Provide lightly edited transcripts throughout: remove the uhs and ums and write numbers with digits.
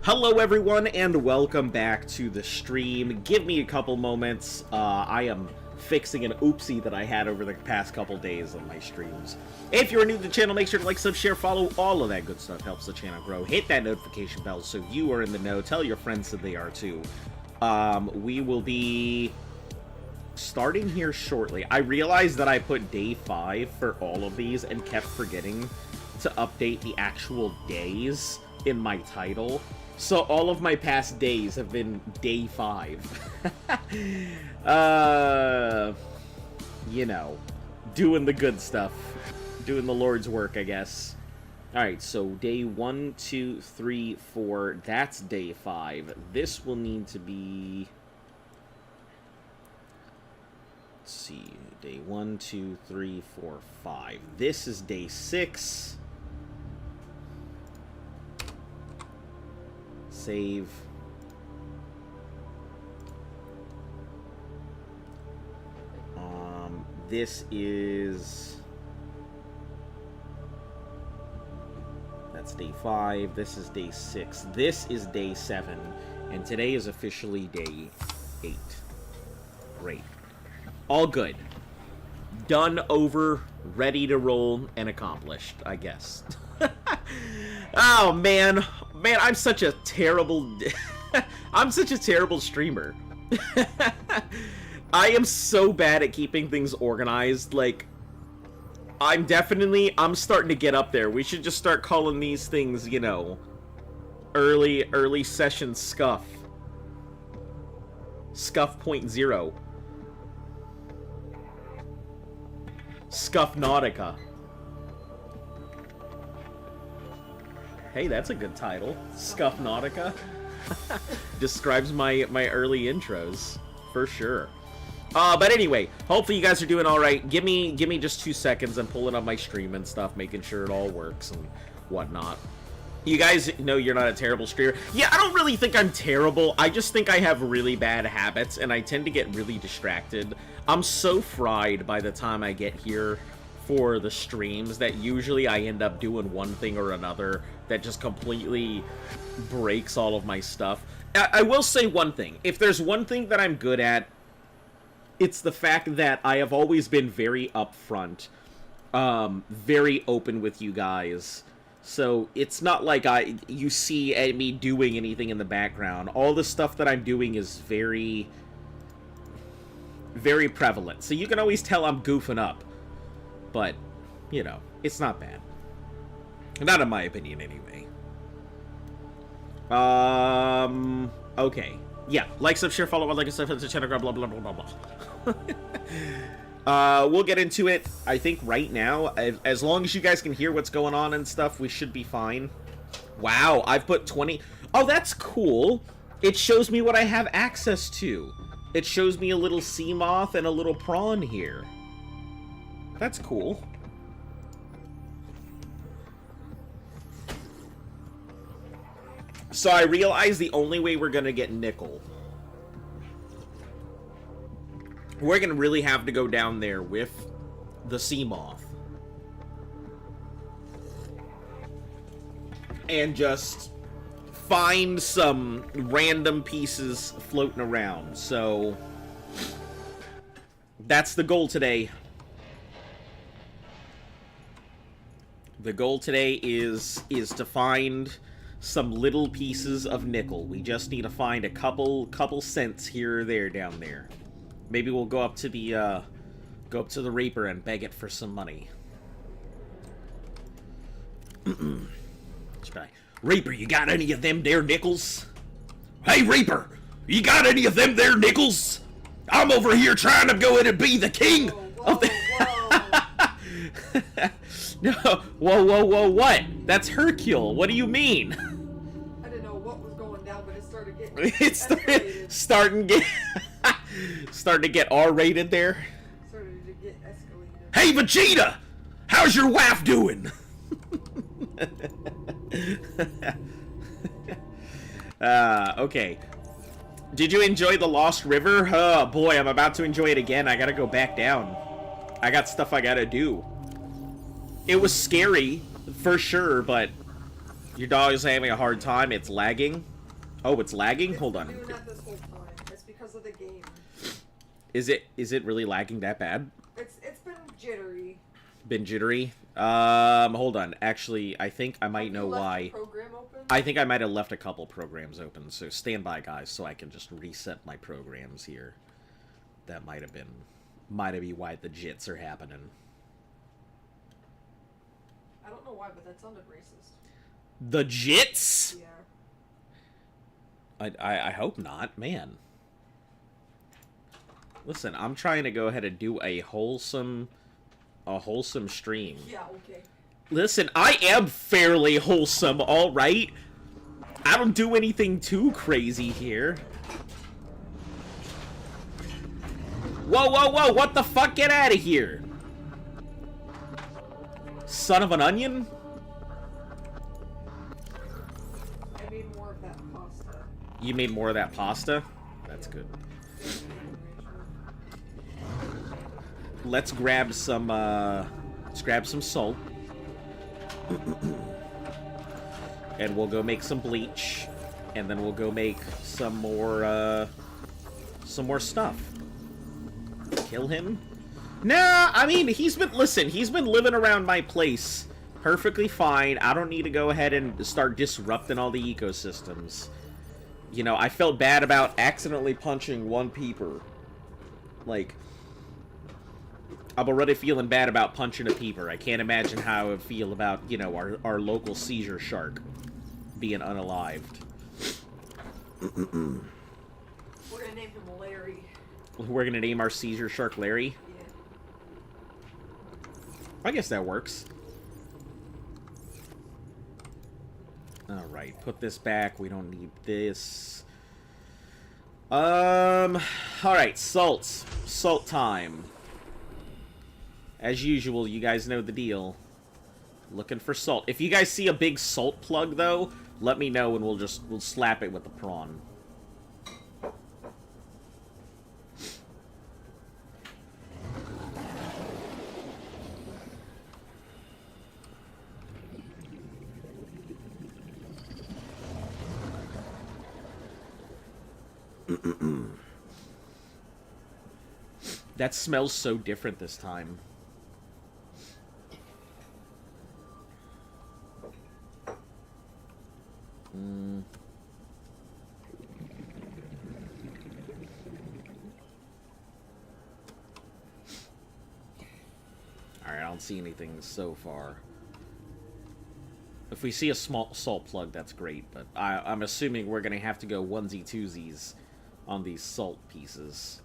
Hello everyone and welcome back to the stream. Give me a couple moments. I am fixing an oopsie that I had over the past couple days on my streams. If you're new to the channel, make sure to like, sub, share, follow, all of that good stuff helps the channel grow. Hit that notification bell so you are in the know. Tell your friends that they are too. We will be starting here shortly. I realized that I put day 5 for all of these and kept forgetting to update the actual days in my title. So all of my past days have been day 5. You know, doing the good stuff. Doing the Lord's work, I guess. Alright, so day 1, 2, 3, 4, that's day 5. This will need to be... Let's see, day 1, 2, 3, 4, 5. This is day 6. Save. This is... That's day 5. This is day 6. This is day 7. And today is officially day 8. Great. All good. Done, over, ready to roll, and accomplished, I guess. Oh, man. Man, I'm such a terrible... I'm such a terrible streamer. I am so bad at keeping things organized. Like, I'm starting to get up there. We should just start calling these things, you know, early session scuff. Scuff.0. Subnautica. Hey, that's a good title. Subnautica. Describes my early intros, for sure. But anyway, hopefully you guys are doing all right. Give me just 2 seconds. I'm pulling up my stream and stuff, making sure it all works and whatnot. You guys know you're not a terrible streamer. Yeah, I don't really think I'm terrible. I just think I have really bad habits, and I tend to get really distracted. I'm so fried by the time I get here for the streams that usually I end up doing one thing or another that just completely breaks all of my stuff. I will say one thing. If there's one thing that I'm good at, it's the fact that I have always been very upfront, very open with you guys. So it's not like you see me doing anything in the background. All the stuff that I'm doing is very, very prevalent. So you can always tell I'm goofing up. But, you know, it's not bad. Not in my opinion, anyway. Okay. Yeah, like, sub, share, follow, like, stuff, the channel, blah, blah, blah, blah, blah. We'll get into it, I think, right now. As long as you guys can hear what's going on and stuff, we should be fine. Wow, I've put 20... Oh, that's cool. It shows me what I have access to. It shows me a little sea moth and a little prawn here. That's cool. So I realize the only way we're gonna get nickel, we're gonna really have to go down there with the sea moth and just find some random pieces floating around. So that's the goal today. The goal today is to find some little pieces of nickel. We just need to find a couple cents here or there down there. Maybe we'll go up to the Reaper and beg it for some money. Reaper, you got any of them there nickels? Hey Reaper, you got any of them there nickels? I'm over here trying to go in and be the king of the... No, whoa, what? That's Hercule. What do you mean? I didn't know what was going down, but it started getting starting to get R-rated there. Started to get escalated. Hey Vegeta! How's your wife doing? Okay. Did you enjoy the Lost River? Oh boy, I'm about to enjoy it again. I gotta go back down. I got stuff I gotta do. It was scary, for sure, but your dog is having a hard time. It's lagging. Oh, it's lagging? It's Hold been on. doing that this whole time. It's because of the game. Is it really lagging that bad? It's been jittery. Been jittery? Hold on. Actually, I think I might know why. Program open? I think I might have left a couple programs open, so stand by, guys, so I can just reset my programs here. That might have been why the jits are happening. I don't know why, but that sounded racist. The jits? Yeah. I hope not, man. Listen, I'm trying to go ahead and do a wholesome stream. Yeah, okay. Listen, I am fairly wholesome, alright? I don't do anything too crazy here. Whoa, whoa, whoa, what the fuck? Get out of here! Son of an onion? I made more of that pasta. You made more of that pasta? That's good. Let's grab some salt. And we'll go make some bleach. And then we'll go make some more stuff. Kill him? Nah, I mean, he's been living around my place perfectly fine. I don't need to go ahead and start disrupting all the ecosystems. You know, I felt bad about accidentally punching one peeper. Like, I'm already feeling bad about punching a peeper. I can't imagine how I would feel about, you know, our local seizure shark being unalived. We're gonna name him Larry. We're gonna name our seizure shark Larry? Yeah. I guess that works. Alright, put this back. We don't need this. Alright, salt. Salt time. As usual, you guys know the deal. Looking for salt. If you guys see a big salt plug, though, let me know and we'll slap it with the prawn. That smells so different this time. Alright, I don't see anything so far. If we see a small salt plug, that's great, but I'm assuming we're gonna have to go onesie-twosies on these salt pieces.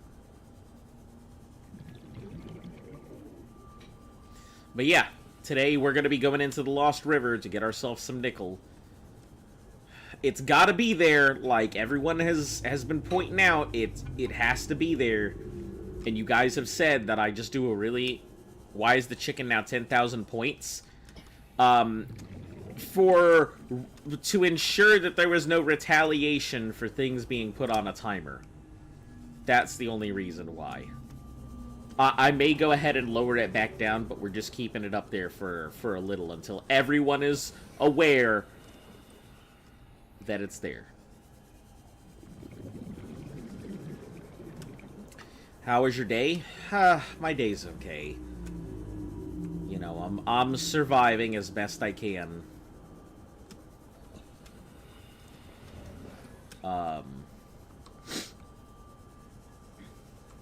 But yeah, today we're gonna be going into the Lost River to get ourselves some nickel. It's gotta be there, like everyone has been pointing out, it has to be there. And you guys have said that I just do a really... Why is the chicken now 10,000 points? To ensure that there was no retaliation for things being put on a timer. That's the only reason why. I may go ahead and lower it back down, but we're just keeping it up there for a little until everyone is aware that it's there. How was your day? My day's okay. You know, I'm surviving as best I can.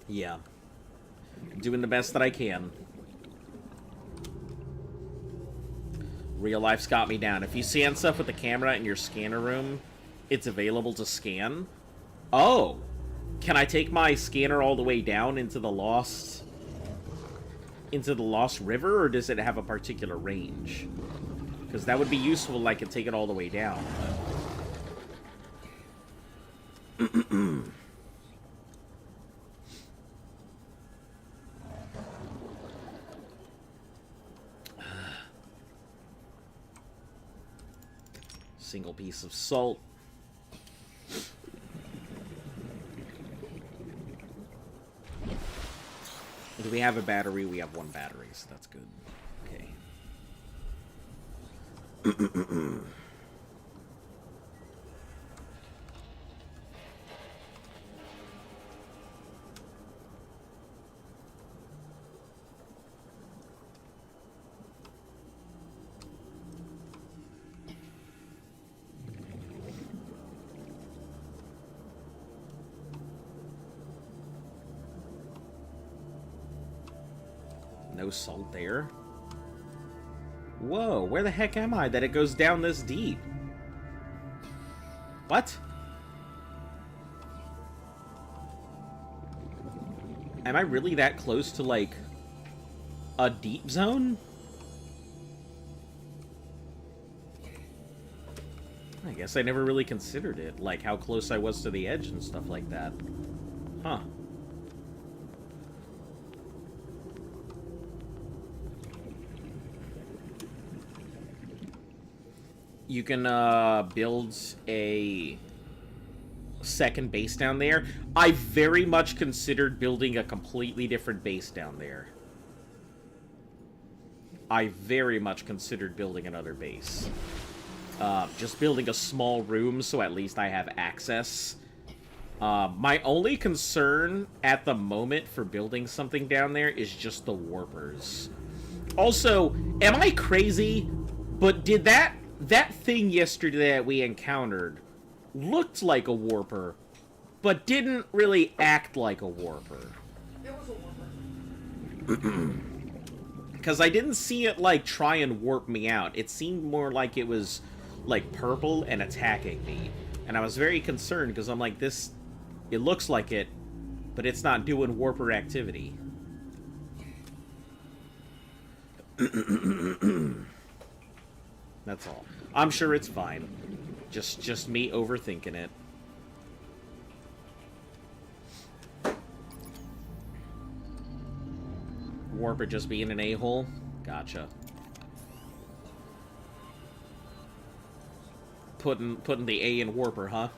Yeah. Doing the best that I can. Real life's got me down. If you scan stuff with the camera in your scanner room, it's available to scan. Oh! Can I take my scanner all the way down into the Lost River, or does it have a particular range? Because that would be useful, I could take it all the way down. Single piece of salt. Do we have a battery? We have one battery, so that's good. Okay. No salt there. Whoa, where the heck am I that it goes down this deep? What? Am I really that close to, like, a deep zone? I guess I never really considered it, like how close I was to the edge and stuff like that. Huh. You can build a second base down there. I very much considered building a completely different base down there. I very much considered building another base. Just building a small room so at least I have access. My only concern at the moment for building something down there is just the warpers. Also, am I crazy? But did that thing yesterday that we encountered looked like a warper, but didn't really act like a warper? It was a warper. Because I didn't see it, like, try and warp me out. It seemed more like it was, like, purple and attacking me. And I was very concerned, because I'm like, this... It looks like it, but it's not doing warper activity. That's all. I'm sure it's fine. Just me overthinking it. Warper just being an a-hole? Gotcha. Putting the A in Warper, huh?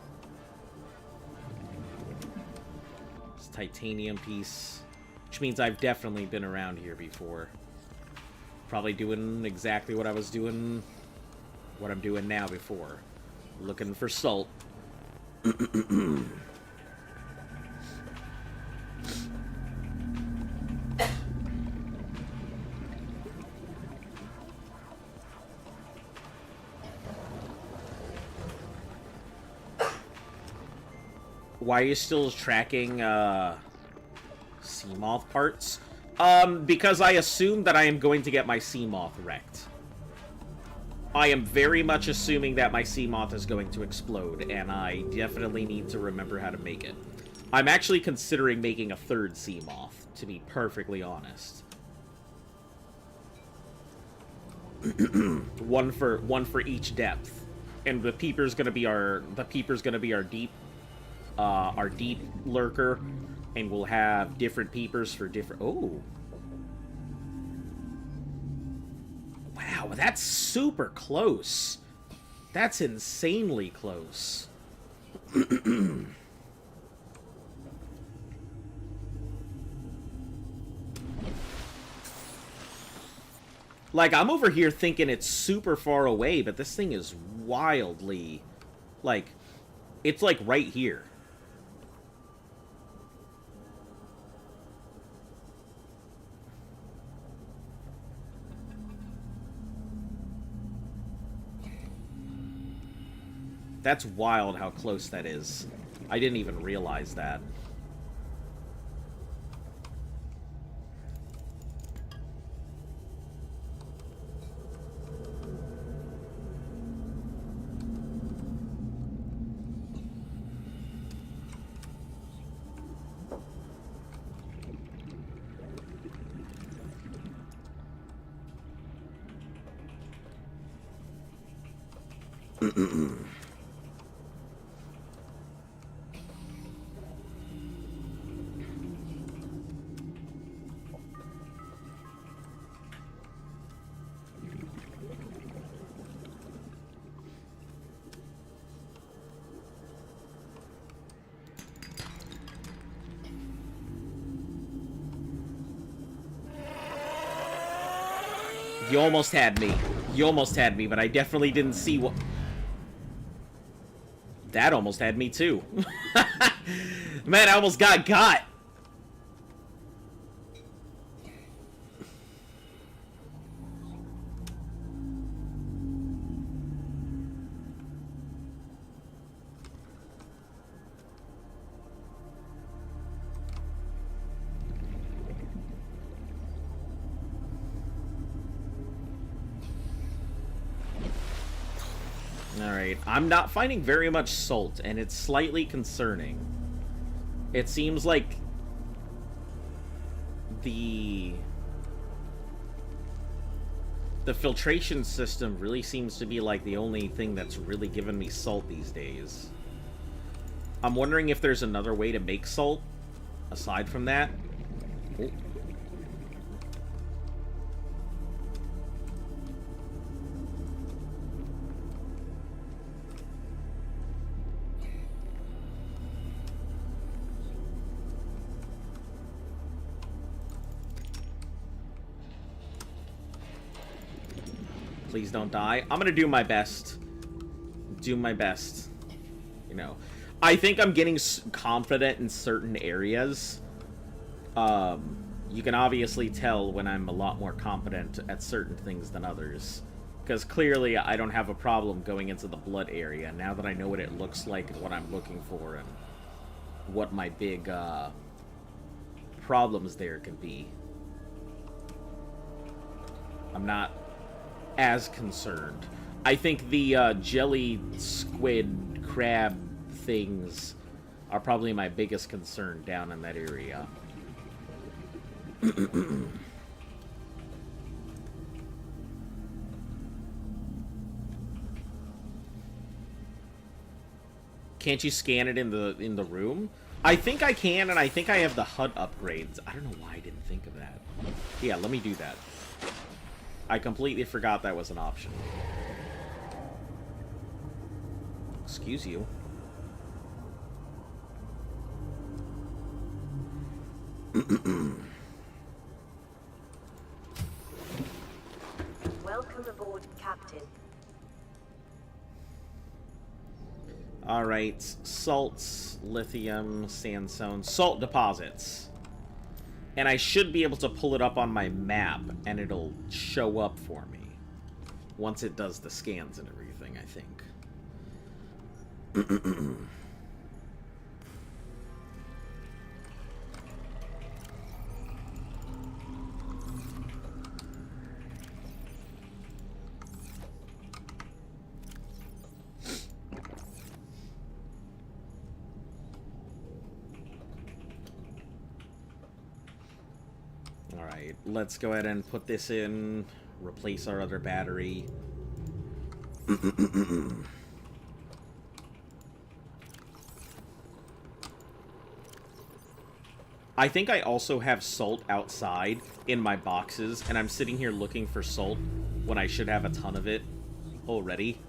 It's a titanium piece. Which means I've definitely been around here before. Probably doing exactly what I was doing... What I'm doing now before. Looking for salt. Why are you still tracking, Seamoth parts? Because I assume that I am going to get my Seamoth wrecked. I am very much assuming that my Seamoth is going to explode, and I definitely need to remember how to make it. I'm actually considering making a third Seamoth, to be perfectly honest. one for each depth. And the Peepers gonna be our deep lurker, and we'll have different Peepers for different... Oh. Wow, that's super close. That's insanely close. Like, I'm over here thinking it's super far away, but this thing is wildly... Like, it's like right here. That's wild how close that is. I didn't even realize that. You almost had me. You almost had me, but I definitely didn't see what... That almost had me, too. Man, I almost got. Alright, I'm not finding very much salt, and it's slightly concerning. It seems like the filtration system really seems to be like the only thing that's really giving me salt these days. I'm wondering if there's another way to make salt aside from that. Oh. Please don't die. I'm gonna do my best. Do my best. You know. I think I'm getting confident in certain areas. You can obviously tell when I'm a lot more competent at certain things than others. Because clearly I don't have a problem going into the blood area now that I know what it looks like and what I'm looking for and what my big problems there could be. I'm not as concerned. I think the jelly squid crab things are probably my biggest concern down in that area. Can't you scan it in the room? I think I can, and I think I have the HUD upgrades. I don't know why I didn't think of that. Yeah, let me do that. I completely forgot that was an option. Excuse you. Welcome aboard, Captain. Alright, salts, lithium, sandstone, salt deposits. And I should be able to pull it up on my map, and it'll show up for me. Once it does the scans and everything, I think. Alright, let's go ahead and put this in, replace our other battery. I think I also have salt outside in my boxes, and I'm sitting here looking for salt when I should have a ton of it already,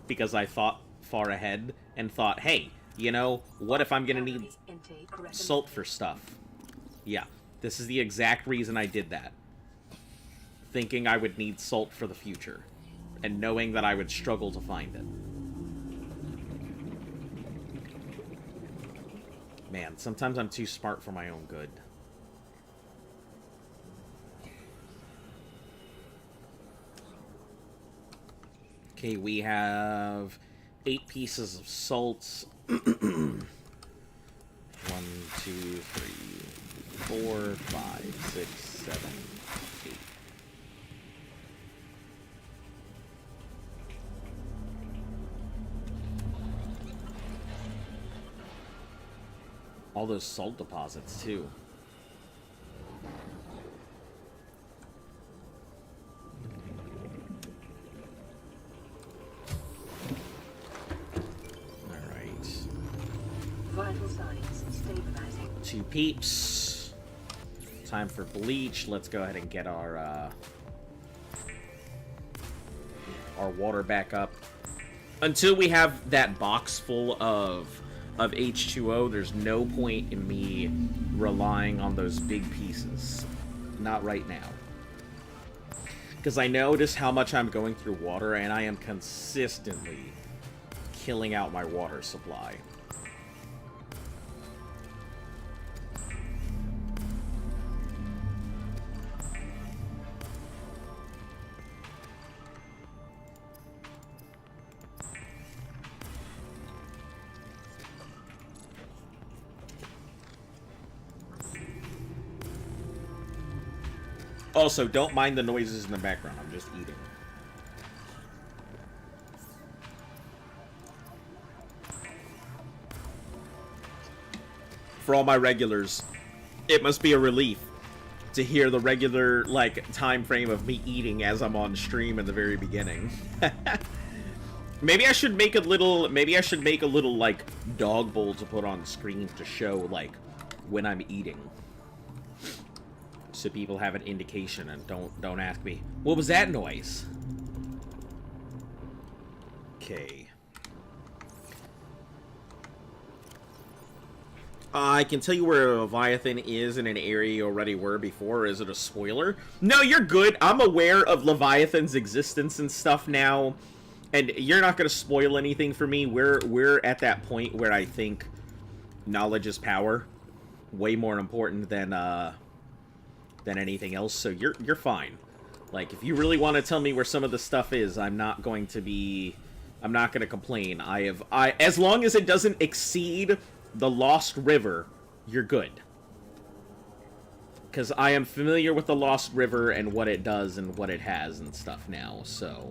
because I thought far ahead and thought, hey, you know, what if I'm gonna need salt for stuff? Yeah. This is the exact reason I did that. Thinking I would need salt for the future. And knowing that I would struggle to find it. Man, sometimes I'm too smart for my own good. Okay, we have 8 pieces of salt. 1, 2, 3... 4, 5, 6, 7, 8. All those salt deposits, too. Alright. Vital signs stabilizing. 2 peeps. Time for bleach. Let's go ahead and get our water back up. Until we have that box full of H2O, there's no point in me relying on those big pieces. Not right now. Because I notice how much I'm going through water, and I am consistently killing out my water supply. Also, don't mind the noises in the background. I'm just eating. For all my regulars, it must be a relief to hear the regular, like, time frame of me eating as I'm on stream in the very beginning. Maybe I should make a little, like, dog bowl to put on screen to show, like, when I'm eating. So people have an indication and don't ask me, what was that noise? Okay. I can tell you where a Leviathan is in an area you already were before. Is it a spoiler? No, you're good. I'm aware of Leviathan's existence and stuff now. And you're not going to spoil anything for me. We're at that point where I think knowledge is power. Way more important than anything else. So you're fine. Like, if you really want to tell me where some of the stuff is, I'm not going to complain. As long as it doesn't exceed the Lost River, you're good. Because I am familiar with the Lost River and what it does and what it has and stuff now, so...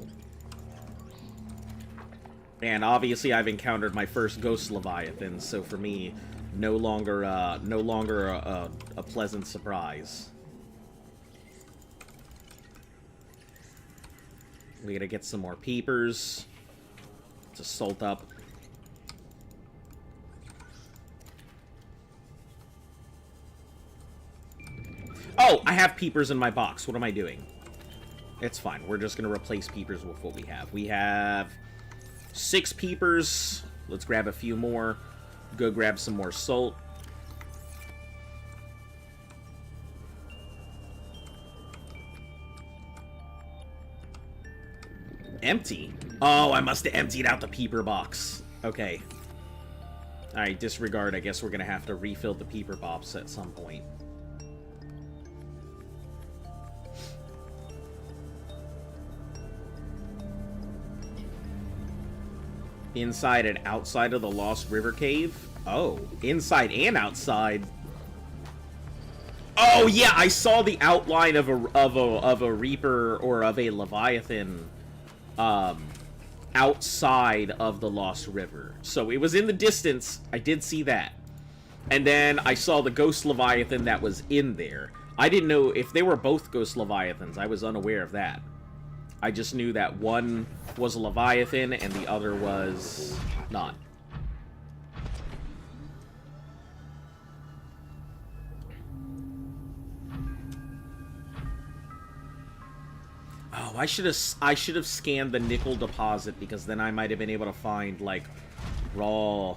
And obviously I've encountered my first Ghost Leviathan, so for me, no longer a pleasant surprise. We gotta get some more Peepers to salt up. Oh, I have Peepers in my box. What am I doing? It's fine. We're just gonna replace Peepers with what we have. We have 6 Peepers. Let's grab a few more. Go grab some more salt. Empty? Oh, I must have emptied out the Peeper box. Okay. Alright, disregard. I guess we're gonna have to refill the Peeper box at some point. Inside and outside of the Lost River Cave? Oh, inside and outside. Oh yeah, I saw the outline of a Reaper or of a Leviathan outside of the Lost River. So it was in the distance. I did see that. And then I saw the Ghost Leviathan that was in there. I didn't know if they were both Ghost Leviathans. I was unaware of that. I just knew that one was a Leviathan and the other was not. Oh, I should have scanned the nickel deposit, because then I might have been able to find like raw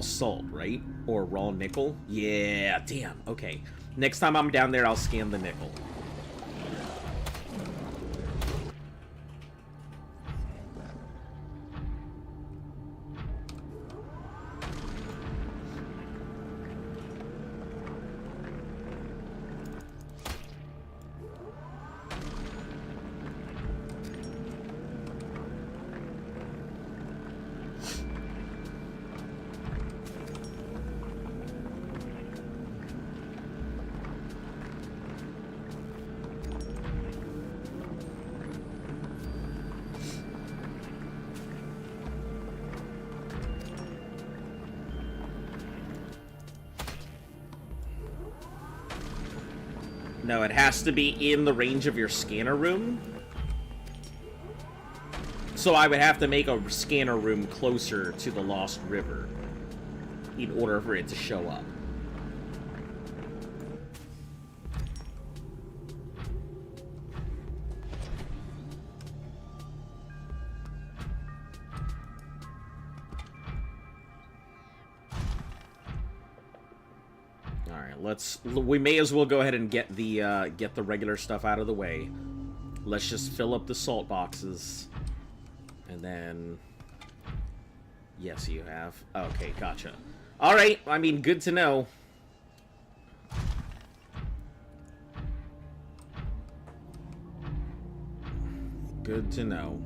salt, right? Or raw nickel? Yeah, damn. Okay. Next time I'm down there, I'll scan the nickel. No, it has to be in the range of your scanner room. So I would have to make a scanner room closer to the Lost River in order for it to show up. We may as well go ahead and get the regular stuff out of the way. Let's just fill up the salt boxes. And then... Yes, you have. Okay, gotcha. Alright, I mean, good to know. Good to know.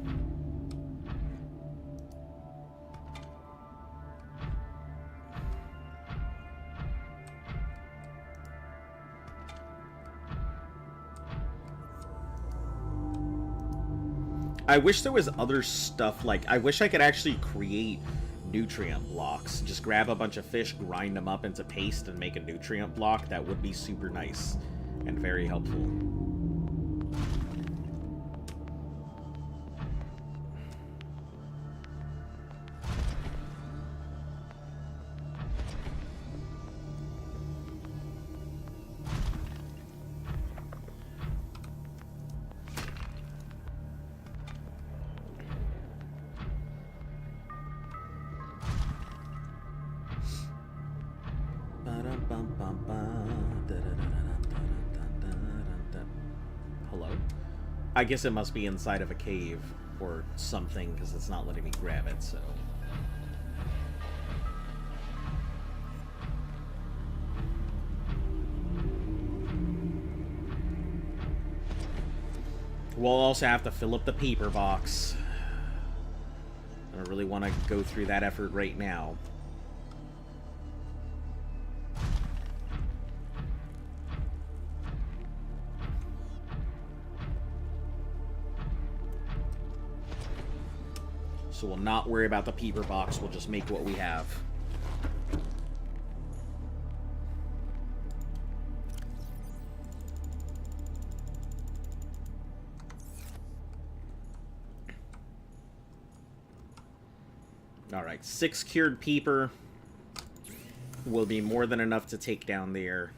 I wish there was other stuff, like, I wish I could actually create nutrient blocks. Just grab a bunch of fish, grind them up into paste, and make a nutrient block. That would be super nice and very helpful. Hello? I guess it must be inside of a cave or something, because it's not letting me grab it, so... We'll also have to fill up the peeper box. I don't really want to go through that effort right now. So we'll not worry about the peeper box, we'll just make what we have. Alright, 6 cured peeper will be more than enough to take down there.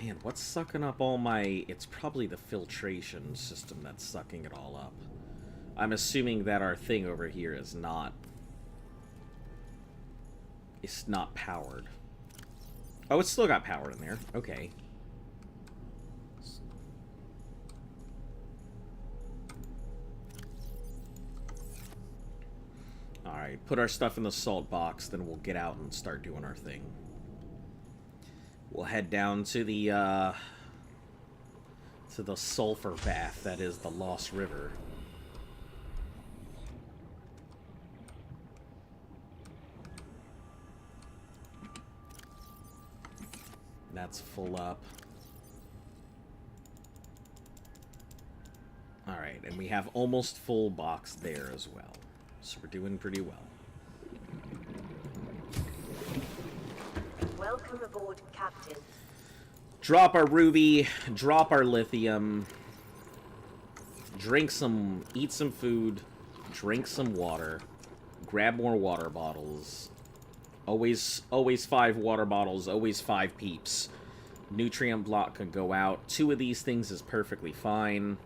Man, what's sucking up all my... It's probably the filtration system that's sucking it all up. I'm assuming that our thing over here is not... It's not powered. Oh, it's still got power in there. Okay. Alright, put our stuff in the salt box, then we'll get out and start doing our thing. We'll head down to the sulfur bath that is the Lost River. That's full up. Alright, and we have almost full box there as well. So we're doing pretty well. Welcome aboard, Captain. Drop our ruby, drop our lithium, drink some, eat some food, drink some water, grab more water bottles. Always 5 water bottles, always 5 peeps. Nutrient block can go out. 2 of these things is perfectly fine.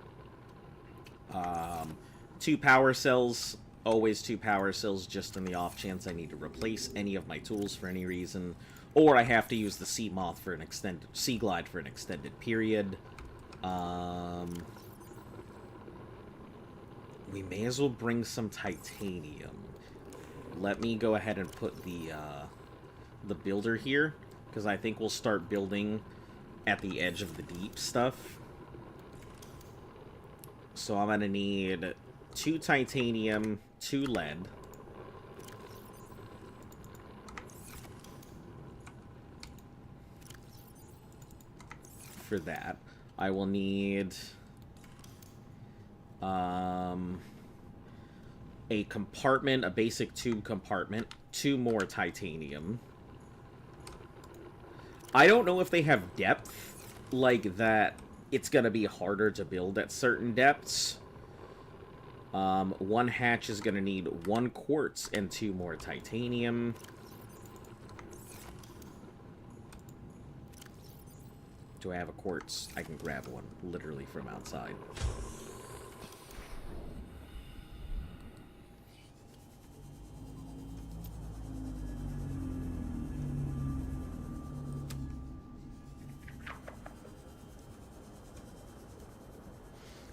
2 power cells, always 2 power cells, just in the off chance I need to replace any of my tools for any reason. Or I have to use the sea moth for an extended sea glide for an extended period. We may as well bring some titanium. Let me go ahead and put the builder here, because I think we'll start building at the edge of the deep stuff. So I'm gonna need 2 titanium, 2 lead. For that, I will need a compartment, a basic tube compartment, 2 more titanium. I don't know if they have depth like that. It's gonna be harder to build at certain depths. 1 hatch is gonna need 1 quartz and 2 more titanium. Do I have a quartz? I can grab one, literally from outside.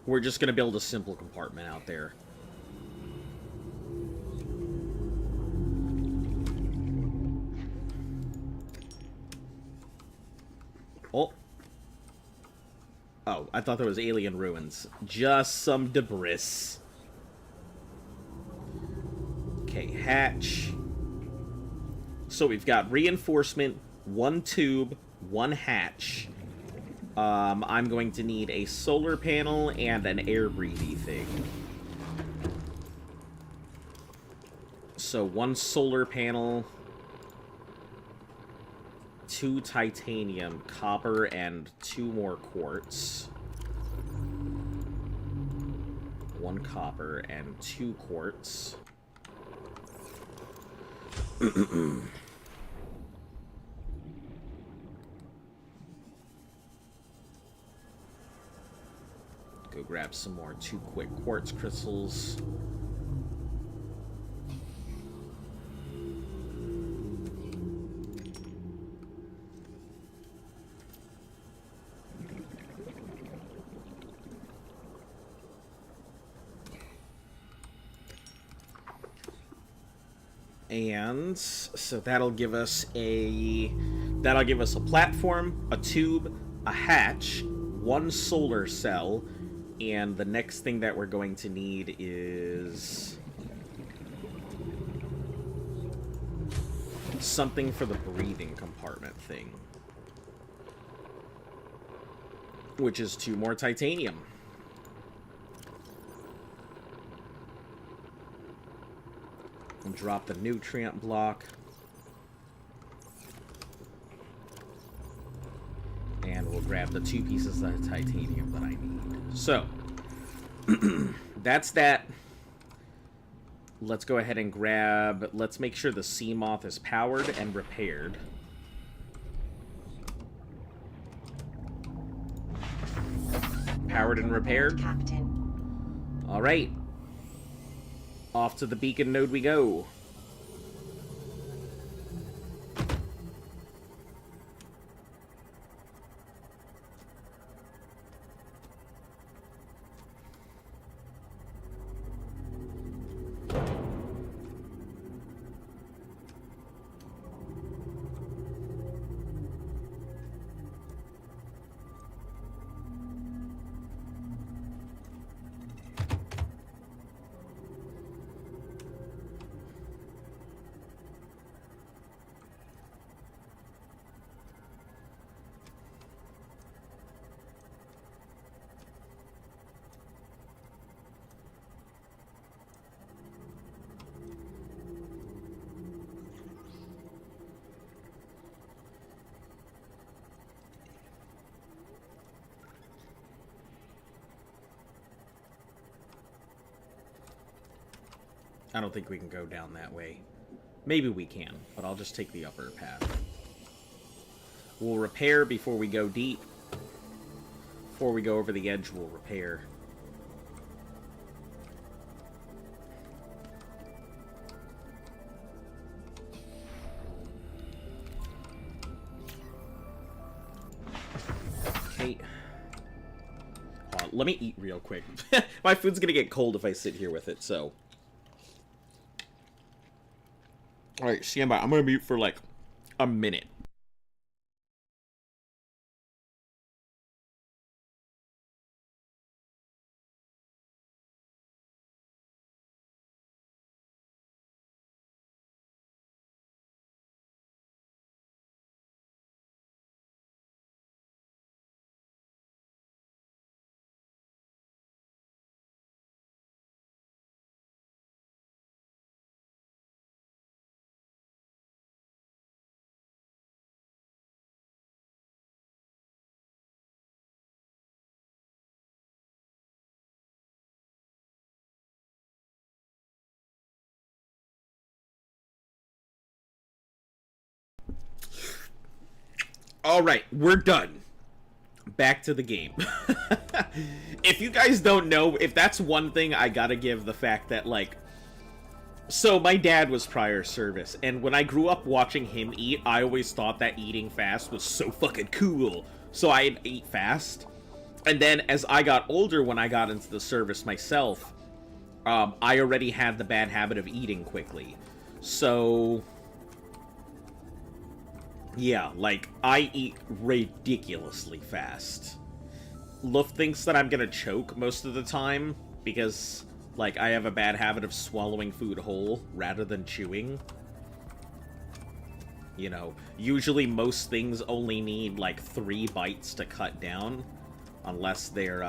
We're just gonna build a simple compartment out there. Oh. Oh, I thought there was alien ruins. Just some debris. Okay, hatch. So we've got reinforcement, 1 tube, 1 hatch. I'm going to need a solar panel and an air breathy thing. So 1 solar panel, 2 titanium, copper, and 2 more quartz. 1 copper and 2 quartz. Go grab some more 2 quick quartz crystals. And so that'll give us a platform, a tube, a hatch, 1 solar cell, and the next thing that we're going to need is something for the breathing compartment thing, which is 2 more titanium. And drop the nutrient block. And we'll grab the 2 pieces of titanium that I need. So, that's that. Let's go ahead and grab... Let's make sure the sea moth is powered and repaired. Powered and repaired. Captain. All right. Off to the beacon node we go. I don't think we can go down that way. Maybe we can, but I'll just take the upper path. We'll repair before we go deep. Before we go over the edge, we'll repair. Okay. Let me eat real quick. My food's gonna get cold if I sit here with it, so... Alright, stand by. I'm gonna mute for like a minute. Alright, we're done. Back to the game. If you guys don't know, if that's one thing I gotta give the fact that, like... So, my dad was prior service, and when I grew up watching him eat, I always thought that eating fast was so fucking cool. So I'd eat fast. And then, as I got older, when I got into the service myself, I already had the bad habit of eating quickly. So... yeah, like, I eat ridiculously fast. Luft thinks that I'm gonna choke most of the time, because, like, I have a bad habit of swallowing food whole rather than chewing. You know, usually most things only need, like, 3 bites to cut down, unless they're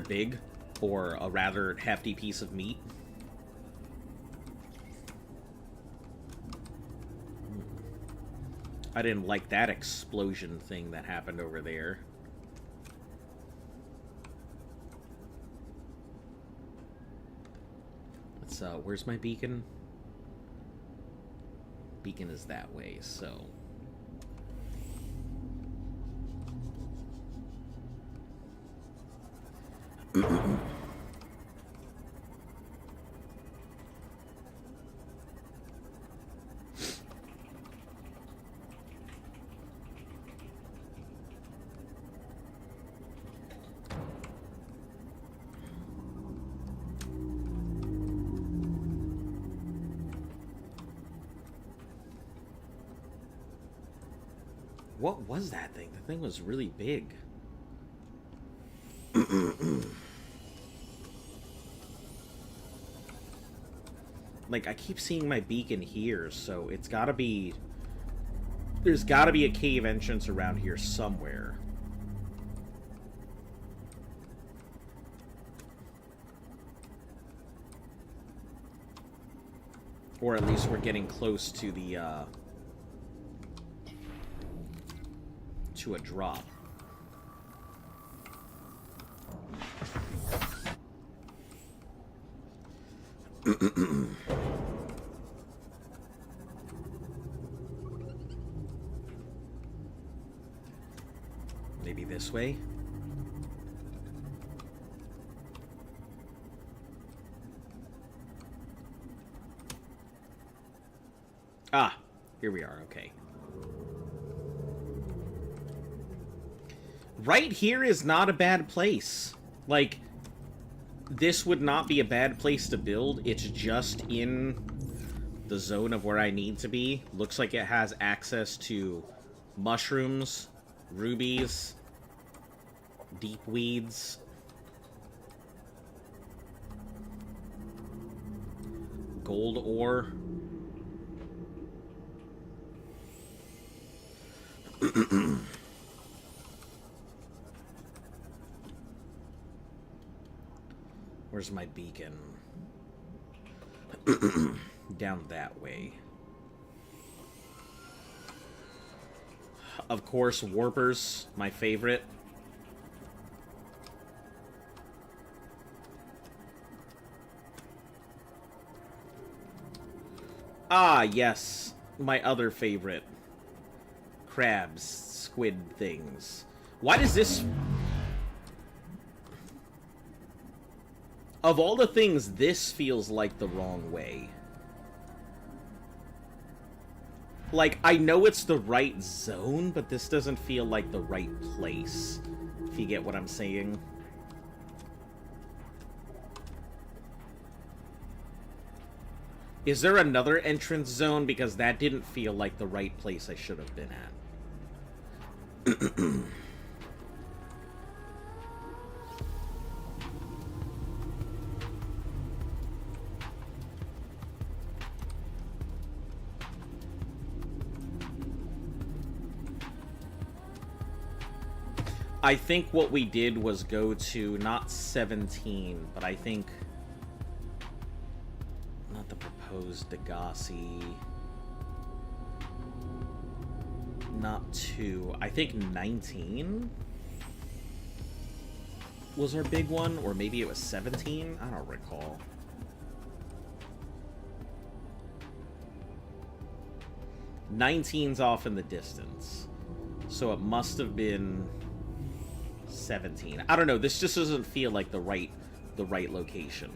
big, or a rather hefty piece of meat. I didn't like that explosion thing that happened over there. Let's, where's my beacon? Beacon is that way, so... What was that thing? The thing was really big. Like, I keep seeing my beacon here, so it's gotta be... There's gotta be a cave entrance around here somewhere. Or at least we're getting close to the, to a drop. Maybe this way? Ah, here we are, okay. Right here is not a bad place. Like, this would not be a bad place to build. It's just in the zone of where I need to be. Looks like it has access to mushrooms, rubies, deep weeds, gold ore. Where's my beacon? Down that way. Of course, warpers, my favorite. Ah, yes. My other favorite. Crabs, squid things. Why does this... Of all the things, this feels like the wrong way. Like, I know it's the right zone, but this doesn't feel like the right place. If you get what I'm saying. Is there another entrance zone? Because that didn't feel like the right place I should have been at. I think what we did was go to, not 17, but I think... Not the proposed Degassi. Not 2. I think 19 was our big one, or maybe it was 17? I don't recall. '19's off in the distance, so it must have been 17. I don't know. This just doesn't feel like the right location.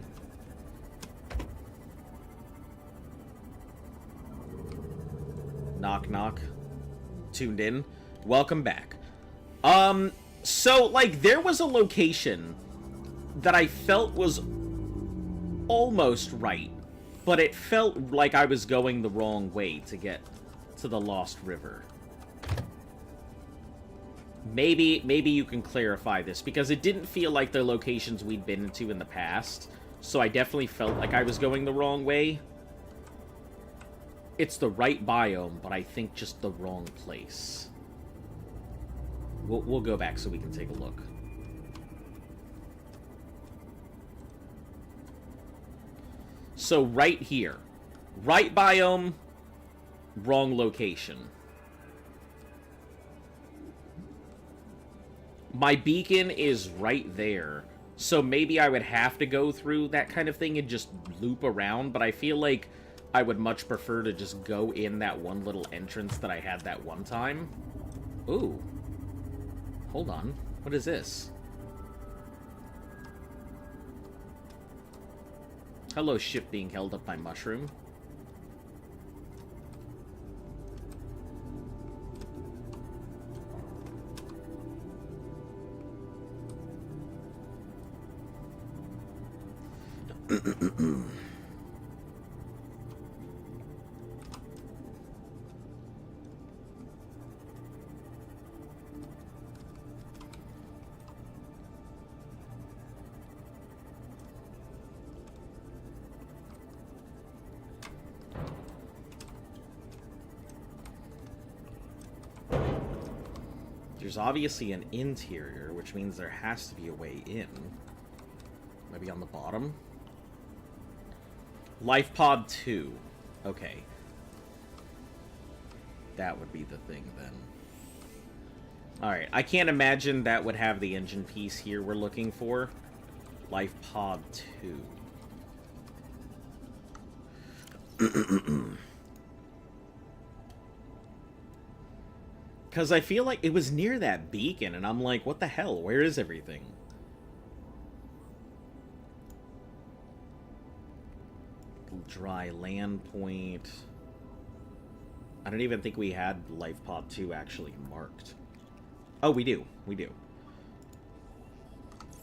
Knock knock. Tuned in. Welcome back. So like there was a location that I felt was almost right, but it felt like I was going the wrong way to get to the Lost River. Maybe you can clarify this, because it didn't feel like the locations we'd been into in the past, so I definitely felt like I was going the wrong way. It's the right biome, but I think just the wrong place. We'll go back so we can take a look. So right here. Right biome, wrong location. My beacon is right there, so maybe I would have to go through that kind of thing and just loop around, but I feel like I would much prefer to just go in that one little entrance that I had that one time. Ooh. Hold on. What is this? Hello, ship being held up by mushroom. There's obviously an interior, which means there has to be a way in. Maybe on the bottom? Life pod 2. Okay. That would be the thing, then. Alright, I can't imagine that would have the engine piece here we're looking for. Life pod 2. Because I feel like it was near that beacon, and I'm like, what the hell? Where is everything? Dry land point. I don't even think we had Life Pod 2 actually marked. Oh, we do. We do.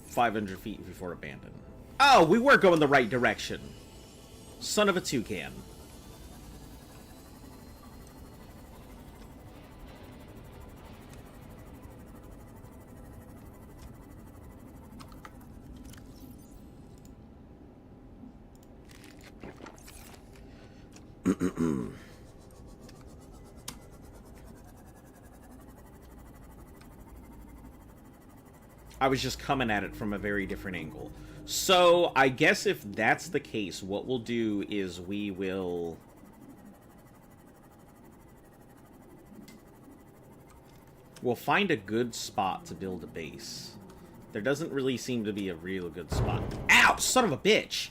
500 feet before abandon. Oh, we were going the right direction. Son of a toucan. I was just coming at it from a very different angle. So, I guess if that's the case, what we'll do is we will... We'll find a good spot to build a base. There doesn't really seem to be a real good spot. Ow! Son of a bitch!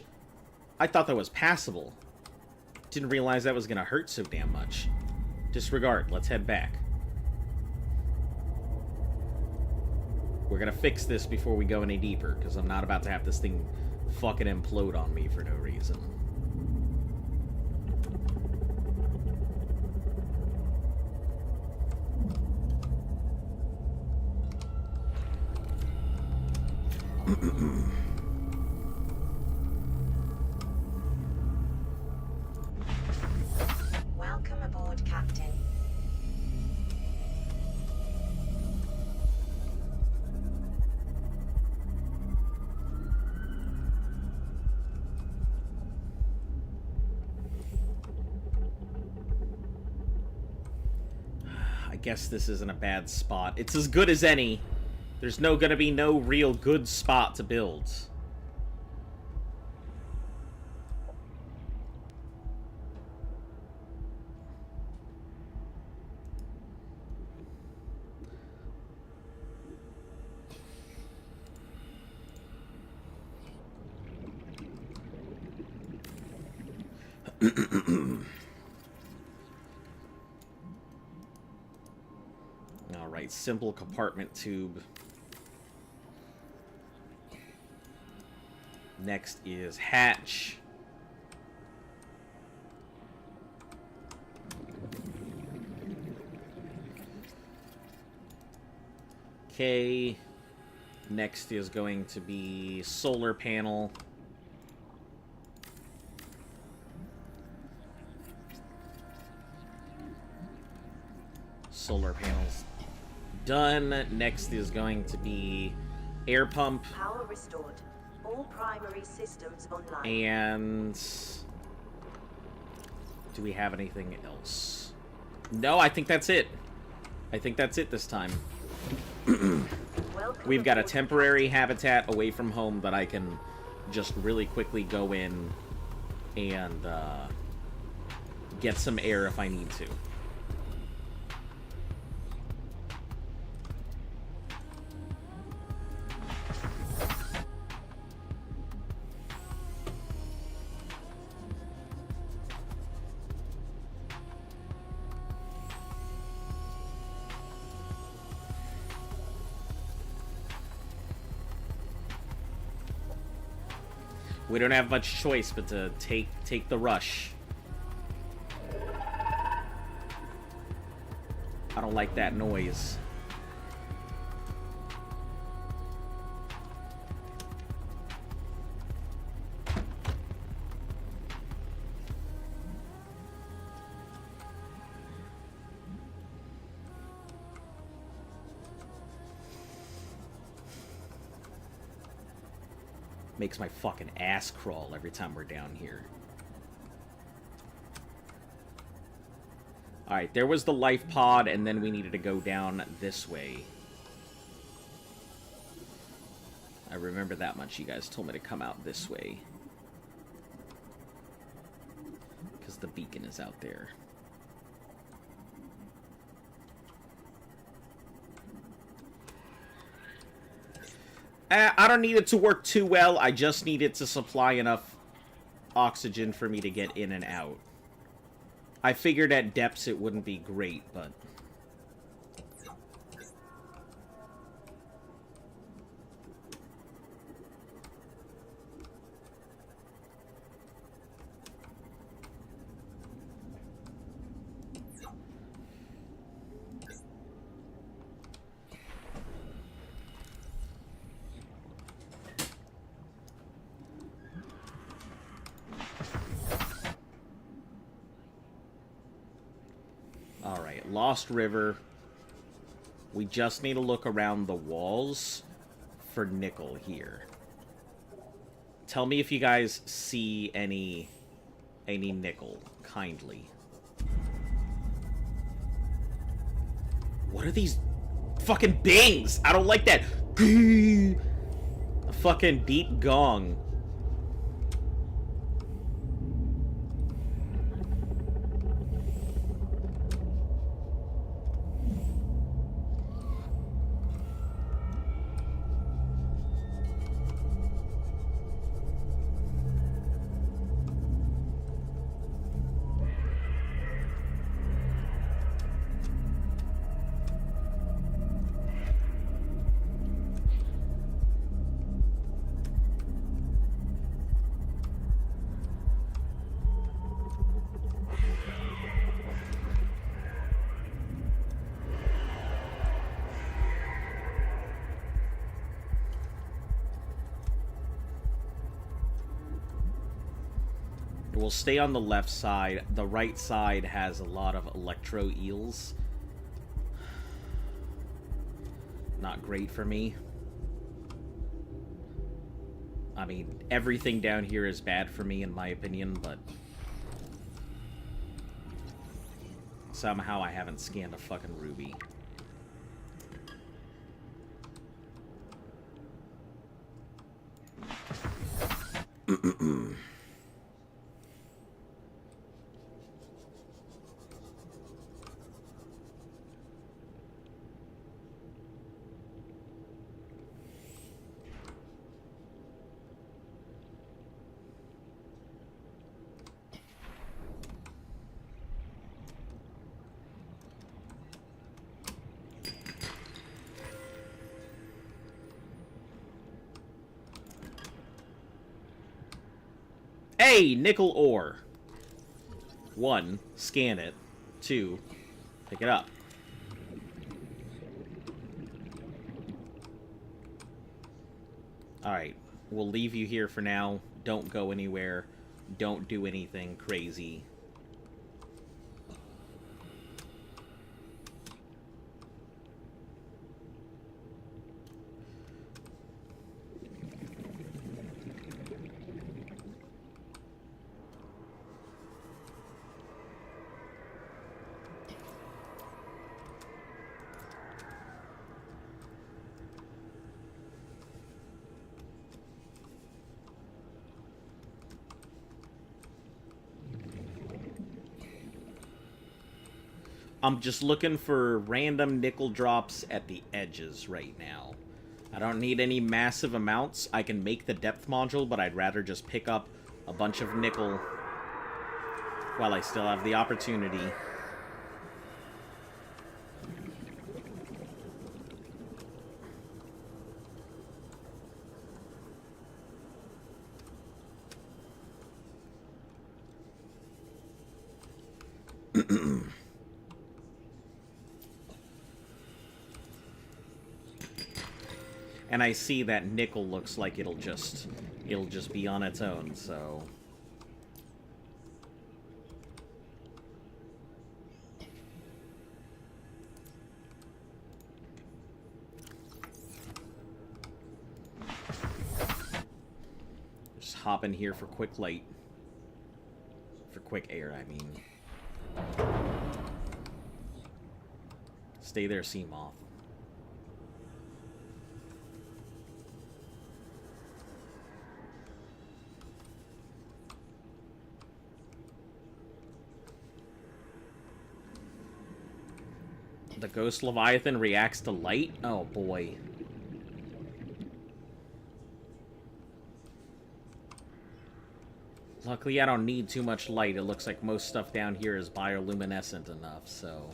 I thought that was passable. Didn't realize that was gonna hurt so damn much. Disregard. Let's head back. We're gonna fix this before we go any deeper, because I'm not about to have this thing fucking implode on me for no reason. Welcome aboard, Captain. I guess this isn't a bad spot. It's as good as any. There's gonna be no real good spot to build. Alright, simple compartment tube. Next is hatch. Okay. Next is going to be solar panel. Solar panels done. Next is going to be air pump. Power restored. All primary systems online. And do we have anything else? No, I think that's it. I think that's it this time. We've got a temporary habitat away from home that I can just really quickly go in and get some air if I need to. We don't have much choice but to take the rush. I don't like that noise. Makes my fucking ass crawl every time we're down here. Alright, there was the life pod, and then we needed to go down this way. I remember that much. You guys told me to come out this way. Because the beacon is out there. I don't need it to work too well. I just need it to supply enough oxygen for me to get in and out. I figured at depths it wouldn't be great, but... Alright, Lost River. We just need to look around the walls for nickel here. Tell me if you guys see any nickel, kindly. What are these fucking bangs? I don't like that. A fucking deep gong. We'll stay on the left side. The right side has a lot of electro eels. Not great for me. I mean, everything down here is bad for me, in my opinion, but... somehow I haven't scanned a fucking ruby. Hey, nickel ore. 1, scan it. 2, pick it up. Alright, we'll leave you here for now. Don't go anywhere. Don't do anything crazy. I'm just looking for random nickel drops at the edges right now. I don't need any massive amounts. I can make the depth module, but I'd rather just pick up a bunch of nickel while I still have the opportunity. And I see that nickel looks like it'll just be on its own, so... Just hop in here for quick light. For quick air, I mean. Stay there, Seamoth. The Ghost Leviathan reacts to light? Oh, boy. Luckily, I don't need too much light. It looks like most stuff down here is bioluminescent enough, so...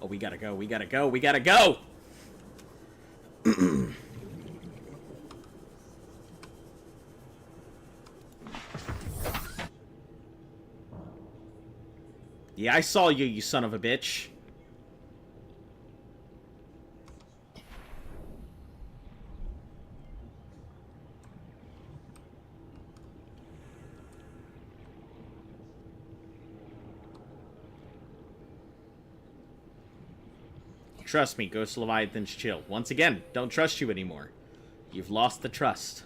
Oh, we gotta go, we gotta go, we gotta go! Yeah, I saw you, you son of a bitch. Trust me, Ghost Leviathan's chill. Once again, don't trust you anymore. You've lost the trust.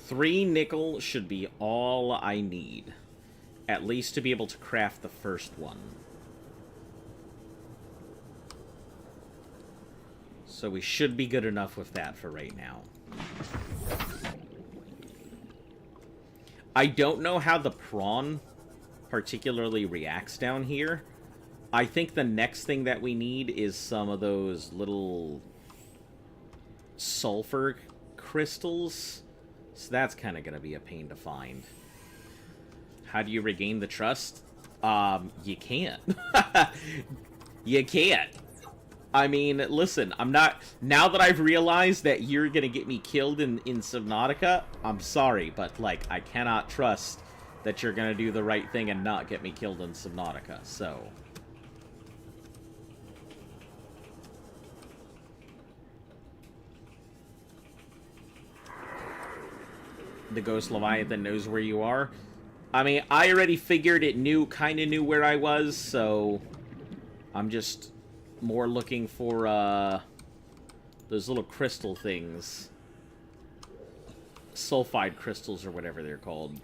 Three nickel should be all I need. At least to be able to craft the first one. So we should be good enough with that for right now. I don't know how the prawn particularly reacts down here. I think the next thing that we need is some of those little sulfur crystals. So that's kind of going to be a pain to find. How do you regain the trust? You can't. You can't. I mean, listen, I'm not... Now that I've realized that you're going to get me killed in Subnautica, I'm sorry, but, like, I cannot trust that you're going to do the right thing and not get me killed in Subnautica, so... The Ghost Leviathan knows where you are. I mean, I already figured it kind of knew where I was, so... I'm just more looking for, those little crystal things. Sulfide crystals, or whatever they're called.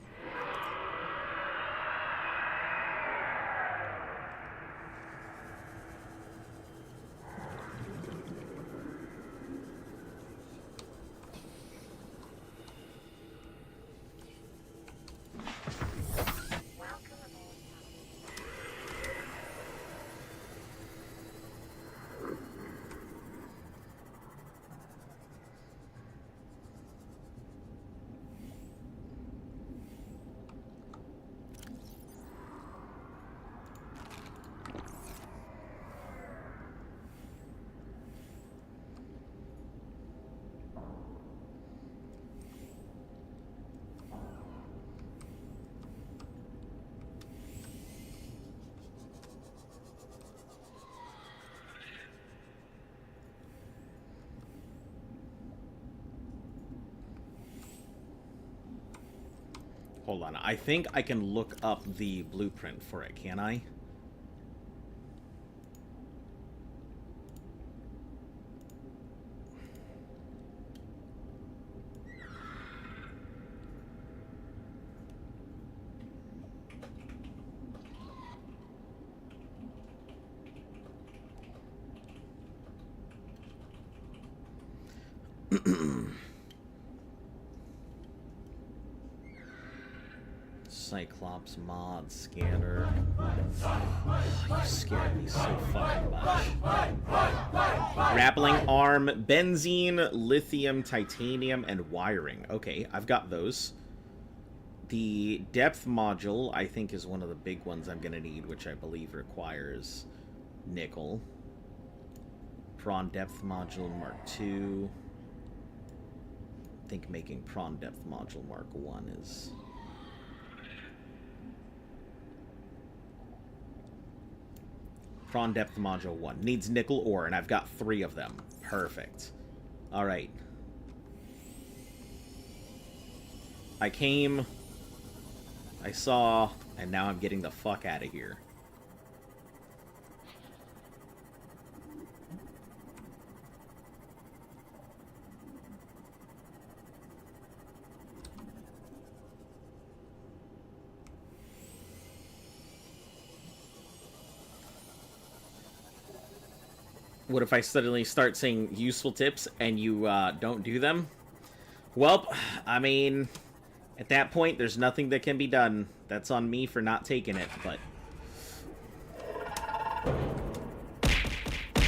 Hold on. I think I can look up the blueprint for it, can I? Cyclops mod scanner. Oh, you scared me so fucking much. Grappling arm, benzene, lithium, titanium, and wiring. Okay, I've got those. The depth module, I think, is one of the big ones I'm going to need, which I believe requires nickel. Prawn depth module Mark II. I think making prawn depth module Mark I is... Prawn depth module 1. Needs nickel ore, and I've got 3 of them. Perfect. Alright. I came, I saw, and now I'm getting the fuck out of here. What if I suddenly start saying useful tips and you don't do them? Well, I mean, at that point, there's nothing that can be done. That's on me for not taking it, but...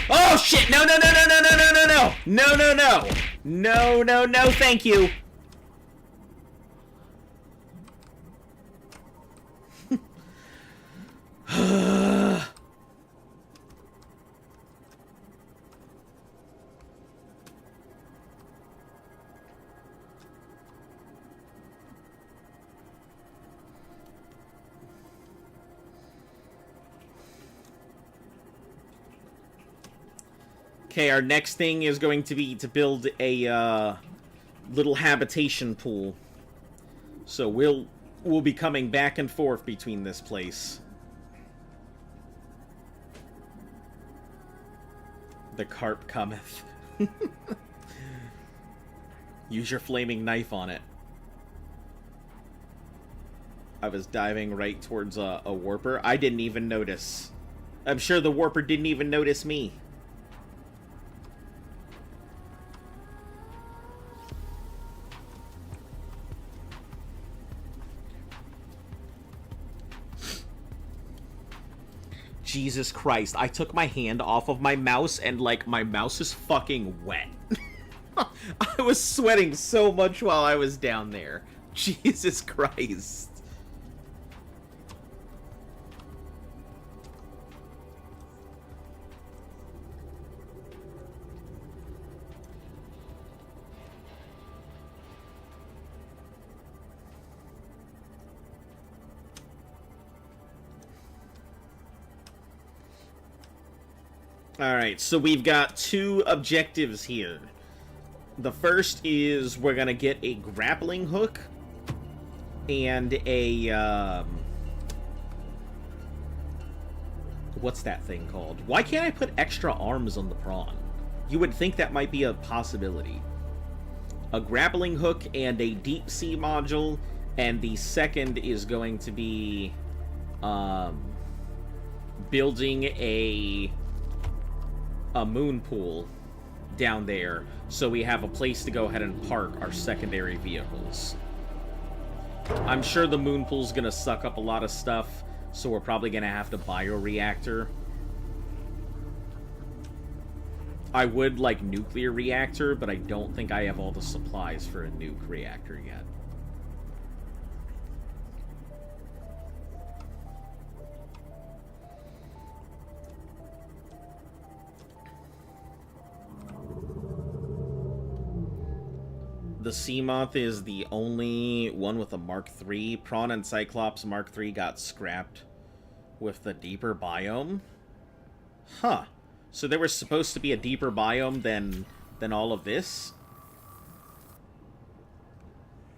Oh, shit! No, no, no, no, no, no, no, no, no! No, no, no! No, no, no, thank you! Okay, our next thing is going to be to build a little habitation pool. So we'll be coming back and forth between this place. The carp cometh. Use your flaming knife on it. I was diving right towards a warper. I didn't even notice. I'm sure the warper didn't even notice me. Jesus Christ, I took my hand off of my mouse and, like, my mouse is fucking wet. I was sweating so much while I was down there. Jesus Christ. Alright, so we've got 2 objectives here. The first is we're gonna get a grappling hook and a, what's that thing called? Why can't I put extra arms on the prawn? You would think that might be a possibility. A grappling hook and a deep sea module, and the second is going to be, building a moon pool down there, so we have a place to go ahead and park our secondary vehicles. I'm sure the moon pool's gonna suck up a lot of stuff, so we're probably gonna have to bioreactor. I would like nuclear reactor, but I don't think I have all the supplies for a nuke reactor yet. The Seamoth is the only one with a Mark III. Prawn and Cyclops Mark III got scrapped with the deeper biome. Huh. So there was supposed to be a deeper biome than all of this?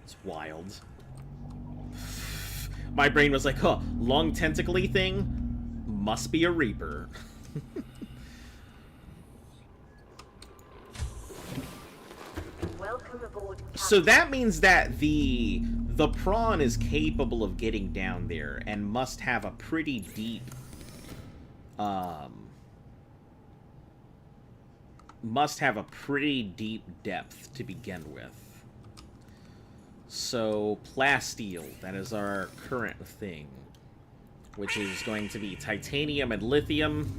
It's wild. My brain was like, huh, long tentacly thing? Must be a Reaper. Welcome aboard, Captain. So that means that the prawn is capable of getting down there and must have a pretty deep depth to begin with. So plasteel, that is our current thing, which is going to be titanium and lithium.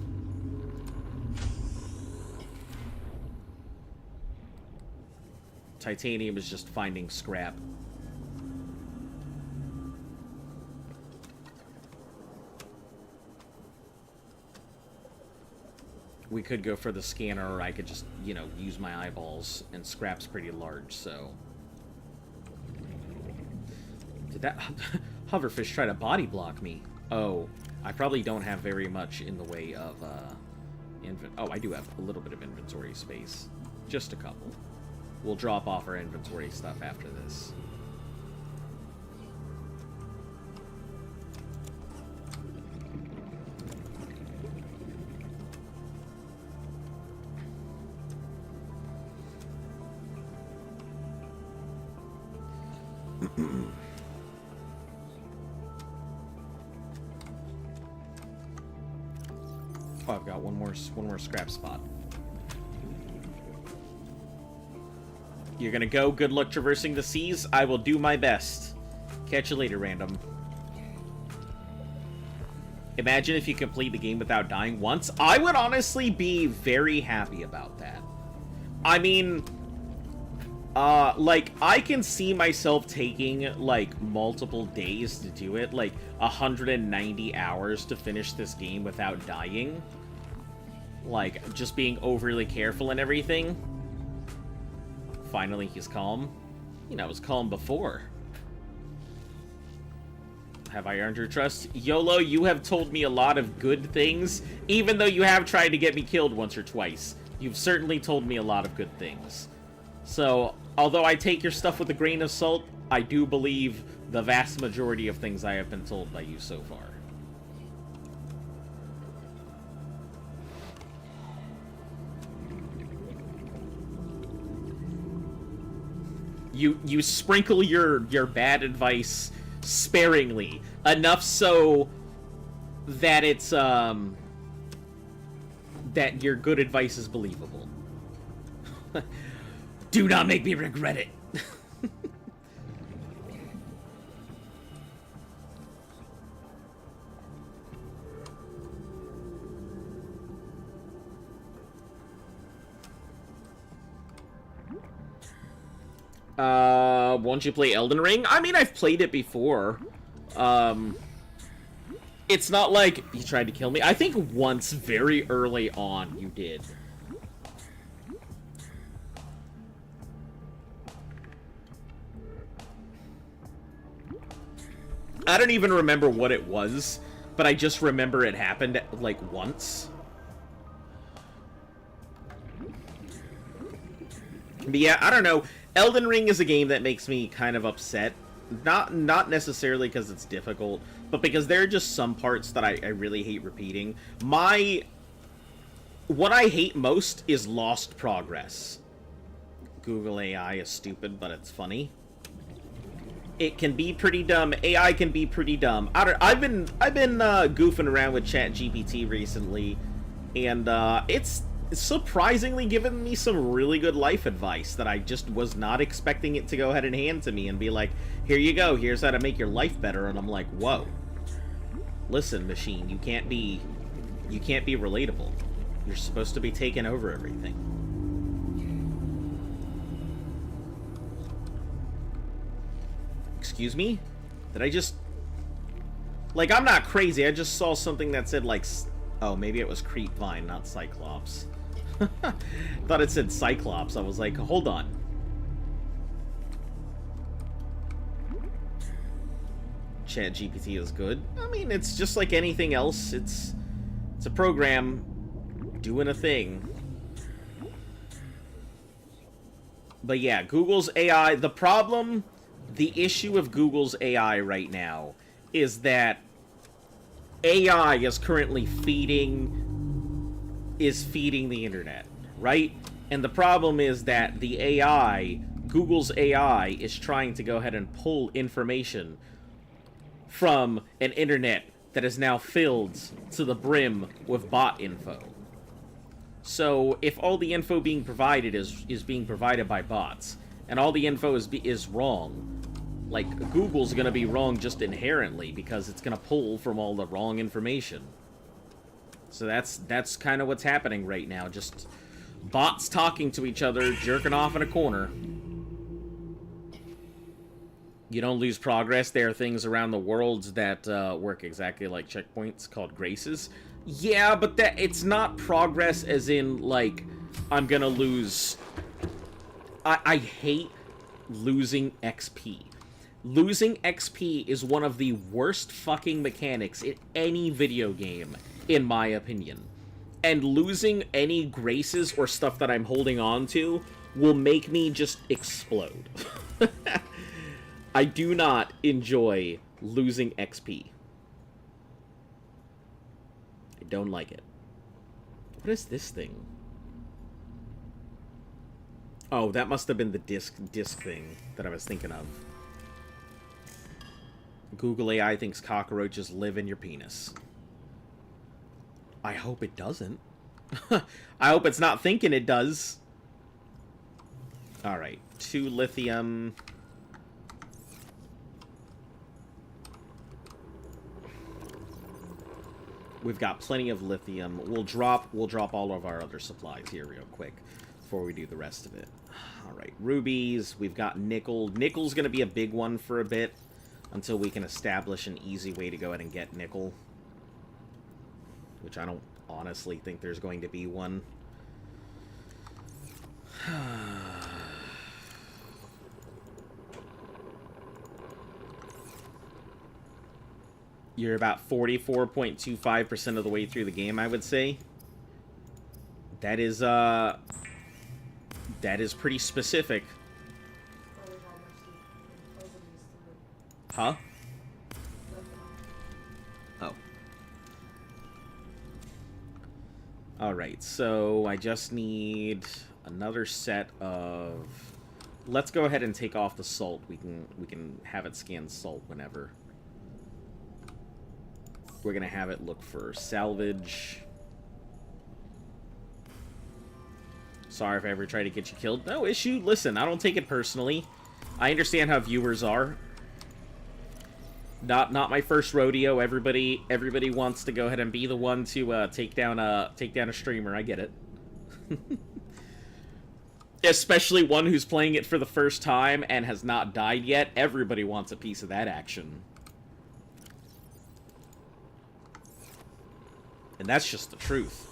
Titanium is just finding scrap. We could go for the scanner, or I could just, you know, use my eyeballs, and scrap's pretty large, so... Did that hoverfish try to body block me? Oh, I probably don't have very much in the way of, oh, I do have a little bit of inventory space. Just a couple. We'll drop off our inventory stuff after this. Oh, I've got one more scrap spot. You're gonna go. Good luck traversing the seas. I will do my best. Catch you later, random. Imagine if you complete the game without dying once. I would honestly be very happy about that. I mean, like, I can see myself taking, like, multiple days to do it. Like, 190 hours to finish this game without dying. Like, just being overly careful and everything. Finally, he's calm. You know, I was calm before. Have I earned your trust? YOLO, you have told me a lot of good things, even though you have tried to get me killed once or twice. You've certainly told me a lot of good things. So, although I take your stuff with a grain of salt, I do believe the vast majority of things I have been told by you so far. You sprinkle your bad advice sparingly, enough so that it's that your good advice is believable. Do not make me regret it. Won't you play Elden Ring? I mean, I've played it before. It's not like you tried to kill me. I think once, very early on, you did. I don't even remember what it was, but I just remember it happened, like, once. But yeah, I don't know. Elden Ring is a game that makes me kind of upset. Not necessarily because it's difficult, but because there are just some parts that I really hate repeating. What I hate most is lost progress. Google AI is stupid, but it's funny. It can be pretty dumb. AI can be pretty dumb. I've been goofing around with ChatGPT recently, and it's surprisingly given me some really good life advice that I just was not expecting it to go ahead and hand to me and be like, here you go, here's how to make your life better. And I'm like, whoa, listen, machine, you can't be relatable. You're supposed to be taking over everything. Excuse me? Did I just... Like, I'm not crazy, I just saw something that said, like... Oh, maybe it was Creepvine, not Cyclops. Thought it said Cyclops. I was like, hold on. ChatGPT is good. I mean, it's just like anything else. It's a program doing a thing. But yeah, Google's AI, the issue of Google's AI right now is that AI is currently feeding the internet, right? And the problem is that the AI, Google's AI, is trying to go ahead and pull information from an internet that is now filled to the brim with bot info. So if all the info being provided is being provided by bots, and all the info is wrong, like, Google's gonna be wrong just inherently because it's gonna pull from all the wrong information. So that's kind of what's happening right now. Just bots talking to each other, jerking off in a corner. You don't lose progress. There are things around the world that work exactly like checkpoints called graces. Yeah, but that it's not progress as in, like, I'm gonna lose... I hate losing XP. Losing XP is one of the worst fucking mechanics in any video game, in my opinion. And losing any graces or stuff that I'm holding on to will make me just explode. I do not enjoy losing XP. I don't like it. What is this thing? Oh, that must have been the disc thing that I was thinking of. Google AI thinks cockroaches live in your penis. I hope it doesn't. I hope it's not thinking it does. Alright, 2 lithium. We've got plenty of lithium. We'll drop all of our other supplies here real quick before we do the rest of it. Alright, rubies. We've got nickel. Nickel's going to be a big one for a bit until we can establish an easy way to go ahead and get nickel. Which I don't honestly think there's going to be one. You're about 44.25% of the way through the game, I would say. That is pretty specific. Huh? Oh. Alright, so I just need another set of... Let's go ahead and take off the salt. We can have it scan salt whenever. We're gonna have it look for salvage. Sorry if I ever try to get you killed. No issue. Listen, I don't take it personally. I understand how viewers are. Not my first rodeo. Everybody wants to go ahead and be the one to take down a streamer. I get it. Especially one who's playing it for the first time and has not died yet. Everybody wants a piece of that action. And that's just the truth.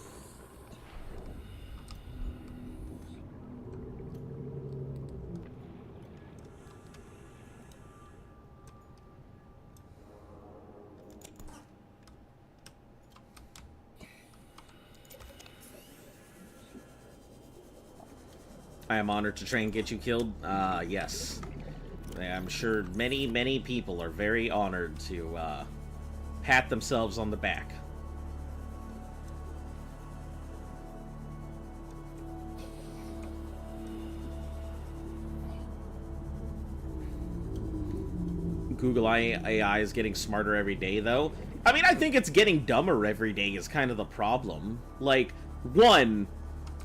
I am honored to try and get you killed. Yes. I'm sure many people are very honored to pat themselves on the back. Google AI is getting smarter every day, though. I mean, I think it's getting dumber every day is kind of the problem. Like, one,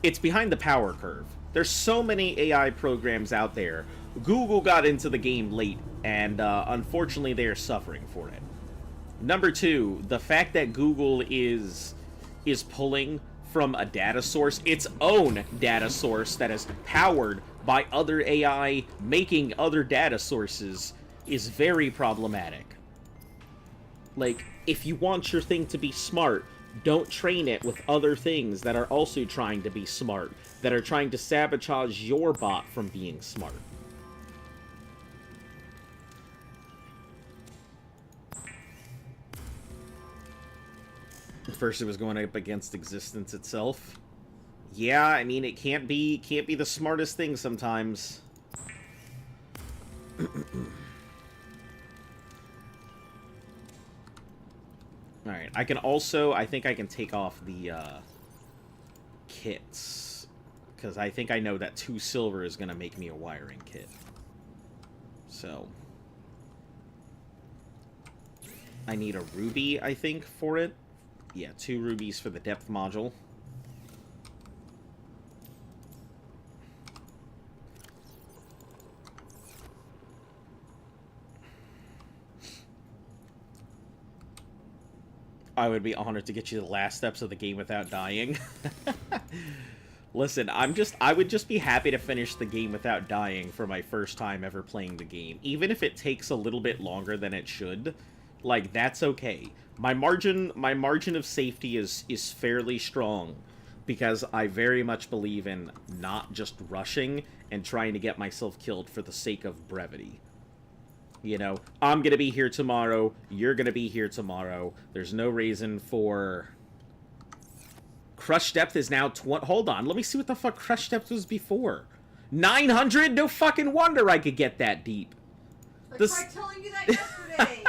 it's behind the power curve. There's so many AI programs out there. Google got into the game late, and unfortunately, they are suffering for it. Number two, the fact that Google is pulling from a data source, its own data source that is powered by other AI making other data sources, is very problematic. Like, if you want your thing to be smart, don't train it with other things that are also trying to be smart, that are trying to sabotage your bot from being smart. First it was going up against existence itself. Yeah, I mean, it can't be the smartest thing sometimes. Alright, I can also... I think I can take off the, kits. Because I think I know that 2 silver is going to make me a wiring kit. So... I need a ruby, I think, for it. Yeah, 2 rubies for the depth module. I would be honored to get you the last steps of the game without dying. Listen, I would just be happy to finish the game without dying for my first time ever playing the game. Even if it takes a little bit longer than it should, like, that's okay. My margin of safety is fairly strong, because I very much believe in not just rushing and trying to get myself killed for the sake of brevity. You know, I'm gonna be here tomorrow, you're gonna be here tomorrow. There's no reason for... Crush depth is now hold on, let me see what the fuck crush depth was before. 900? No fucking wonder I could get that deep. I tried telling you that yesterday.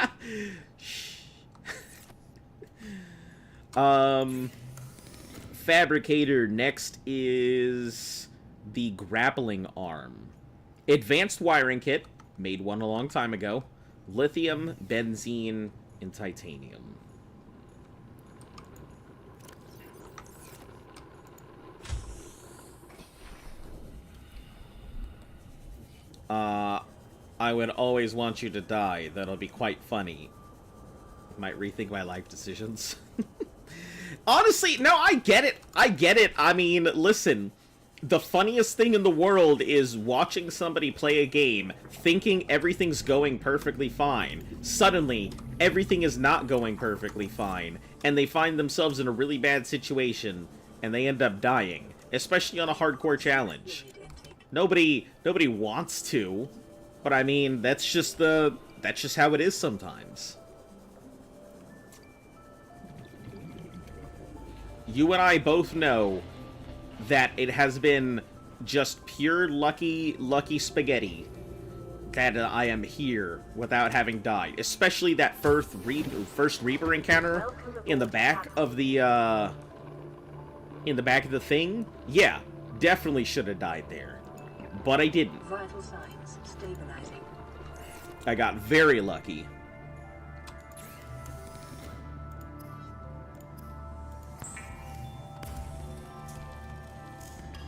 Fabricator, next is the grappling arm. Advanced wiring kit. Made one a long time ago. Lithium, benzene, and titanium. I would always want you to die. That'll be quite funny. Might rethink my life decisions. Honestly, no, I get it. I get it. I mean, listen. The funniest thing in the world is watching somebody play a game, thinking everything's going perfectly fine. Suddenly, everything is not going perfectly fine, and they find themselves in a really bad situation, and they end up dying. Especially on a hardcore challenge. Nobody wants to, but I mean, that's just how it is sometimes. You and I both know that it has been just pure lucky spaghetti that I am here without having died. Especially that first Reaper encounter in the back of the thing. Yeah, definitely should have died there. But I didn't. Vital signs stabilizing. I got very lucky.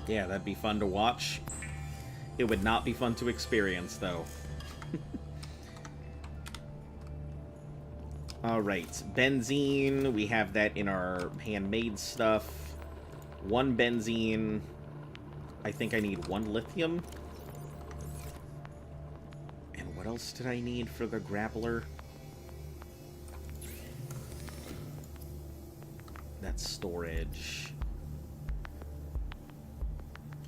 Yeah, that'd be fun to watch. It would not be fun to experience, though. Alright, benzene. We have that in our handmade stuff. 1 benzene. I think I need 1 lithium. And what else did I need for the grappler? That's storage.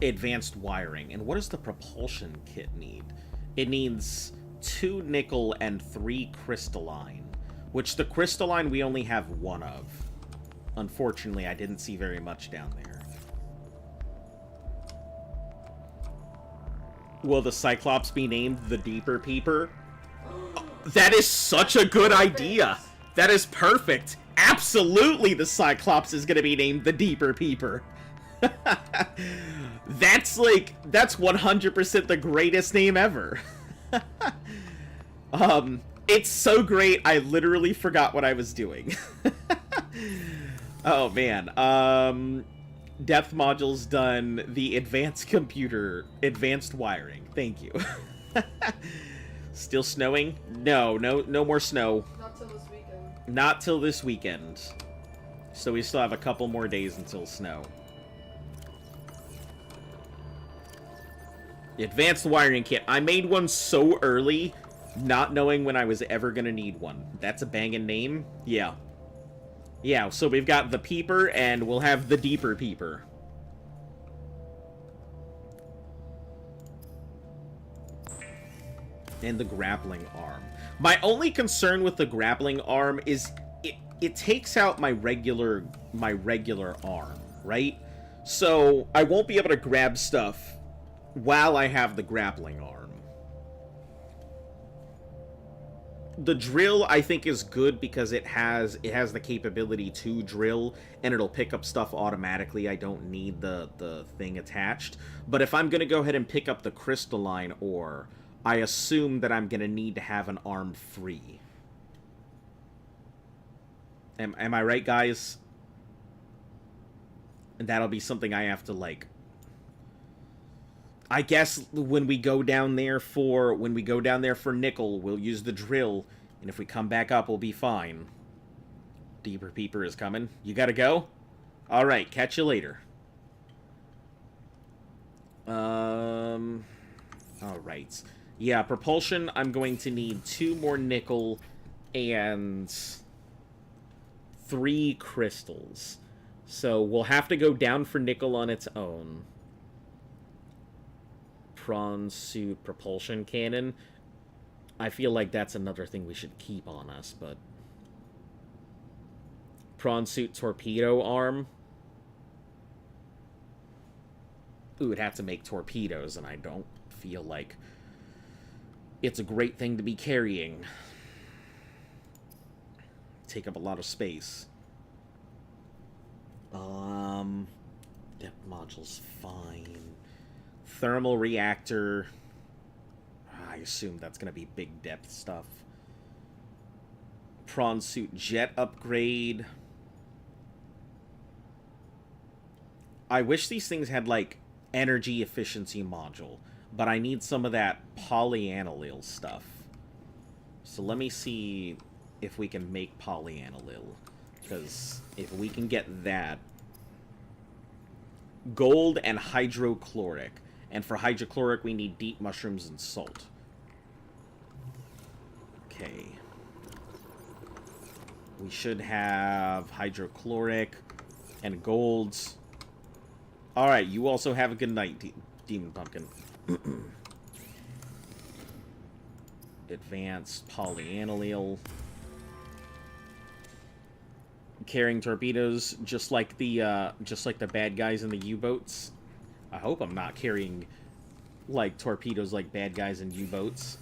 Advanced wiring. And what does the propulsion kit need? It needs 2 nickel and 3 crystalline, which the crystalline we only have 1 of. Unfortunately, I didn't see very much down there. Will the Cyclops be named the Deeper Peeper? That is such a good idea! That is perfect! Absolutely the Cyclops is gonna be named the Deeper Peeper! That's 100% the greatest name ever. It's so great, I literally forgot what I was doing. Oh, man. Depth module's done. The advanced wiring. Thank you. Still snowing? No more snow. Not till this weekend. Not till this weekend. So we still have a couple more days until snow. The advanced wiring kit. I made one so early, not knowing when I was ever gonna need one. That's a banging name? Yeah. Yeah, so we've got the Peeper, and we'll have the Deeper Peeper. And the grappling arm. My only concern with the grappling arm is it takes out my regular arm, right? So I won't be able to grab stuff while I have the grappling arm. The drill, I think, is good because it has the capability to drill, and it'll pick up stuff automatically. I don't need the thing attached. But if I'm going to go ahead and pick up the crystalline ore, I assume that I'm going to need to have an arm free. Am I right, guys? And that'll be something I have to, like... I guess when we go down there for nickel, we'll use the drill, and if we come back up, we'll be fine. Deeper Peeper is coming. You gotta go? Alright, catch you later. Alright. Yeah, propulsion, I'm going to need 2 more nickel and 3 crystals. So we'll have to go down for nickel on its own. Prawn suit propulsion cannon. I feel like that's another thing we should keep on us, but... Prawn suit torpedo arm. Ooh, it'd have to make torpedoes, and I don't feel like it's a great thing to be carrying. Take up a lot of space. Depth module's fine. Thermal reactor. I assume that's going to be big depth stuff. Prawn suit jet upgrade. I wish these things had, like, energy efficiency module, but I need some of that polyanilyl stuff. So let me see if we can make polyanilyl, because if we can get that... Gold and hydrochloric. And for hydrochloric, we need deep mushrooms and salt. Okay. We should have hydrochloric and golds. Alright, you also have a good night, Demon Pumpkin. Advanced polyanilyl. Carrying torpedoes, just like the bad guys in the U-boats. I hope I'm not carrying, like, torpedoes like bad guys in U-boats.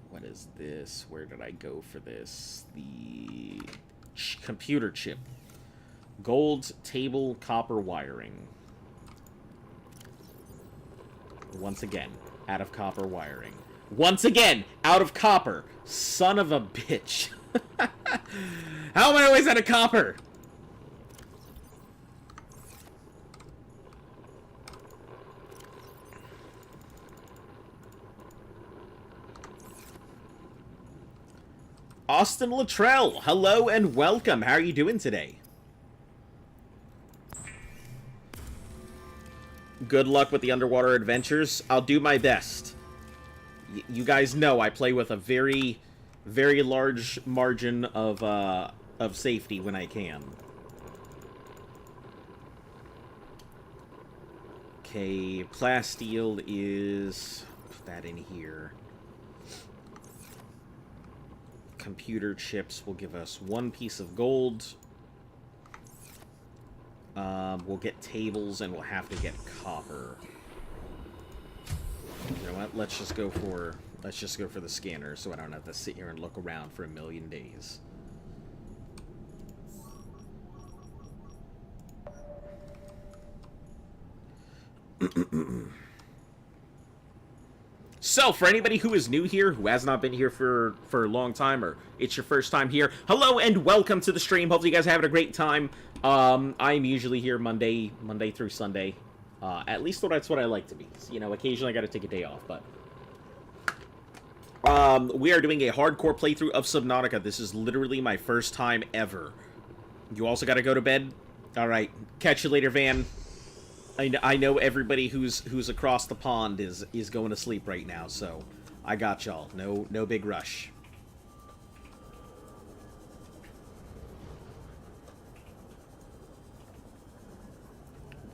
What is this? Where did I go for this? The computer chip. Gold, table, copper wiring. Once again, out of copper wiring. Once again, out of copper. Son of a bitch. How am I always out of copper? Austin Luttrell, hello and welcome. How are you doing today? Good luck with the underwater adventures. I'll do my best. You guys know I play with a very, very large margin of safety when I can. Okay, plasteel is... Put that in here. Computer chips will give us 1 piece of gold. We'll get tables and we'll have to get copper. You know what? Let's just go for the scanner so I don't have to sit here and look around for a million days. So, for anybody who is new here, who has not been here for a long time, or it's your first time here, hello and welcome to the stream. Hopefully you guys are having a great time. I'm usually here Monday through Sunday. At least that's what I like to be. You know, occasionally I gotta take a day off, but... we are doing a hardcore playthrough of Subnautica. This is literally my first time ever. You also gotta go to bed? Alright, catch you later, Van. I know everybody who's across the pond is going to sleep right now, so I got y'all. No big rush.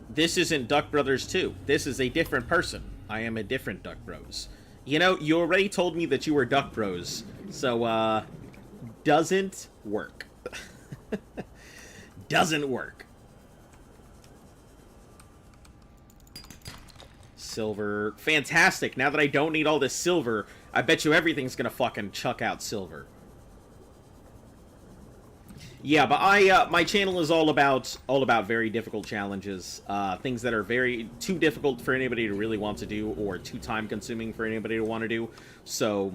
This isn't Duck Brothers 2. This is a different person. I am a different Duck Bros. You know, you already told me that you were Duck Bros, so, doesn't work. Doesn't work. silver. Fantastic. Now that I don't need all this silver, I bet you everything's gonna fucking chuck out silver. Yeah, but my channel is all about very difficult challenges, things that are too difficult for anybody to really want to do, or too time consuming for anybody to want to do. So,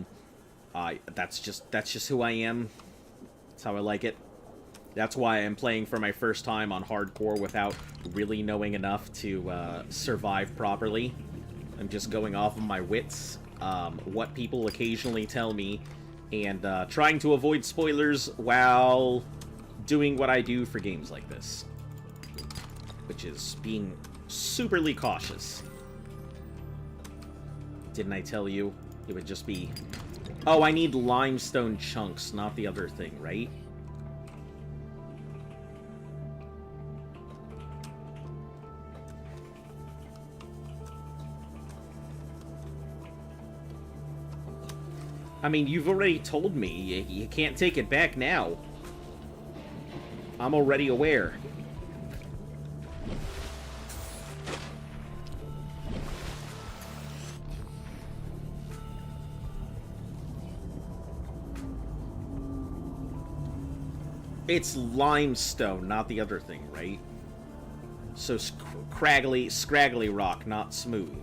that's just who I am. That's how I like it. That's why I'm playing for my first time on hardcore without really knowing enough to survive properly. I'm just going off of my wits, what people occasionally tell me, and trying to avoid spoilers while doing what I do for games like this, which is being superly cautious. Didn't I tell you it would just be... Oh, I need limestone chunks, not the other thing, right? I mean, you've already told me. You can't take it back now. I'm already aware. It's limestone, not the other thing, right? So scraggly rock, not smooth.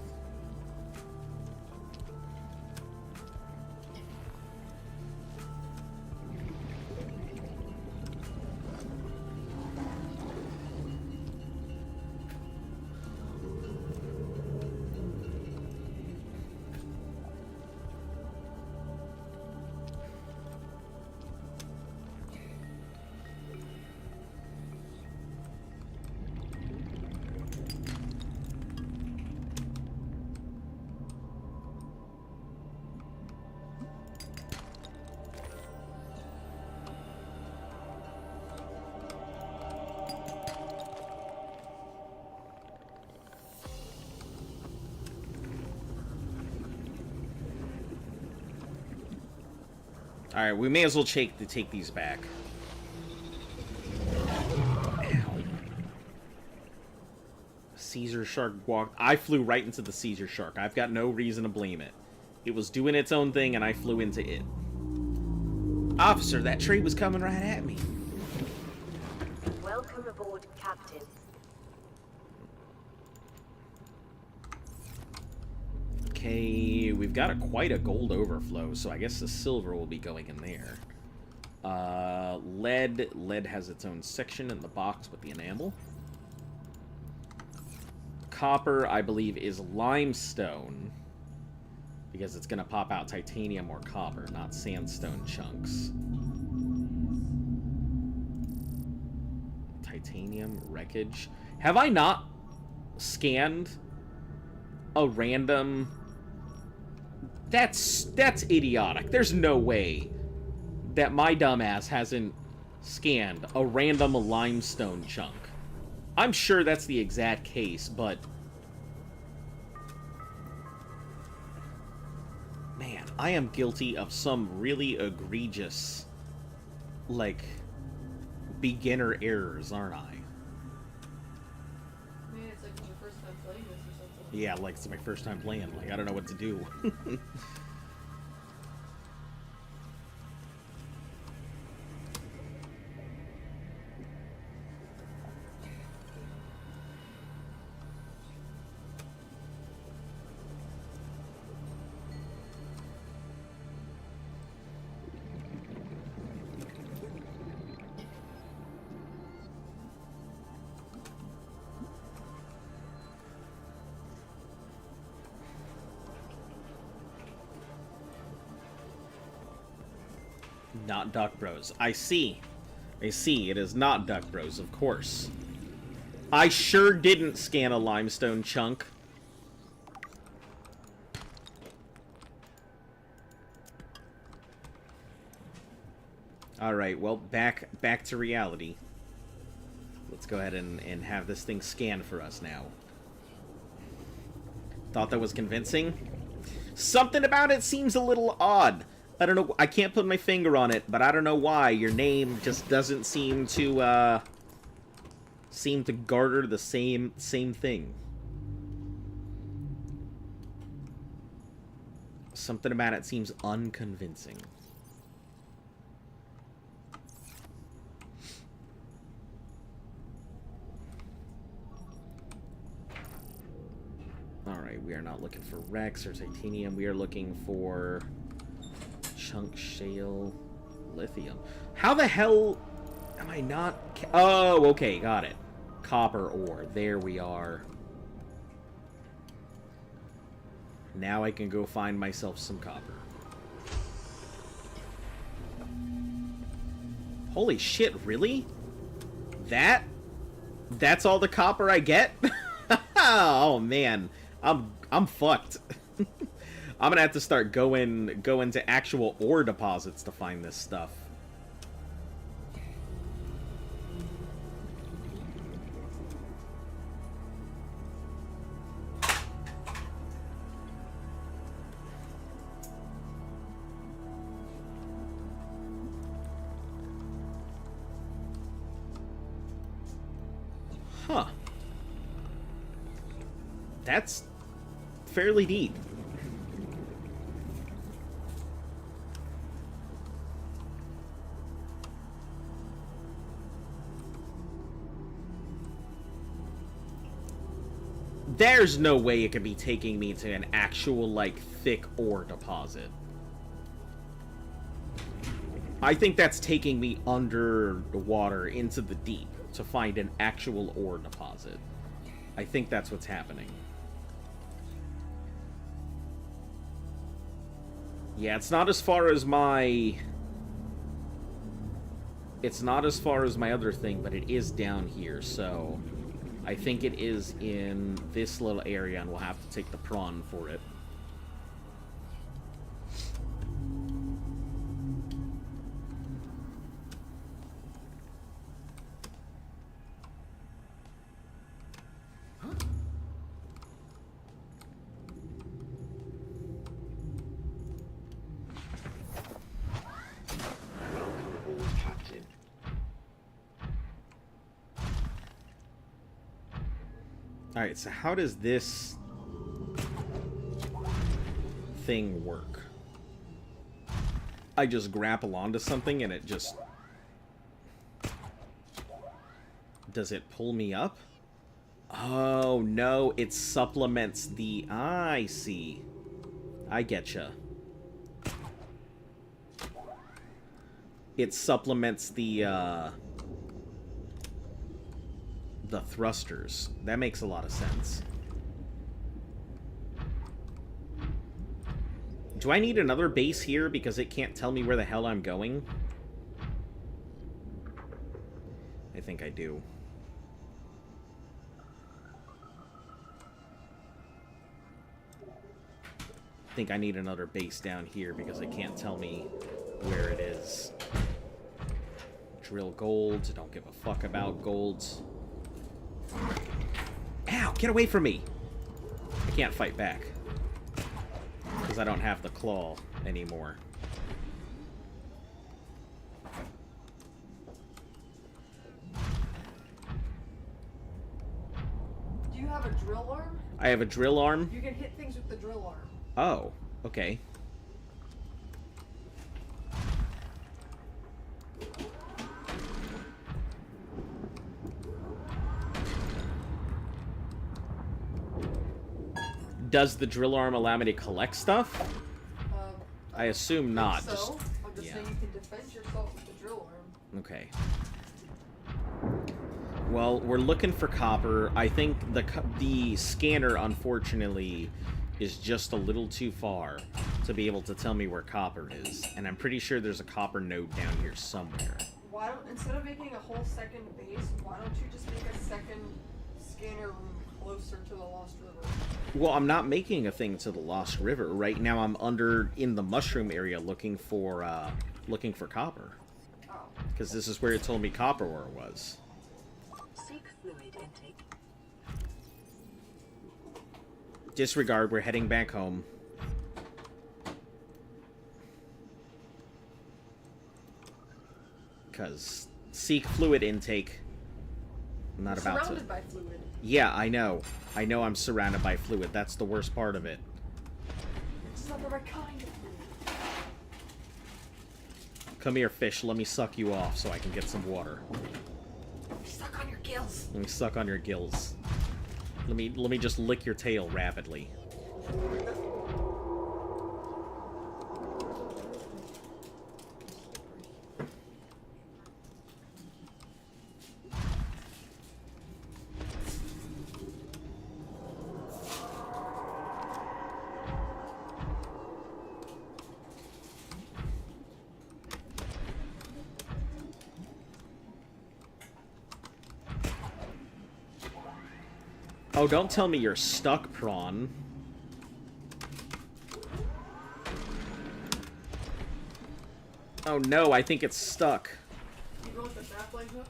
Alright, we may as well take these back. Ow. Caesar shark walked... I flew right into the Caesar shark. I've got no reason to blame it. It was doing its own thing, and I flew into it. Officer, that tree was coming right at me. Welcome aboard, Captain. Okay, we've got quite a gold overflow, so I guess the silver will be going in there. Lead has its own section in the box with the enamel. Copper, I believe, is limestone, because it's going to pop out titanium or copper, not sandstone chunks. Titanium, wreckage. Have I not scanned a random... That's idiotic. There's no way that my dumbass hasn't scanned a random limestone chunk. I'm sure that's the exact case, but... Man, I am guilty of some really egregious, like, beginner errors, aren't I? It's like your first time playing this or something. Yeah, like, it's my first time playing. Like, I don't know what to do. Not Duck Bros. I see. I see. It is not Duck Bros, of course. I sure didn't scan a limestone chunk. Alright, well, back to reality. Let's go ahead and have this thing scan for us now. Thought that was convincing? Something about it seems a little odd. I don't know, I can't put my finger on it, but I don't know why. Your name just doesn't seem to garner the same thing. Something about it seems unconvincing. Alright, we are not looking for Rex or Titanium. We are looking for Chunk Shale Lithium. How the hell am I not... Oh, okay, got it. Copper ore. There we are. Now I can go find myself some copper. Holy shit, really? That's all the copper I get? Oh man, I'm fucked. I'm gonna have to start going to actual ore deposits to find this stuff. Huh. That's fairly deep. There's no way it could be taking me to an actual, like, thick ore deposit. I think that's taking me under the water into the deep to find an actual ore deposit. I think that's what's happening. Yeah, it's not as far as my... It's not as far as my other thing, but it is down here, so... I think it is in this little area, and we'll have to take the prawn for it. Alright, so how does this thing work? I just grapple onto something and it just... Does it pull me up? Oh, no, it supplements the... I see. I getcha. It supplements the thrusters. That makes a lot of sense. Do I need another base here because it can't tell me where the hell I'm going? I think I do. I think I need another base down here because it can't tell me where it is. Drill gold. Don't give a fuck about golds. Ow! Get away from me! I can't fight back. Because I don't have the claw anymore. Do you have a drill arm? I have a drill arm? You can hit things with the drill arm. Oh, okay. Does the drill arm allow me to collect stuff? I assume not. So, I'm just saying you can defend yourself with the drill arm. Okay. Well, we're looking for copper. I think the scanner, unfortunately, is just a little too far to be able to tell me where copper is. And I'm pretty sure there's a copper node down here somewhere. Why don't, instead of making a whole second base, why don't you just make a second scanner room closer to the Lost River? Well, I'm not making a thing to the Lost River. Right now I'm in the mushroom area looking for copper. Oh. Because this is where it told me copper ore was. Seek fluid intake. Disregard, we're heading back home. Because seek fluid intake. I'm not about to... Surrounded by fluid. Yeah, I know. I know I'm surrounded by fluid. That's the worst part of it. not the right kind of food. Come here, fish. Let me suck you off so I can get some water. Suck on your gills. Let me suck on your gills. Let me just lick your tail rapidly. Oh, don't tell me you're stuck, Prawn. Oh no, I think it's stuck. You go with the grappling hook?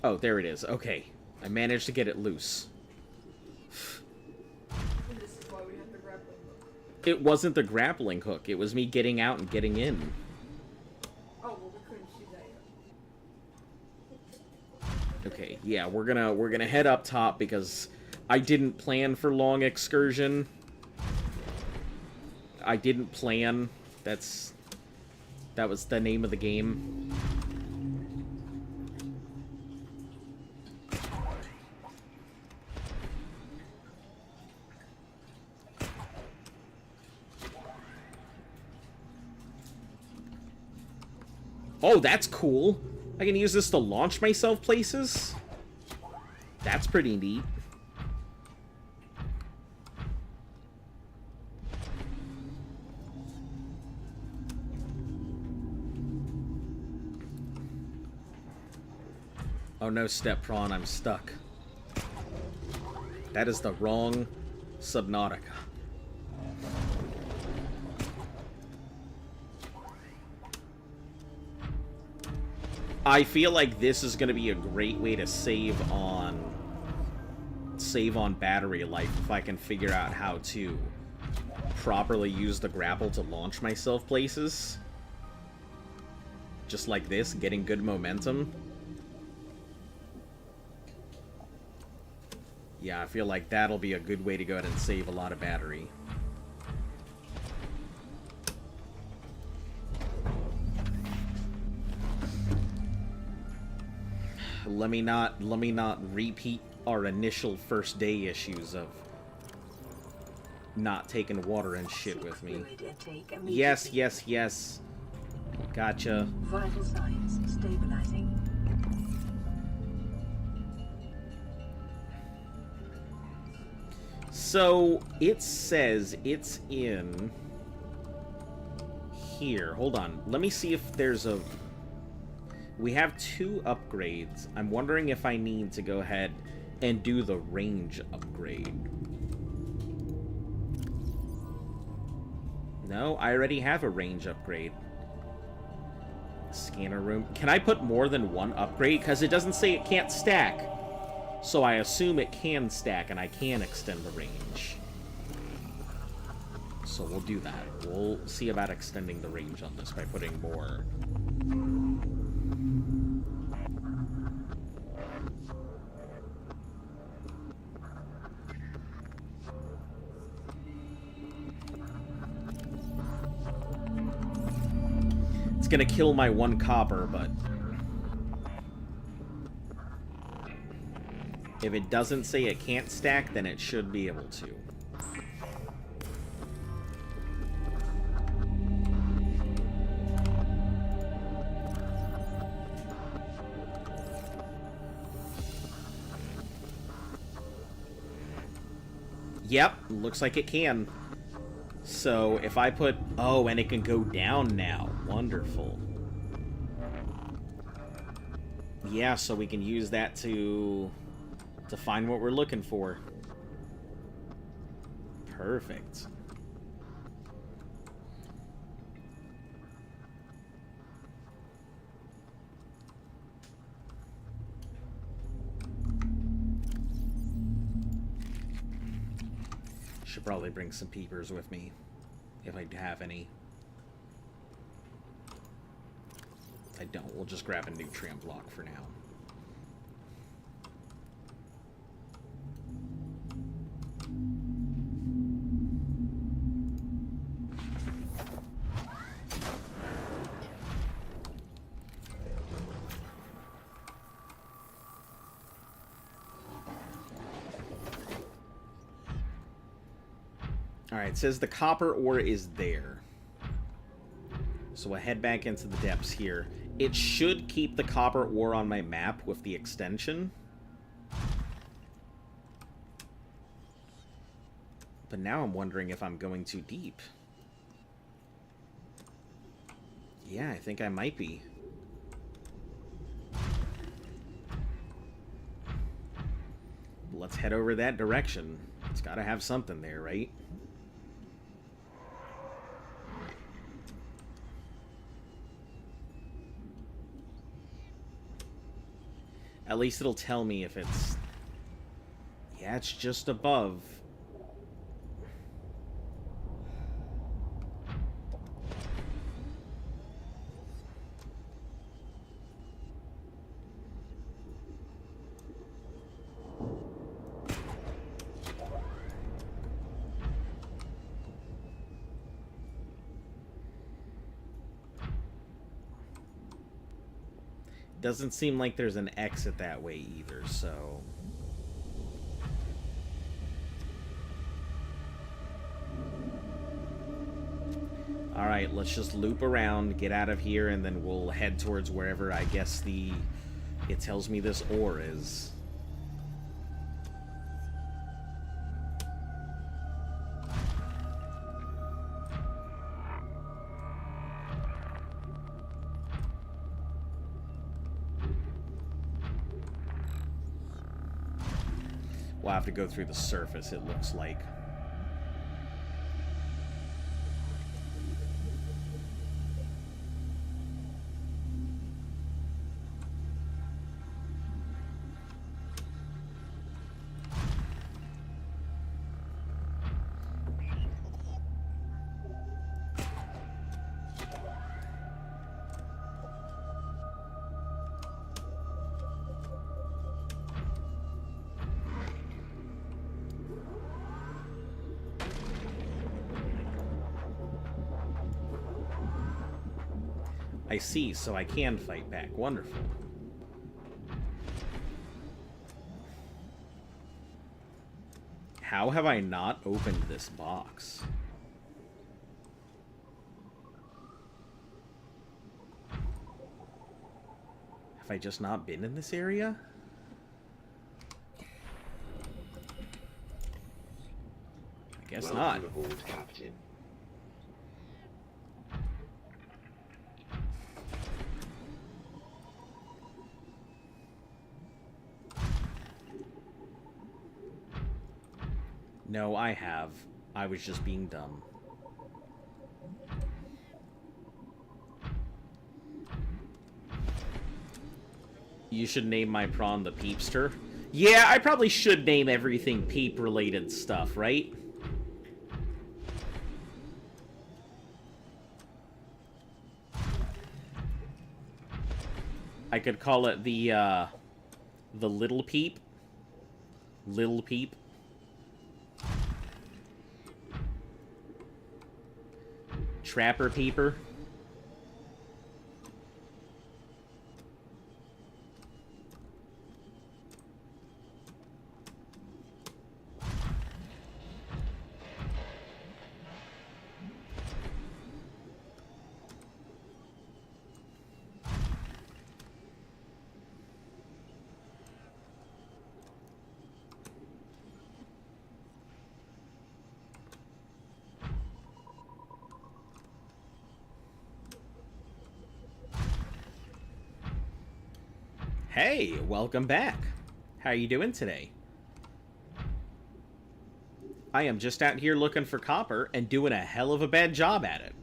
Oh, there it is. Okay. I managed to get it loose. And this is why we have the grappling hook. It wasn't the grappling hook. It was me getting out and getting in. Oh, well, we couldn't see that yet. Okay, yeah, we're gonna head up top because I didn't plan for long excursion. I didn't plan. That was the name of the game. Oh, that's cool. I can use this to launch myself places? That's pretty neat. Oh no, Step Prawn, I'm stuck. That is the wrong Subnautica. I feel like this is going to be a great way to save on battery life if I can figure out how to properly use the grapple to launch myself places. Just like this, getting good momentum. Yeah, I feel like that'll be a good way to go ahead and save a lot of battery. Let me not repeat our initial first day issues of not taking water and shit with me. Yes, yes, yes. Gotcha. Vital signs stabilizing. So, it says it's in here. Hold on. Let me see if there's a... We have 2 upgrades. I'm wondering if I need to go ahead and do the range upgrade. No, I already have a range upgrade. Scanner room. Can I put more than 1 upgrade? Because it doesn't say it can't stack. So I assume it can stack and I can extend the range. So we'll do that. We'll see about extending the range on this by putting more. It's gonna kill my 1 copper, but if it doesn't say it can't stack, then it should be able to. Yep, looks like it can. So if I put... Oh, and it can go down now. Wonderful. Yeah, so we can use that to find what we're looking for. Perfect. Should probably bring some peepers with me, if I have any. I don't. We'll just grab a nutrient block for now. Alright, it says the copper ore is there. So we'll head back into the depths here. It should keep the copper ore on my map with the extension. But now I'm wondering if I'm going too deep. Yeah, I think I might be. Let's head over that direction. It's gotta have something there, right? At least it'll tell me if it's... Yeah, it's just above. Doesn't seem like there's an exit that way either, so... Alright, let's just loop around, get out of here, and then we'll head towards wherever I guess it tells me this ore is. We'll have to go through the surface, it looks like. I see, so I can fight back. Wonderful. How have I not opened this box? Have I just not been in this area? I guess not. Aboard, Captain. No, I have. I was just being dumb. You should name my prawn the Peepster. Yeah, I probably should name everything Peep-related stuff, right? I could call it the Little Peep. Little Peep. Trapper Peeper. Hey, welcome back. How are you doing today? I am just out here looking for copper and doing a hell of a bad job at it.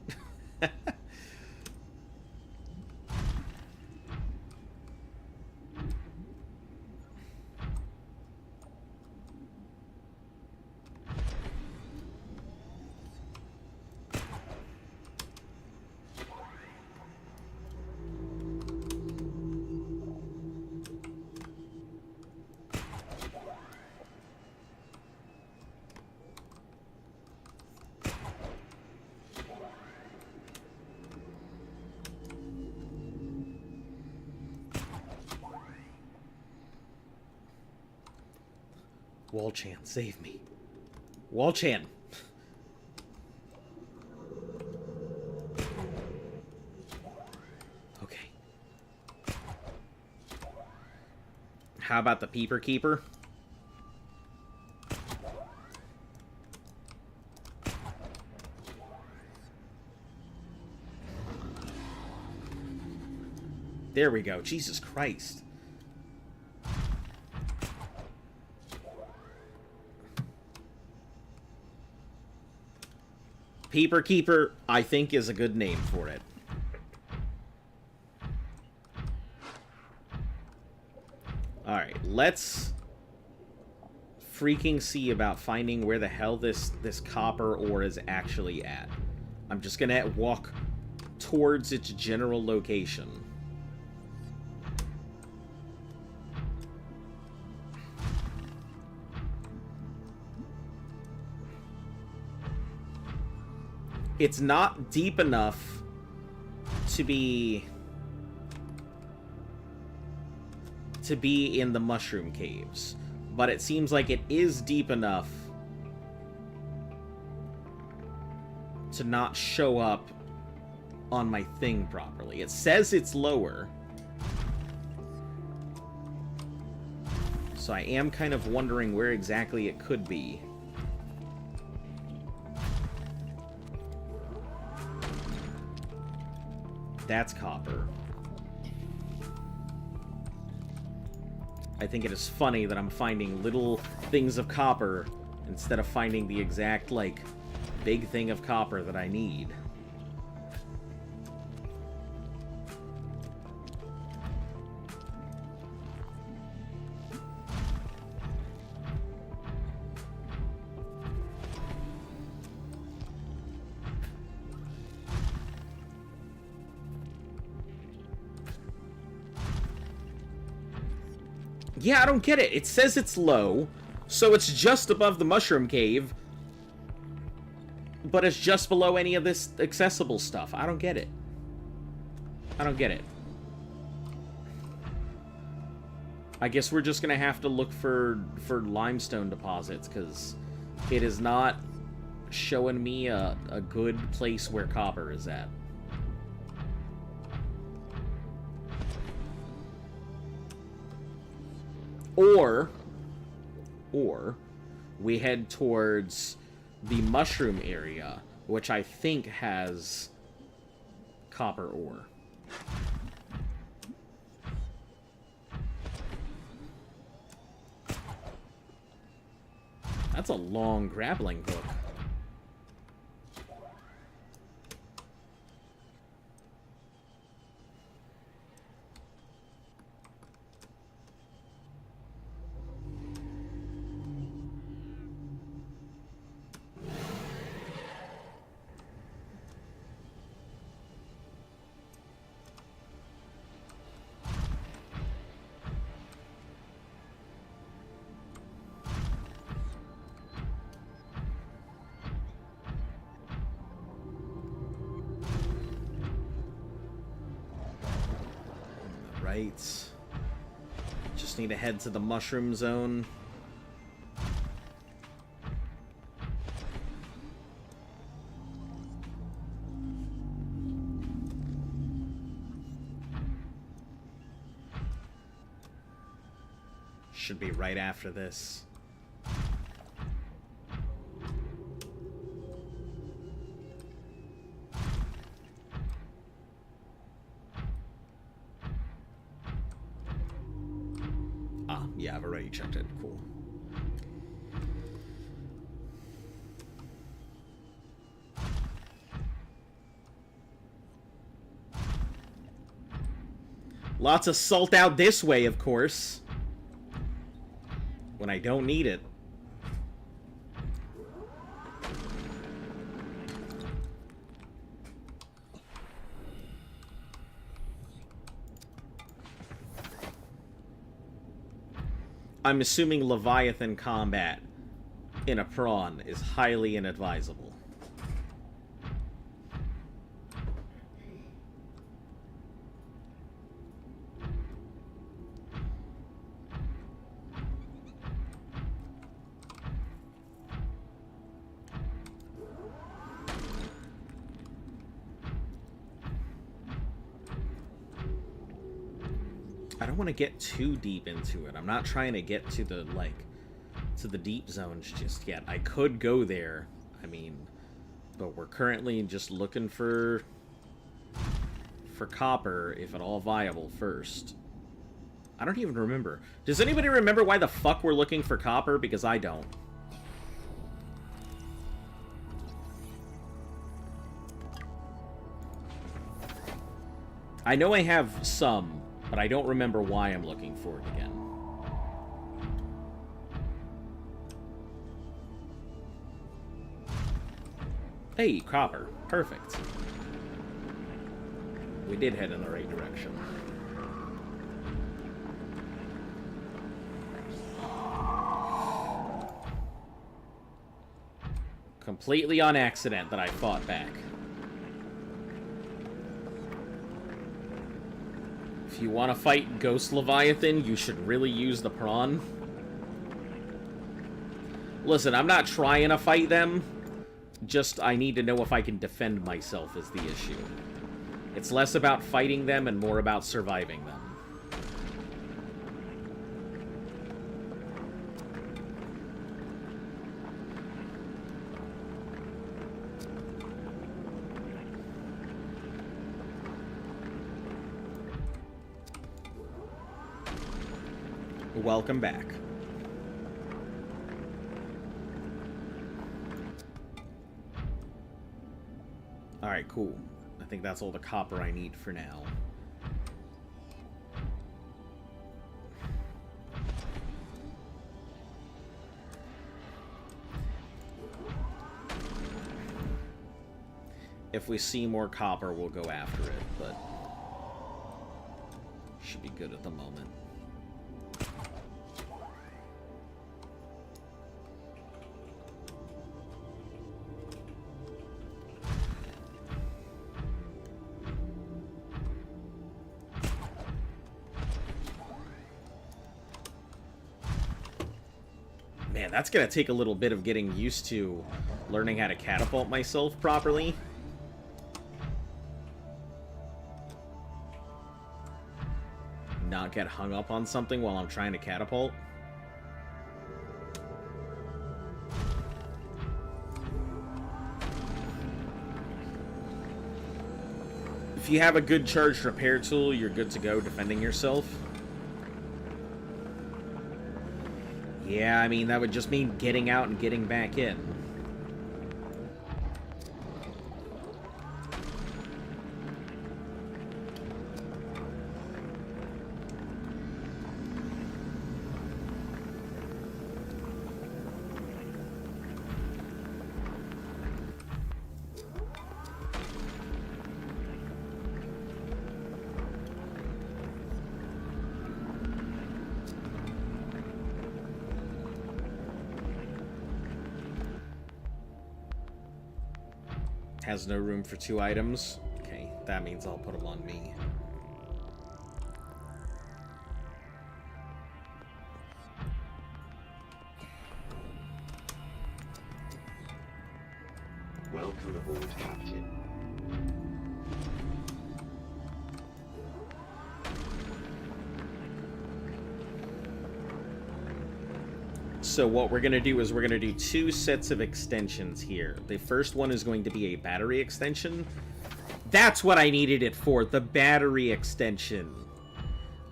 Wall-Chan, save me. Wall-Chan. How about the Peeper Keeper? There we go. Jesus Christ. Peeper Keeper, I think, is a good name for it. Alright, let's freaking see about finding where the hell this copper ore is actually at. I'm just gonna walk towards its general location. It's not deep enough to be in the mushroom caves, but it seems like it is deep enough to not show up on my thing properly. It says it's lower, so I am kind of wondering where exactly it could be. That's copper. I think it is funny that I'm finding little things of copper instead of finding the exact, like, big thing of copper that I need. Yeah, I don't get it. It says it's low, so it's just above the mushroom cave, but it's just below any of this accessible stuff. I don't get it. I don't get it. I guess we're just gonna have to look for limestone deposits, because it is not showing me a good place where copper is at. Or we head towards the mushroom area, which I think has copper ore. That's a long grappling hook. Right. Just need to head to the mushroom zone. Should be right after this. Yeah, I've already checked it. Cool. Lots of salt out this way, of course. When I don't need it. I'm assuming Leviathan combat in a prawn is highly inadvisable. I don't want to get too deep into it. I'm not trying to get to the, like, to the deep zones just yet. I could go there, I mean, but we're currently just looking for copper, if at all viable, first. I don't even remember. Does anybody remember why the fuck we're looking for copper? Because I don't. I know I have some, but I don't remember why I'm looking for it again. Hey, copper. Perfect. We did head in the right direction. Completely on accident that I fought back. If you want to fight Ghost Leviathan, you should really use the prawn. Listen, I'm not trying to fight them. Just, I need to know if I can defend myself is the issue. It's less about fighting them and more about surviving them. Welcome back. Alright, cool. I think that's all the copper I need for now. If we see more copper, we'll go after it, but should be good at the moment. Man, that's gonna take a little bit of getting used to learning how to catapult myself properly. Not get hung up on something while I'm trying to catapult. If you have a good charged repair tool, you're good to go defending yourself. Yeah, I mean, that would just mean getting out and getting back in. Has no room for 2 items. Okay, that means I'll put them on me. Welcome aboard, Captain. So what we're going to do is we're going to do 2 sets of extensions here. The first one is going to be a battery extension. That's what I needed it for, the battery extension.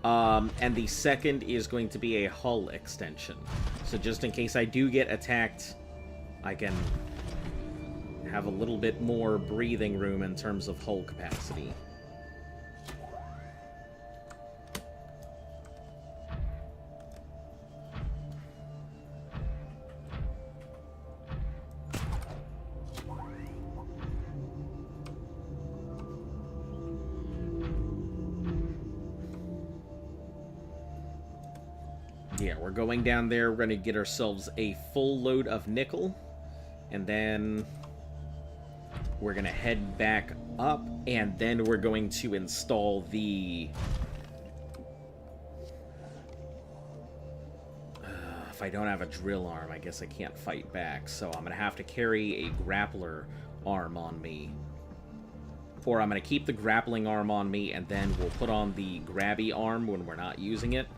And the second is going to be a hull extension. So just in case I do get attacked, I can have a little bit more breathing room in terms of hull capacity. Yeah, we're going down there. We're going to get ourselves a full load of nickel. And then we're going to head back up. And then we're going to install the... if I don't have a drill arm, I guess I can't fight back. So I'm going to have to carry a grappler arm on me. Or I'm going to keep the grappling arm on me, and then we'll put on the grabby arm when we're not using it.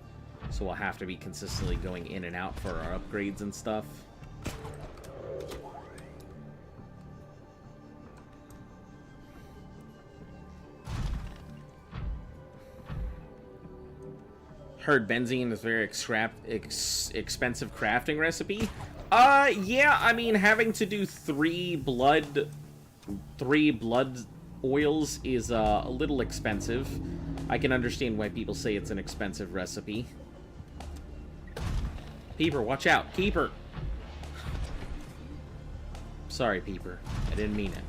So we'll have to be consistently going in and out for our upgrades and stuff. Heard benzene is a very expensive crafting recipe. Yeah, I mean, having to do three blood oils is a little expensive. I can understand why people say it's an expensive recipe. Peeper, watch out. Peeper! Sorry, Peeper. I didn't mean it.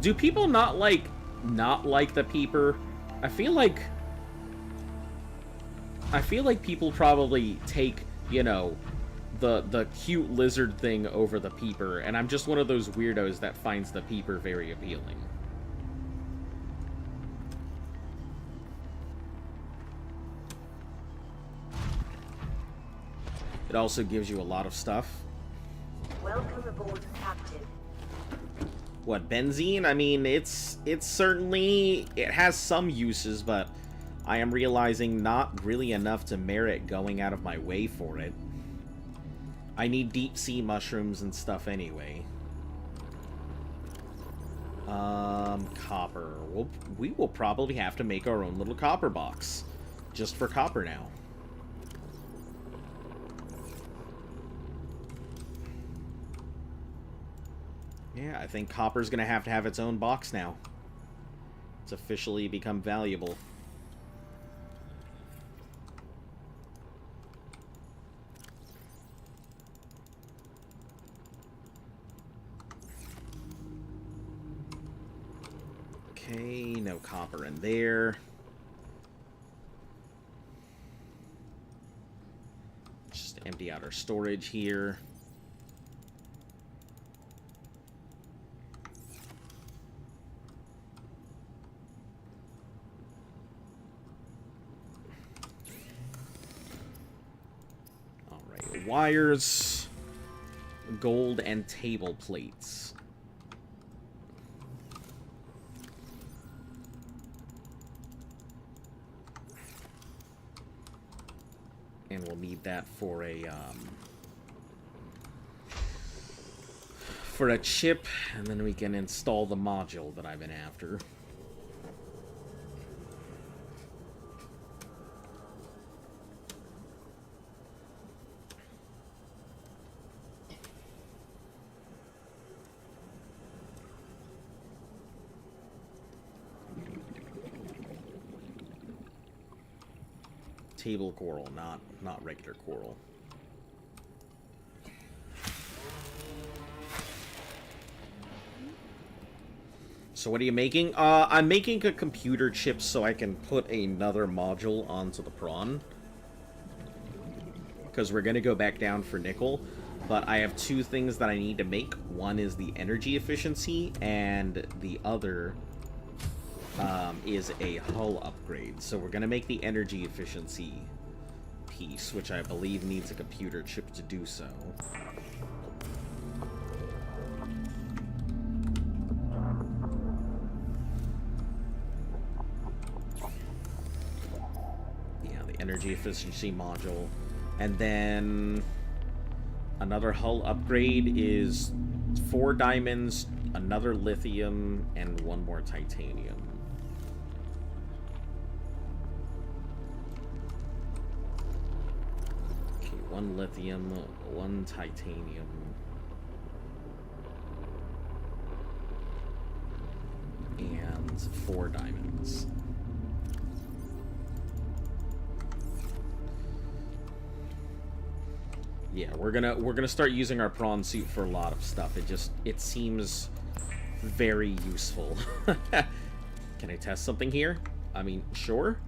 Do people not like the Peeper? I feel like people probably take, you know, the cute lizard thing over the Peeper, and I'm just one of those weirdos that finds the Peeper very appealing. It also gives you a lot of stuff. Welcome aboard, Captain. What, benzene? I mean, it's certainly, it has some uses, but I am realizing not really enough to merit going out of my way for it. I need deep sea mushrooms and stuff anyway. Copper. We will probably have to make our own little copper box. Just for copper now. Yeah, I think copper's gonna have to have its own box now. It's officially become valuable. Okay, no copper in there. Just empty out our storage here. Wires, gold, and table plates. And we'll need that for a chip, and then we can install the module that I've been after. Table coral, not regular coral. So what are you making? I'm making a computer chip so I can put another module onto the prawn. Because we're going to go back down for nickel. But I have two things that I need to make. One is the energy efficiency, and the other is a hull upgrade. So we're going to make the energy efficiency piece, which I believe needs a computer chip to do so. Yeah, the energy efficiency module. And then another hull upgrade is 4 diamonds, another lithium, and 1 more titanium. Okay, 1 lithium, 1 titanium. And 4 diamonds. Yeah, we're gonna start using our prawn suit for a lot of stuff. It seems very useful. Can I test something here? I mean, sure.